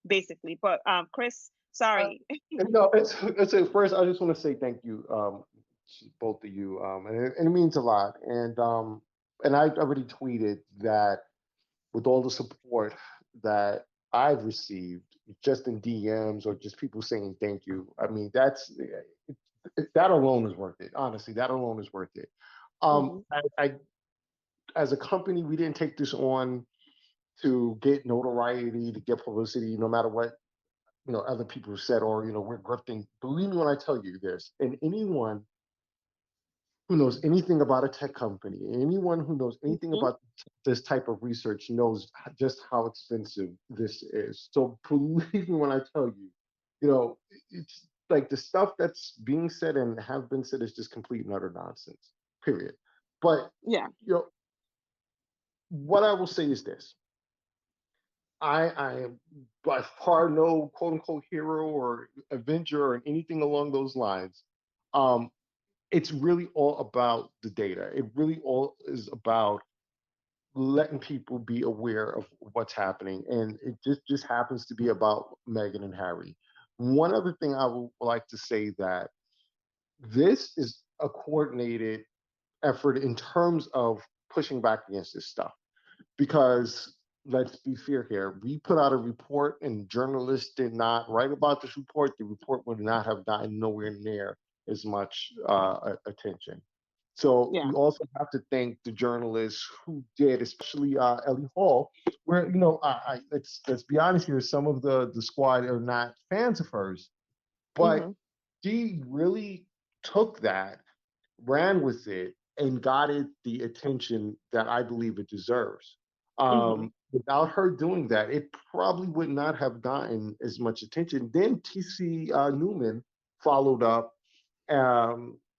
basically. But Chris, Uh, sorry. no, it's first. I just want to say thank you, to both of you, and it means a lot. And I already tweeted that with all the support that I've received, just in DMs or just people saying thank you. I mean, that alone is worth it. Honestly, that alone is worth it. Hmm. I as a company, we didn't take this on to get notoriety, to get publicity, no matter what other people said, or we're grifting. Believe me when I tell you this. And anyone who knows anything about a tech company, anyone who knows anything Hmm. about this type of research knows just how expensive this is. So believe me when I tell you, it's like the stuff that's being said and have been said is just complete and utter nonsense. Period. But Yeah. you know, what I will say is this: I am by far no quote unquote hero or avenger or anything along those lines. Um, it's really all about the data. It really all is about letting people be aware of what's happening, and it just happens to be about Meghan and Harry. One other thing I would like to say that this is a coordinated effort in terms of pushing back against this stuff because let's be fair here. We put out a report and journalists did not write about this report. The report would not have gotten nowhere near as much attention. So Yeah. you also have to thank the journalists who did, especially Ellie Hall, where let's be honest here. Some of the squad are not fans of hers, but Hmm. she really took that, ran with it, and got it the attention that I believe it deserves. Hmm. Without her doing that, it probably would not have gotten as much attention. Then TC Newman followed up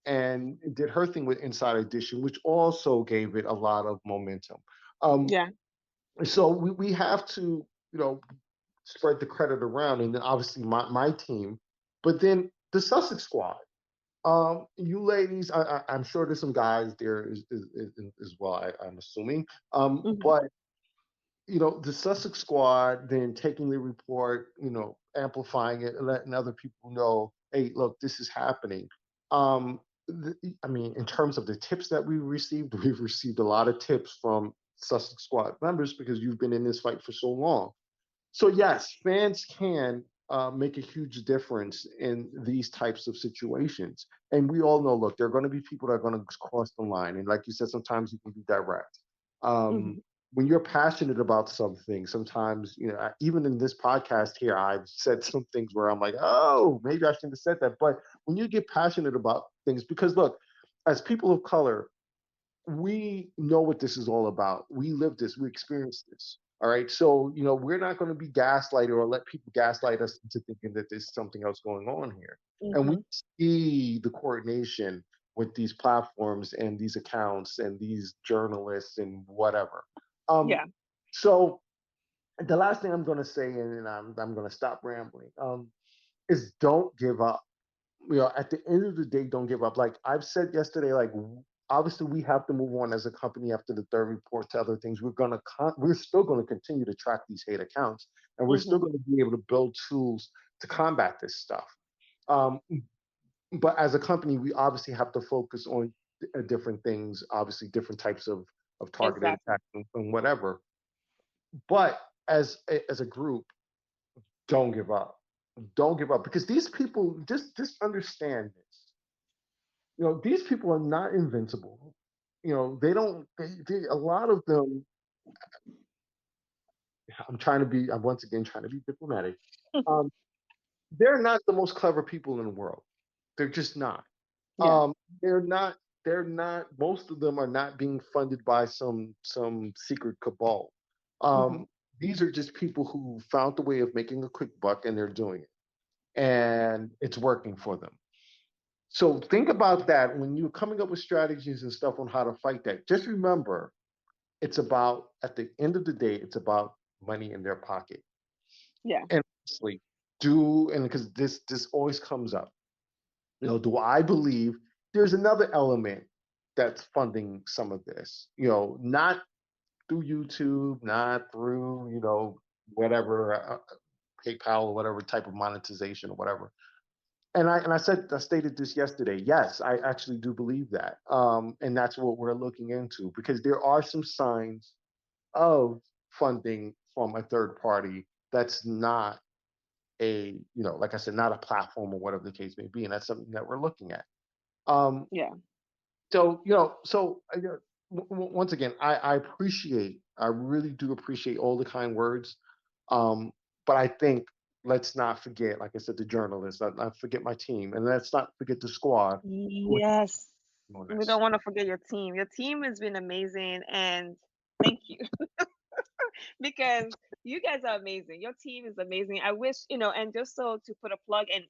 and did her thing with Inside Edition, which also gave it a lot of momentum. Um, Yeah. so we have to, spread the credit around, and then obviously my team, but then the Sussex squad. You ladies, I'm sure there's some guys there as well. I'm assuming. Hmm. But the Sussex squad then taking the report, amplifying it and letting other people know, hey, look, this is happening. Um, I mean, in terms of the tips that we've received a lot of tips from Sussex squad members because you've been in this fight for so long. So yes, fans can make a huge difference in these types of situations. And we all know, look, there are going to be people that are going to cross the line. And like you said, sometimes you can be direct. Um, Hmm. when you're passionate about something, sometimes, even in this podcast here, I've said some things where I'm like, oh, maybe I shouldn't have said that. But when you get passionate about things, because look, as people of color, we know what this is all about. We live this, we experience this. All right. So, we're not going to be gaslighted or let people gaslight us into thinking that there's something else going on here. And we Hmm. see the coordination with these platforms and these accounts and these journalists and whatever. Um, Yeah. so the last thing I'm going to say, and then I'm going to stop rambling, is don't give up. At the end of the day, don't give up. Like I've said yesterday, like obviously we have to move on as a company after the third report to other things. We're still gonna continue to track these hate accounts, and we're still Hmm. going to be able to build tools to combat this stuff. Um, but as a company, we obviously have to focus on different things, obviously different types of targeted Exactly. attacks and whatever. But as a group, don't give up. Don't give up because these people just understand this. These people are not invincible. They don't. A lot of them. I'm once again trying to be diplomatic. Um, they're not the most clever people in the world. They're just not. Yeah. They're not. They're not. Most of them are not being funded by some secret cabal. Hmm. Um, these are just people who found the way of making a quick buck, and they're doing it, and it's working for them. So think about that when you're coming up with strategies and stuff on how to fight that. Just remember, it's about at the end of the day, it's about money in their pocket. Yeah. And honestly, and because this always comes up, do I believe there's another element that's funding some of this? Not through YouTube, not through whatever PayPal or whatever type of monetization or whatever. And I stated this yesterday. Yes, I actually do believe that, and that's what we're looking into because there are some signs of funding from a third party that's not like I said, not a platform or whatever the case may be, and that's something that we're looking at. Um, Yeah. once again, I really do appreciate all the kind words, um, but I think let's not forget, like I said, the journalists, not forget my team, and let's not forget the squad who are Yes. doing We this. don't want to forget your team. Your team has been amazing, and thank you because you guys are amazing. Your team is amazing. I wish, and just so to put a plug, and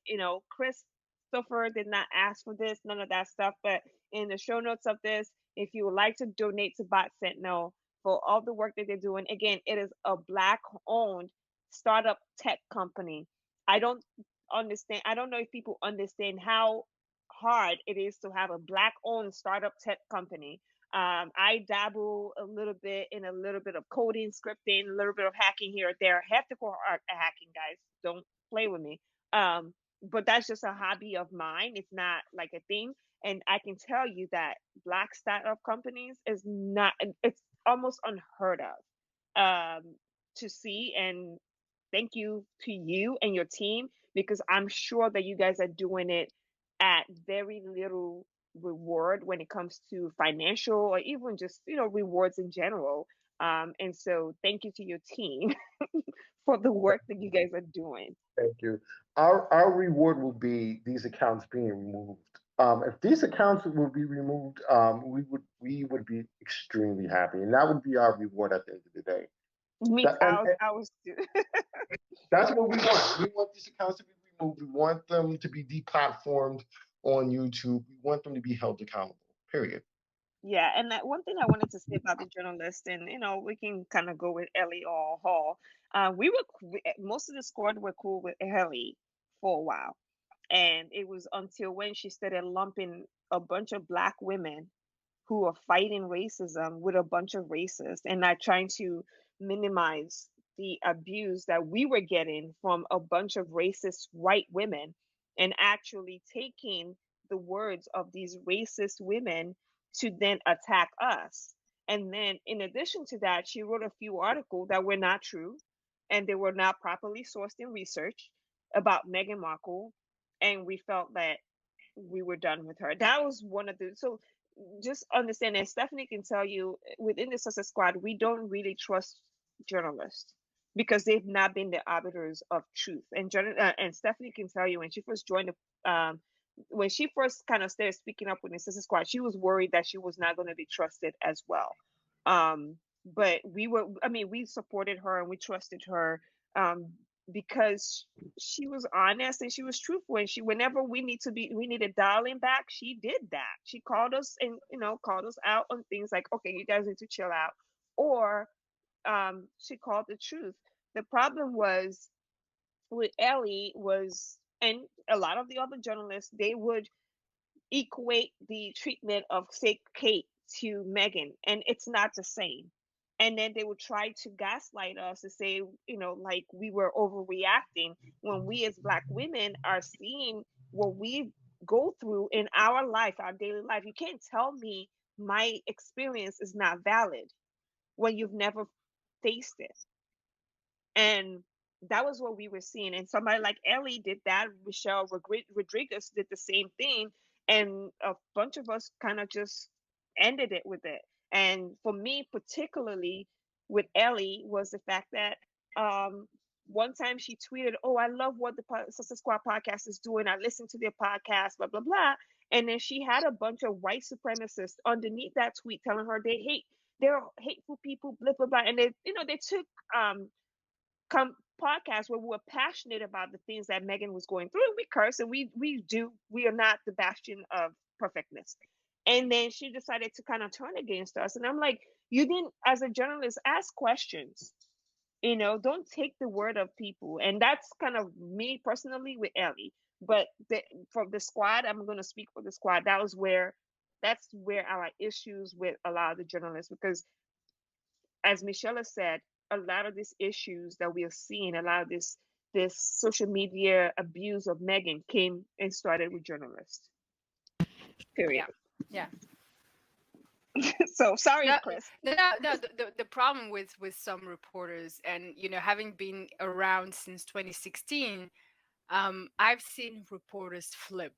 Christopher did not ask for this, none of that stuff, but in the show notes of this, if you would like to donate to Bot Sentinel for all the work that they're doing, again, it is a black owned startup tech company. I don't I don't know if people understand how hard it is to have a black owned startup tech company. I dabble a little bit in a little bit of coding, scripting, a little bit of hacking here or there. Ethical hacking, guys. Don't play with me. But that's just a hobby of mine. It's not like a thing. And I can tell you that black startup companies is not, it's almost unheard of to see. And thank you to you and your team because I'm sure that you guys are doing it at very little reward when it comes to financial or even just rewards in general. And so thank you to your team for the work that you guys are doing. Thank you. Our reward will be these accounts being removed. If these accounts will be removed, we would be extremely happy, and that would be our reward at the end of the day. Me, That, and, and I was that's what we want. We want these accounts to be removed. We want them to be deplatformed on YouTube. We want them to be held accountable. Period. Yeah, and that one thing I wanted to say about the journalist, and we can kind of go with Ellie or Hall. Most of the squad were cool with Ellie for a while, and it was until when she started lumping a bunch of black women who are fighting racism with a bunch of racists and not trying to minimize the abuse that we were getting from a bunch of racist white women and actually taking the words of these racist women to then attack us. And then, in addition to that, she wrote a few articles that were not true and they were not properly sourced in research. about Meghan Markle, and we felt that we were done with her. That was one of the so just understand, and Stephanie can tell you, within the Sussex Squad, we don't really trust journalists because they've not been the arbiters of truth. And Stephanie can tell you, when she first joined when she first kind of started speaking up with the Sussex Squad, she was worried that she was not going to be trusted as well. But we supported her and we trusted her, um, because she was honest and she was truthful, and whenever we needed dialing back, she did that. She called us, and called us out on things like, okay, you guys need to chill out, or she called the truth. The problem was with Ellie was, and a lot of the other journalists, they would equate the treatment of, say, Kate to Meghan, and it's not the same. And then they would try to gaslight us to say, like we were overreacting, when we as Black women are seeing what we go through in our life, our daily life. You can't tell me my experience is not valid when you've never faced it. And that was what we were seeing. And somebody like Ellie did that. Michelle Rodriguez did the same thing. And a bunch of us kind of just ended it with it. And for me, particularly with Ellie, was the fact that one time she tweeted, "Oh, I love what the Sister Squad podcast is doing. I listen to their podcast, blah, blah, blah." And then she had a bunch of white supremacists underneath that tweet telling her they're hateful people, blah, blah, blah. And they took come podcasts where we were passionate about the things that Meghan was going through. We curse, and we are not the bastion of perfectness. And then she decided to kind of turn against us. And I'm like, you didn't, as a journalist, ask questions. Don't take the word of people. And that's kind of me personally with Ellie. But from the squad, I'm going to speak for the squad. That's where our issues with a lot of the journalists, because as Michelle has said, a lot of these issues that we are seeing, a lot of this social media abuse of Meghan came and started with journalists. Period. Yeah. So sorry, No, Chris. no. The problem with some reporters, and having been around since 2016, I've seen reporters flip.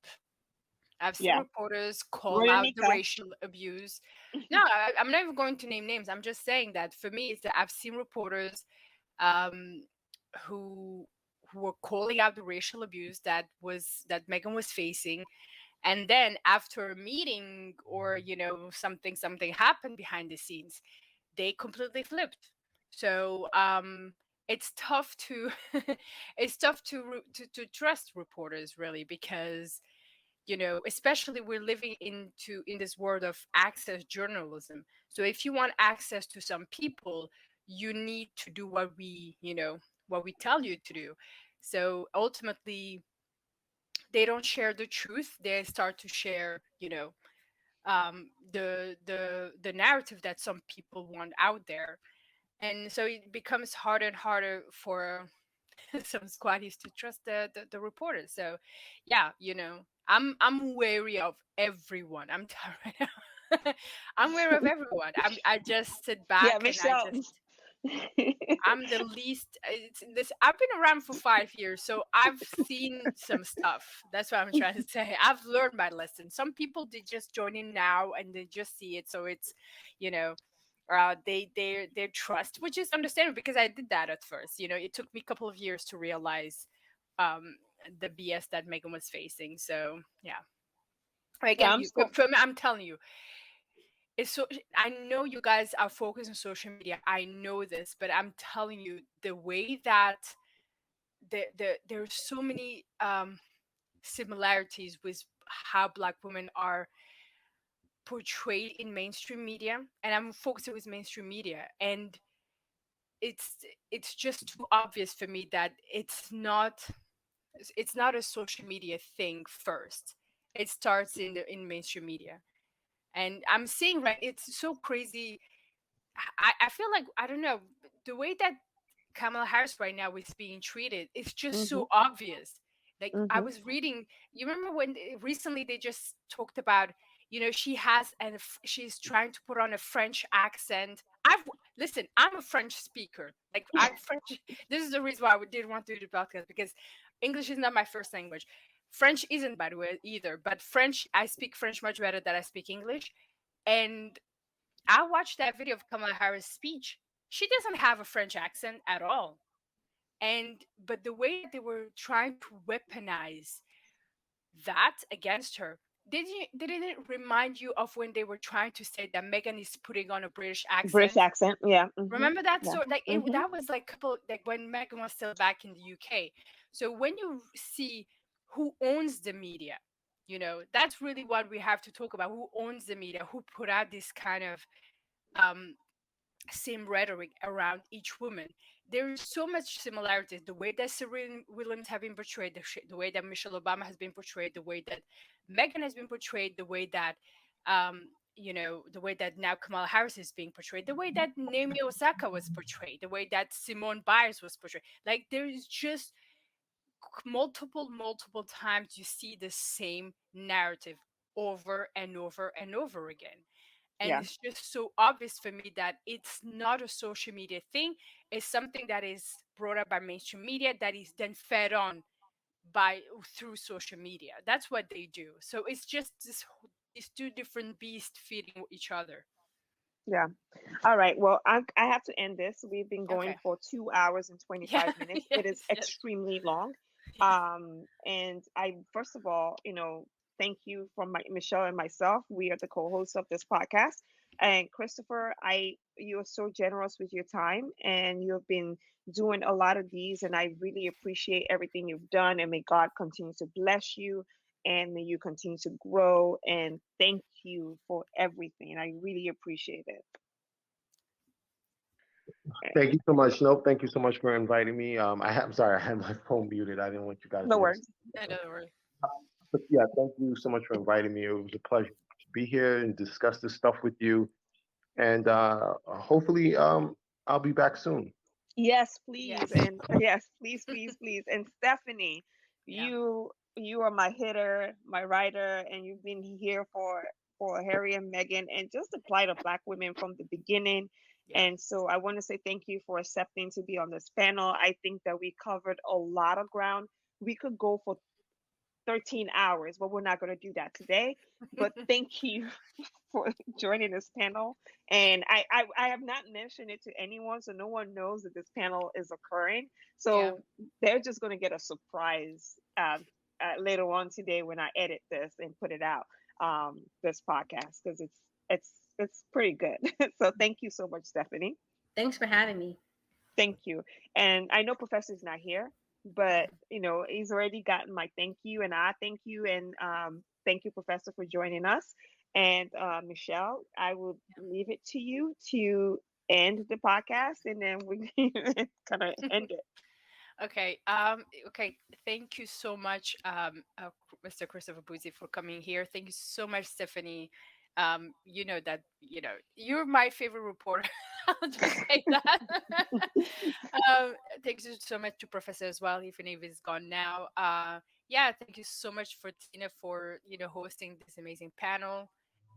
I've seen Yeah. reporters call out the Veronica. racial abuse. No, I'm not even going to name names. I'm just saying that for me, it's that I've seen reporters um, who were calling out the racial abuse that Meghan was facing, and then after a meeting or something happened behind the scenes, they completely flipped. So it's tough to it's tough to trust reporters, really, because especially we're living in this world of access journalism. So if you want access to some people, you need to do what we tell you to do. So ultimately, they don't share the truth. They start to share the narrative that some people want out there. And so it becomes harder and harder for some squaddies to trust the reporters. So yeah, I'm wary of everyone. I'm telling right now. I'm wary of everyone. I just sit Yeah, back and Michelle. I'm the least. It's this. I've been around for 5 years, so I've seen some stuff. That's what I'm trying to say. I've learned my lesson. Some people, they just join in now and they just see it, so it's, you know, they trust, which is understandable because I did that at first. It took me a couple of years to realize the BS that Megan was facing. So yeah, Yeah, again, I'm telling you, it's so. I know you guys are focused on social media. I know this, but I'm telling you, the way that there's so many similarities with how Black women are portrayed in mainstream media, and I'm focusing with mainstream media, and it's it's just too obvious for me that it's not a social media thing first. It starts in mainstream media, and I'm seeing, right, it's so crazy. I feel like, I don't know, the way that Kamala Harris right now is being treated, it's just Mhm. so obvious. Like, I Mhm. was reading, you remember when recently they just talked about, she's trying to put on a French accent. I'm a French speaker. Like, I'm French. This is the reason why I didn't want to do the podcast, because English is not my first language. French isn't, by the way, either. But French, I speak French much better than I speak English. And I watched that video of Kamala Harris' speech. She doesn't have a French accent at all. And but the way that they were trying to weaponize that against her, did it remind you of when they were trying to say that Megan is putting on a British British accent? accent. Yeah. Remember that? Yeah. So like hmm that was like couple like when Megan was still back in the UK. So when you see who owns the media, that's really what we have to talk about. Who owns the media? Who put out this kind of um same rhetoric around each woman? There is so much similarities. The way that Serena Williams have been portrayed, the way that Michelle Obama has been portrayed, the way that Megan has been portrayed, the way that the way that now Kamala Harris is being portrayed, the way that Naomi Osaka was portrayed, the way that Simone Biles was portrayed. Like there is just multiple times you see the same narrative over and over and over again. And Yeah. it's just so obvious for me that it's not a social media thing. It's something that is brought up by mainstream media that is then fed on by through social media. That's what they do. So it's just these two different beasts feeding each other. Yeah. All right. Well, I have to end this. We've been going Okay. for 2 hours and Yeah. 25 minutes. It is Yes. Yes. extremely long. Yeah. And I, first of all, thank you from Michelle and myself. We are the co-hosts of this podcast. And Christopher, you are so generous with your time, and you have been doing a lot of these, and I really appreciate everything you've done. And may God continue to bless you, and may you continue to grow. And thank you for everything. I really appreciate it. Thank you so much. Nope. Thank you so much for inviting me. I'm sorry, I had my phone muted. I didn't want you guys No to hear. worries. I don't worry. But yeah, thank you so much for inviting me. It was a pleasure to be here and discuss this stuff with you. And hopefully, I'll be back soon. Yes, please. Yes. And yes, please, please, please. And Stephanie, Yeah. you are my hitter, my writer, and you've been here for Harry and Meghan and just the plight of Black women from the beginning. Yeah. And so I want to say thank you for accepting to be on this panel. I think that we covered a lot of ground. We could go for 13 hours, but we're not going to do that today. But thank you for joining this panel. And I have not mentioned it to anyone, so no one knows that this panel is occurring. Yeah. So they're just going to get a surprise later on today when I edit this and put it out, this podcast, because it's pretty good. So thank you so much, Stephanie. Thanks for having me. Thank you. And I know Professor's not here, but he's already gotten my thank you, and I thank you, and thank you, Professor, for joining us. And Michelle, I will leave it to you to end the podcast, and then we kind of end it. Okay. Okay. Thank you so much, Mr. Christopher Boozy, for coming here. Thank you so much, Stephanie. You know that you're my favorite reporter. I'll just say that. Thank you so much to Professor as well, even if he's gone now. Yeah. Thank you so much for Tina for hosting this amazing panel.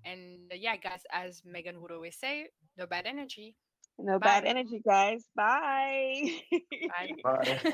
And yeah, guys, as Megan would always say, no bad energy. No bad Bye. energy, guys. Bye. Bye. Bye.